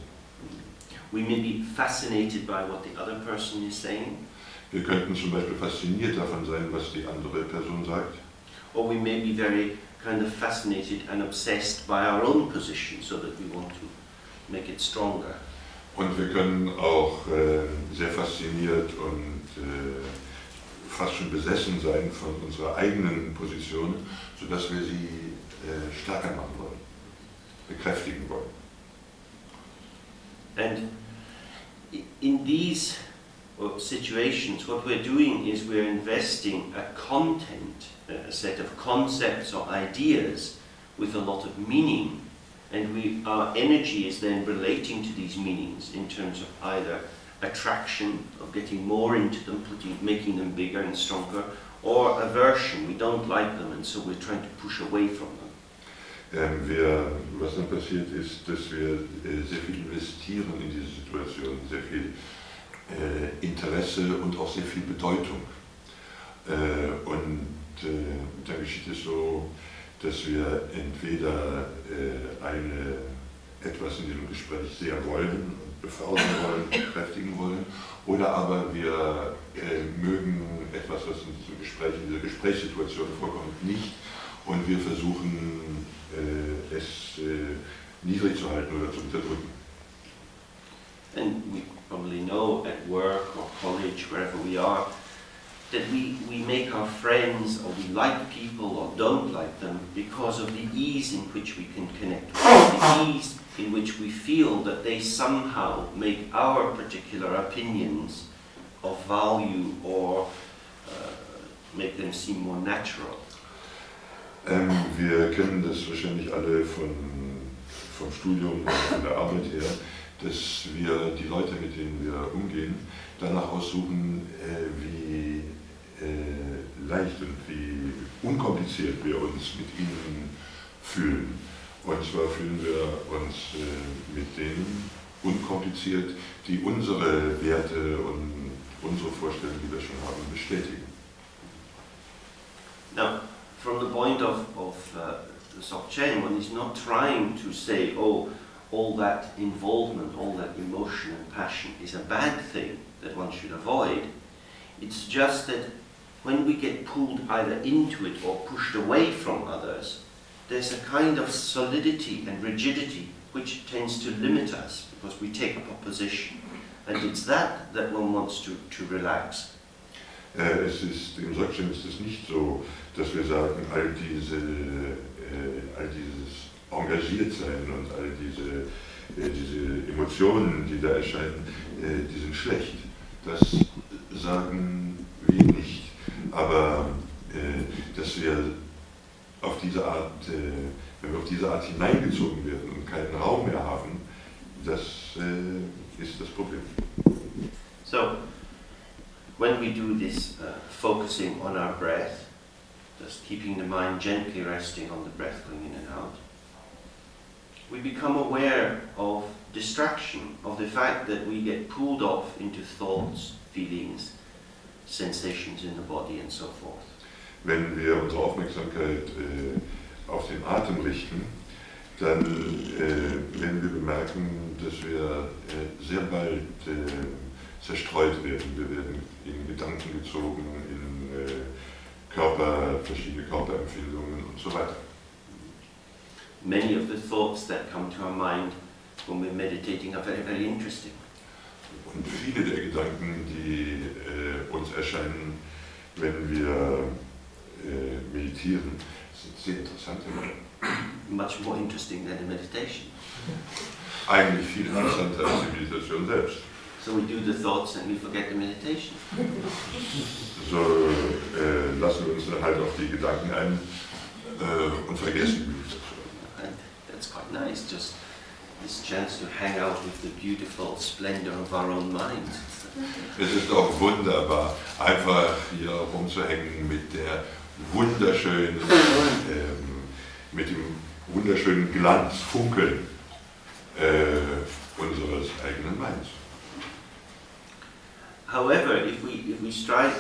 We may be fascinated by what the other person is saying. Wir könnten zum Beispiel fasziniert davon sein, was die andere Person sagt. Or we may be very kind of fascinated and obsessed by our own position, so that we want to make it stronger. Und wir können auch sehr fasziniert und fast schon besessen sein von unserer eigenen Position, sodass wir sie stärker machen wollen. bekräftigen wollen. And in these situations, what we're doing is we're investing a content, a set of concepts or ideas with a lot of meaning, and our energy is then relating to these meanings in terms of either attraction, of getting more into them, making them bigger and stronger, or aversion, we don't like them and so we're trying to push away from them. Was dann passiert ist, dass wir sehr viel investieren in diese Situation, sehr viel Interesse und auch sehr viel Bedeutung. Und dann geschieht es so, dass wir entweder etwas in diesem Gespräch sehr wollen, befördern wollen, bekräftigen wollen, oder aber wir mögen etwas, was in diesem Gespräch, in dieser Gesprächssituation vorkommt, nicht, und wir versuchen es niedrig zu halten oder zu unterdrücken. And we probably know at work or college, wherever we are, that we make our friends, or we like people or don't like them because of the ease in which we can connect with them, the ease in which we feel that they somehow make our particular opinions of value or make them seem more natural. Wir kennen das wahrscheinlich alle vom Studium oder von der Arbeit her, dass wir die Leute, mit denen wir umgehen, danach aussuchen, wie leicht und wie unkompliziert wir uns mit ihnen fühlen. Und zwar fühlen wir uns mit denen unkompliziert, die unsere Werte und unsere Vorstellungen, die wir schon haben, bestätigen. Now, from the point of Dzogchen, one is not trying to say, oh, all that involvement, all that emotion and passion is a bad thing that one should avoid. It's just that when we get pulled either into it or pushed away from others, there's a kind of solidity and rigidity which tends to limit us because we take up a position. And it's that one wants to relax. Im Dzogchen ist es nicht so, dass wir sagen, all dieses Engagiertsein und all diese Emotionen, die da erscheinen, die sind schlecht. Das sagen wir nicht. Aber dass wir auf diese Art, wenn wir auf diese Art hineingezogen werden und keinen Raum mehr haben, das ist das Problem. So, when we do this focusing on our breath, just keeping the mind gently resting on the breath going in and out, we become aware of distraction, of the fact that we get pulled off into thoughts, feelings, sensations in the body and so forth. Wenn wir unsere Aufmerksamkeit auf den Atem richten, dann werden wir bemerken, dass wir sehr bald zerstreut werden. Wir werden in Gedanken gezogen, in verschiedene Körperempfindungen und so weiter. Many of the thoughts that come to our mind when we're meditating are very, very interesting. Und viele der Gedanken, die uns erscheinen, wenn wir meditieren, sind sehr interessant. Much more interesting than the meditation. Eigentlich viel interessanter als die Meditation selbst. So we do the thoughts and we forget the meditation. So lassen wir uns dann halt auf die Gedanken ein und vergessen die Meditation. And that's quite nice, just this chance to hang out with the beautiful splendor of our own minds. Es ist auch wunderbar, einfach hier rumzuhängen mit der wunderschönen, mit dem wunderschönen Glanz, Funkeln unseres eigenen Minds. However, if we try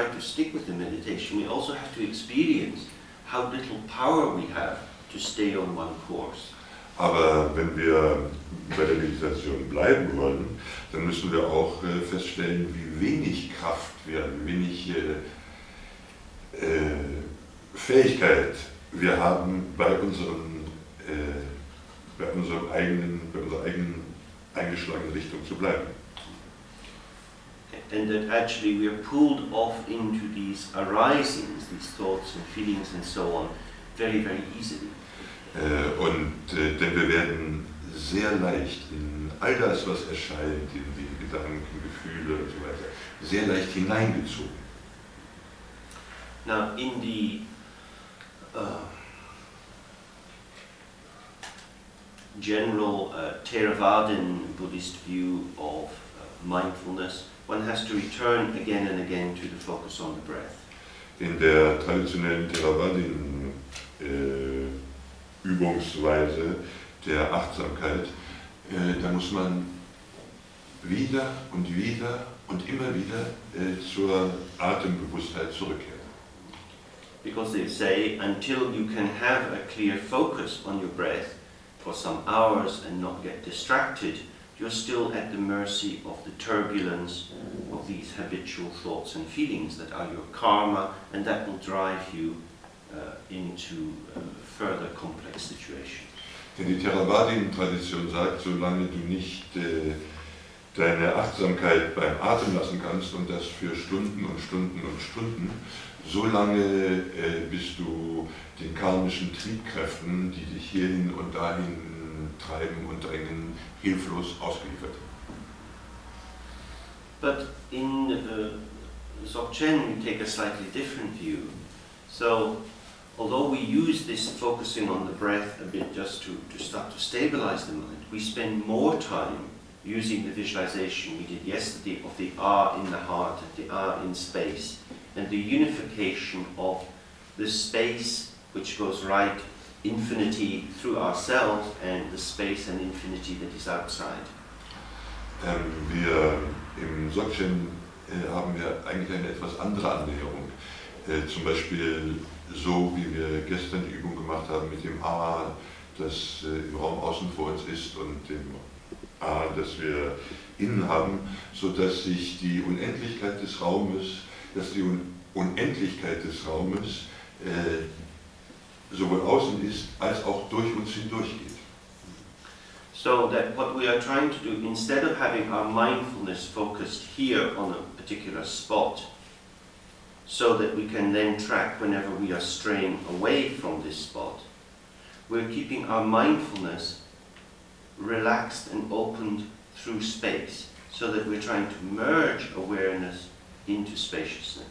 to stick with the meditation, we also have to experience how little power we have to stay on one course. Aber wenn wir bei der Meditation bleiben wollen, dann müssen wir auch feststellen, wie wenig Kraft wir, wie wenig Fähigkeit wir haben, bei unserer eigenen eingeschlagenen Richtung zu bleiben. And that actually we are pulled off into these arisings, these thoughts and feelings and so on, very, very easily. Denn wir werden sehr leicht in all das, was erscheint, in die Gedanken, Gefühle und so weiter, sehr leicht hineingezogen. Now, in the general Theravadan Buddhist view of mindfulness, one has to return again and again to the focus on the breath. In der traditionellen Theravadin Übungsweise der Achtsamkeit, da muss man wieder und wieder und immer wieder zur Atembewusstheit zurückkehren. Because they say, until you can have a clear focus on your breath for some hours and not get distracted, you're still at the mercy of the turbulence of these habitual thoughts and feelings that are your karma, and that will drive you into further complex situations. Denn die Theravadin-Tradition sagt, solange du nicht deine Achtsamkeit beim Atem lassen kannst und das für Stunden und Stunden und Stunden, solange bist du den karmischen Triebkräften, die dich hierhin und dahin treiben und drängen, hilflos ausgeliefert. But in Dzogchen we take a slightly different view. So, although we use this focusing on the breath a bit just to start to stabilize the mind, we spend more time using the visualization we did yesterday of the R in the heart, the R in space, and the unification of the space which goes right infinity through ourselves and the space and infinity that is outside. Wir im Dzogchen haben wir eigentlich eine etwas andere Annäherung. Zum Beispiel so, wie wir gestern die Übung gemacht haben mit dem A, das im Raum außen vor uns ist, und dem A, das wir innen haben, sodass sich die Unendlichkeit des Raumes, sowohl außen ist, als auch durch uns hindurchgeht. So that what we are trying to do, instead of having our mindfulness focused here on a particular spot, so that we can then track whenever we are straying away from this spot, we're keeping our mindfulness relaxed and opened through space, so that we're trying to merge awareness into spaciousness.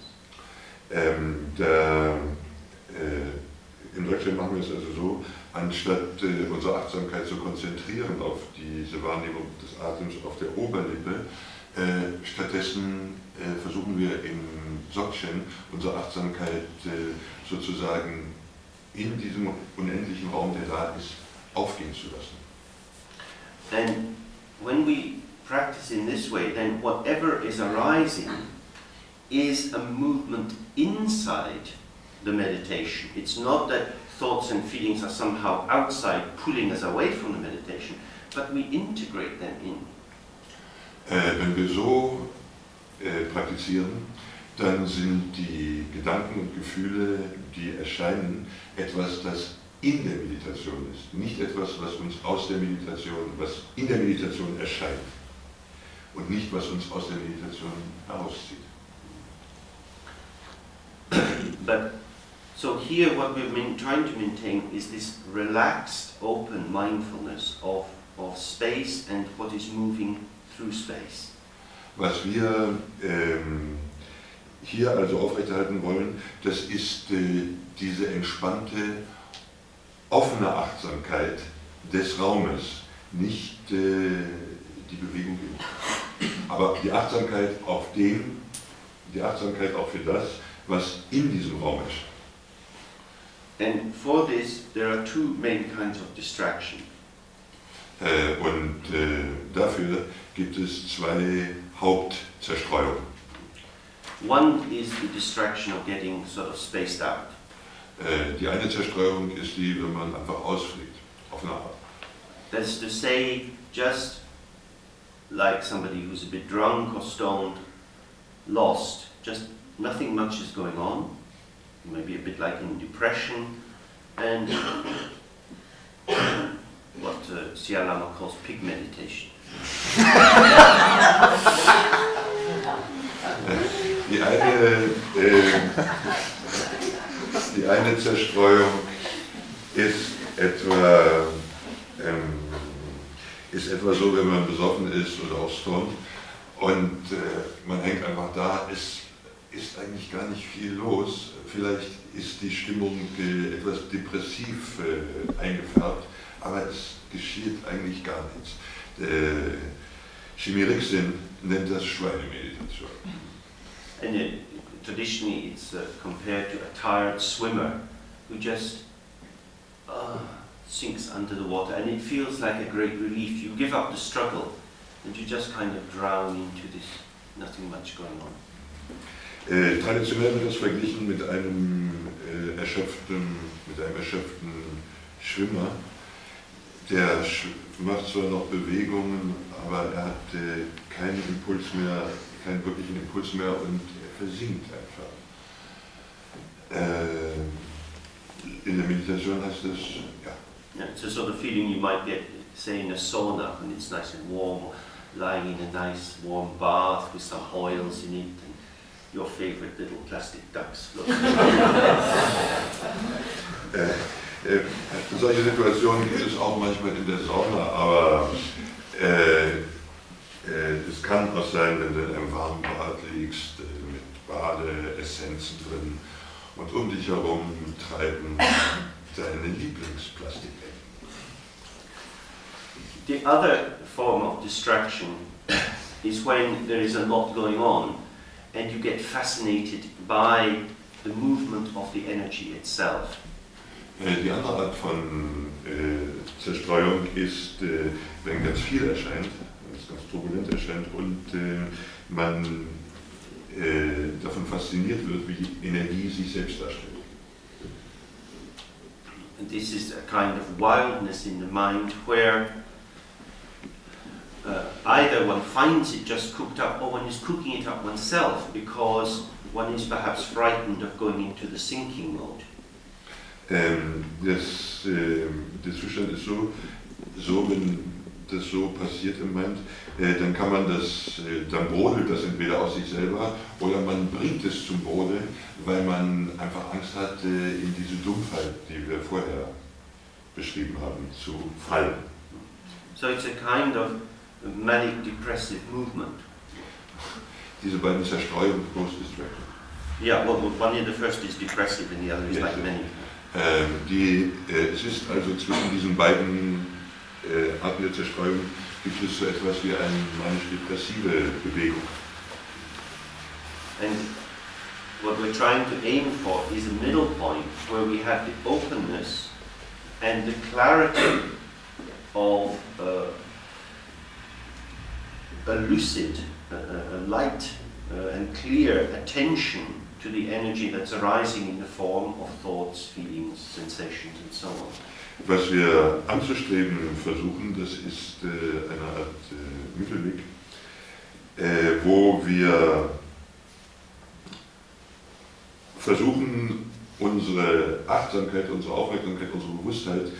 Im Dzogchen machen wir es also so, anstatt unsere Achtsamkeit zu konzentrieren auf diese Wahrnehmung des Atems auf der Oberlippe, stattdessen versuchen wir im Dzogchen unsere Achtsamkeit sozusagen in diesem unendlichen Raum, der da ist, aufgehen zu lassen. And when we practice in this way, then whatever is arising is a movement inside the meditation. It's not that thoughts and feelings are somehow outside pulling us away from the meditation, but we integrate them in. Wenn wir so praktizieren, dann sind die Gedanken und Gefühle, die erscheinen, etwas, das in der Meditation ist, nicht etwas, was uns aus der Meditation, was in der Meditation erscheint und nicht, was uns aus der Meditation herauszieht. But so here what we've been trying to maintain is this relaxed, open mindfulness of space and what is moving through space. Was wir hier also aufrechterhalten wollen, das ist diese entspannte, offene Achtsamkeit des Raumes, nicht die Bewegung in. Aber die Achtsamkeit auch für das, was in diesem Raum ist. And for this there are two main kinds of distraction. Dafür gibt es zwei Hauptzerstreuungen. One is the distraction of getting sort of spaced out. Die eine Zerstreuung ist die, wenn man einfach ausfliegt, auf eine Art. That is to say, just like somebody who's a bit drunk or stoned, lost, just nothing much is going on, maybe a bit like in depression, and what Siya Lama calls pig meditation. Die eine Zerstreuung ist ist etwa so, wenn man besoffen ist oder auch stoned und man hängt einfach da, es ist eigentlich gar nicht viel los. Vielleicht ist die Stimmung etwas depressiv eingefärbt, aber es geschieht eigentlich gar nichts. Shimiriksin nennt das Schweinemeditation. And traditionally it's compared to a tired swimmer who just sinks under the water, and it feels like a great relief. You give up the struggle and you just kind of drown into this, nothing much going on. Traditionell wird das verglichen mit einem erschöpften Schwimmer. Der macht zwar noch Bewegungen, aber er hat keinen wirklichen Impuls mehr und er versinkt einfach. In der Meditation heißt es, ja. Yeah, it's a sort of feeling you might get, say, in a sauna when it's nice and warm, lying in a nice warm bath with some oils in it, and your favorite little plastic ducks floating. Solche Situationen gibt es auch manchmal in der Sauna, aber es kann auch sein, wenn du in einem warmen Bad liegst, mit Badeessenzen drin und um dich herum treiben deine Lieblingsplastikbecken. The other form of distraction is when there is a lot going on and you get fascinated by the movement of the energy itself. Die andere Art von Zerstreuung ist, wenn ganz viel erscheint, wenn es ganz turbulent erscheint und man davon fasziniert wird, wie die Energie sich selbst darstellt. And this is a kind of wildness in the mind where either one finds it just cooked up or one is cooking it up oneself because one is perhaps frightened of going into the sinking mode. Der Zustand ist so, wenn das so passiert im Mind, dann kann man dann brodelt das entweder aus sich selber oder man bringt es zum Brodeln, weil man einfach Angst hat, in diese Dumpfheit, die wir vorher beschrieben haben, zu fallen. So it's a kind of manic depressive movement. Diese beiden Zerstreuungen, Post-Distraction. Yeah, well, one of the first is depressive and the other is Yes. like manic. Es ist also zwischen diesen beiden Arten der Zerstreuung gibt es so etwas wie eine manisch-depressive Bewegung. And what we're trying to aim for is a middle point where we have the openness and the clarity of a lucid, a light and clear attention to the energy that's arising in the form of thoughts, feelings, sensations and so on. Was wir anzustreben versuchen, das ist eine Art Mittelweg, wo wir versuchen, unsere Achtsamkeit, unsere Aufmerksamkeit, unsere Bewusstheit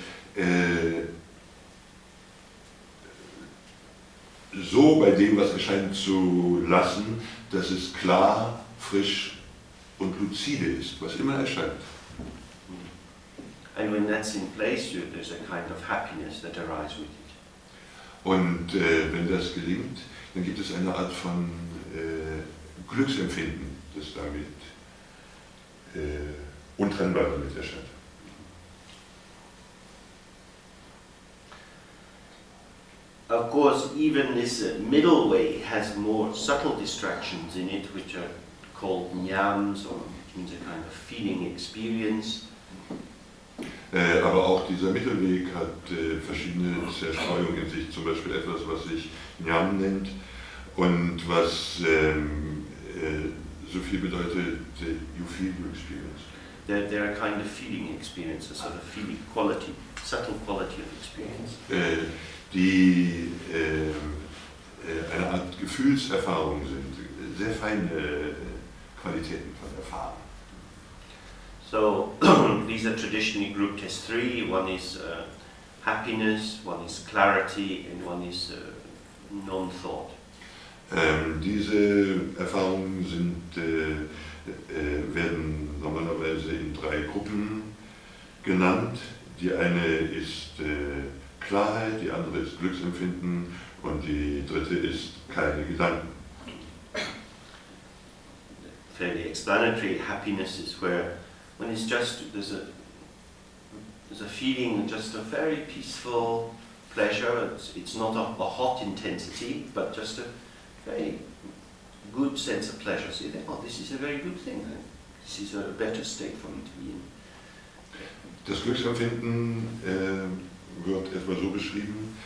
so bei dem, was erscheint, zu lassen, dass es klar, frisch und lucide ist, was immer erscheint. And when that's in place, there's a kind of happiness that arises with it. Und wenn das gelingt, dann gibt es eine Art von Glücksempfinden, das damit untrennbar damit erscheint. Of course, even this middle way has more subtle distractions in it, which are called nyams, or which means a kind of feeling experience. Aber auch dieser Mittelweg hat verschiedene Zerstreuungen in sich, zum Beispiel etwas, was sich Nyam nennt und was so viel bedeutet, you feel, you experience. They're a kind of feeling experience, a sort of feeling quality, subtle quality of experience. Die eine Art Gefühlserfahrung sind, sehr feine Qualitäten von Erfahrung. So these are traditionally grouped as three. One is happiness, one is clarity, and one is non-thought. Diese Erfahrungen werden normalerweise in 3 Gruppen genannt. Die eine ist Klarheit, die andere ist Glücksempfinden und die dritte ist keine Gedanken. Fairly explanatory. Happiness is where, when it's just, there's a feeling, just a very peaceful pleasure. It's not a hot intensity, but just a very good sense of pleasure. So you think, oh, this is a very good thing. This is a better state for me to be in. Das Glücksempfinden wird etwa so beschrieben,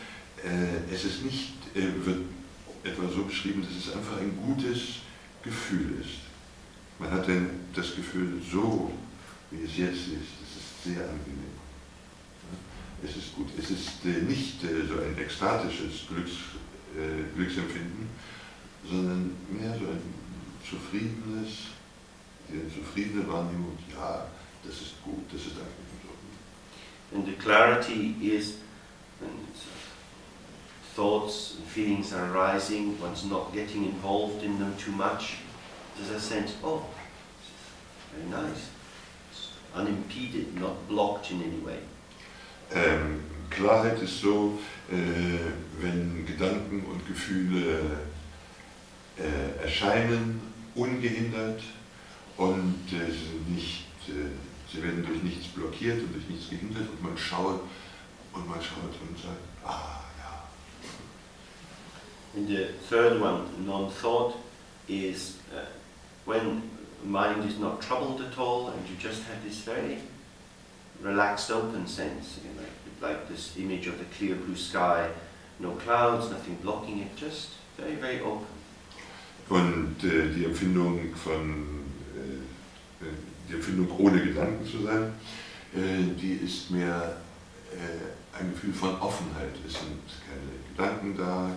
wird etwa so beschrieben, dass es einfach ein gutes Gefühl ist. Man hat denn das Gefühl, so wie es jetzt ist, es ist sehr angenehm. Es ist gut. Es ist nicht so ein ekstatisches Glücksempfinden, sondern mehr so ein eine zufriedene Wahrnehmung, ja, das ist gut, das ist angenehm. And the clarity is when thoughts and feelings are arising, one's not getting involved in them too much. There's a sense, oh, this is very nice. It's unimpeded, not blocked in any way. Klarheit ist so, wenn Gedanken und Gefühle erscheinen, ungehindert und sie werden durch nichts blockiert und durch nichts gehindert und man schaut und sagt, ah ja. And the third one, non-thought, is when mind is not troubled at all and you just have this very relaxed, open sense, you know, like this image of the clear blue sky, no clouds, nothing blocking it, just very, very open. Und die Empfindung ohne Gedanken zu sein, die ist mehr ein Gefühl von Offenheit. Es sind keine Gedanken da,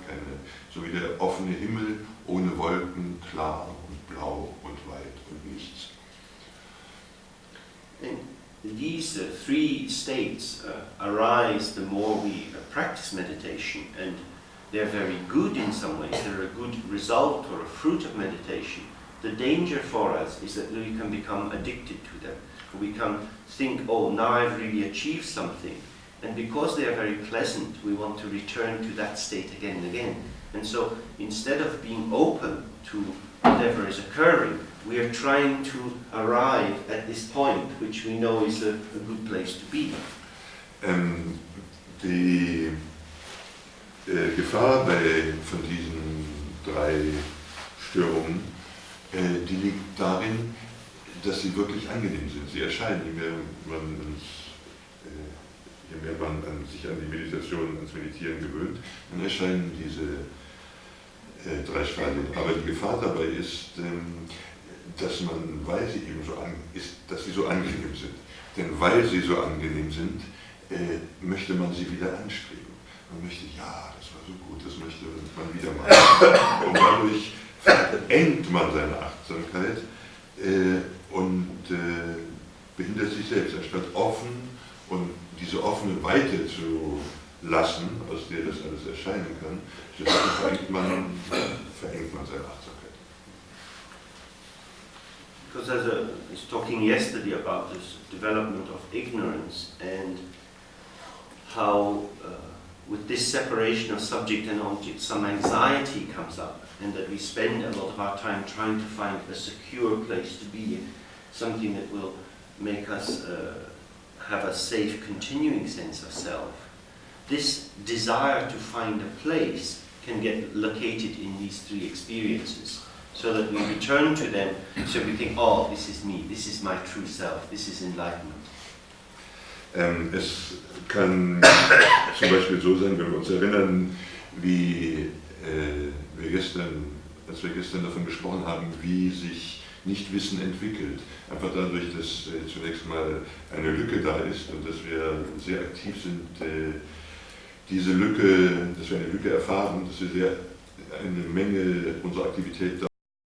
so wie der offene Himmel, ohne Wolken, klar und blau und weit und nichts. And these three states arise the more we practice meditation, and they're very good in some ways. They're a good result or a fruit of meditation. The danger for us is that we can become addicted to them. We can think, oh, now I've really achieved something. And because they are very pleasant, we want to return to that state again and again. And so instead of being open to whatever is occurring, we are trying to arrive at this point, which we know is a good place to be. Die Gefahr von diesen drei Störungen, die liegt darin, dass sie wirklich angenehm sind. Sie erscheinen, je mehr man sich an die Meditation, ans Meditieren gewöhnt, dann erscheinen diese drei Stadien. Aber die Gefahr dabei ist, dass weil sie eben dass sie so angenehm sind. Denn weil sie so angenehm sind, möchte man sie wieder anstreben. Man möchte, ja, das war so gut, das möchte man wieder machen. Und dadurch verengt man seine Achtsamkeit und behindert sich selbst, anstatt offen und diese offene Weite zu lassen, aus der das alles erscheinen kann, verengt man seine Achtsamkeit. Because as I was talking yesterday about this development of ignorance and how with this separation of subject and object some anxiety comes up, and that we spend a lot of our time trying to find a secure place to be, something that will make us have a safe continuing sense of self. This desire to find a place can get located in these three experiences, so that we return to them, so we think, oh, this is me, this is my true self, this is enlightenment. Es kann zum Beispiel so sein, wenn wir uns erinnern, wie als wir gestern davon gesprochen haben, wie sich Nichtwissen entwickelt. Einfach dadurch, dass zunächst mal eine Lücke da ist und dass wir sehr aktiv sind, dass wir eine Lücke erfahren, dass wir eine Menge unserer Aktivität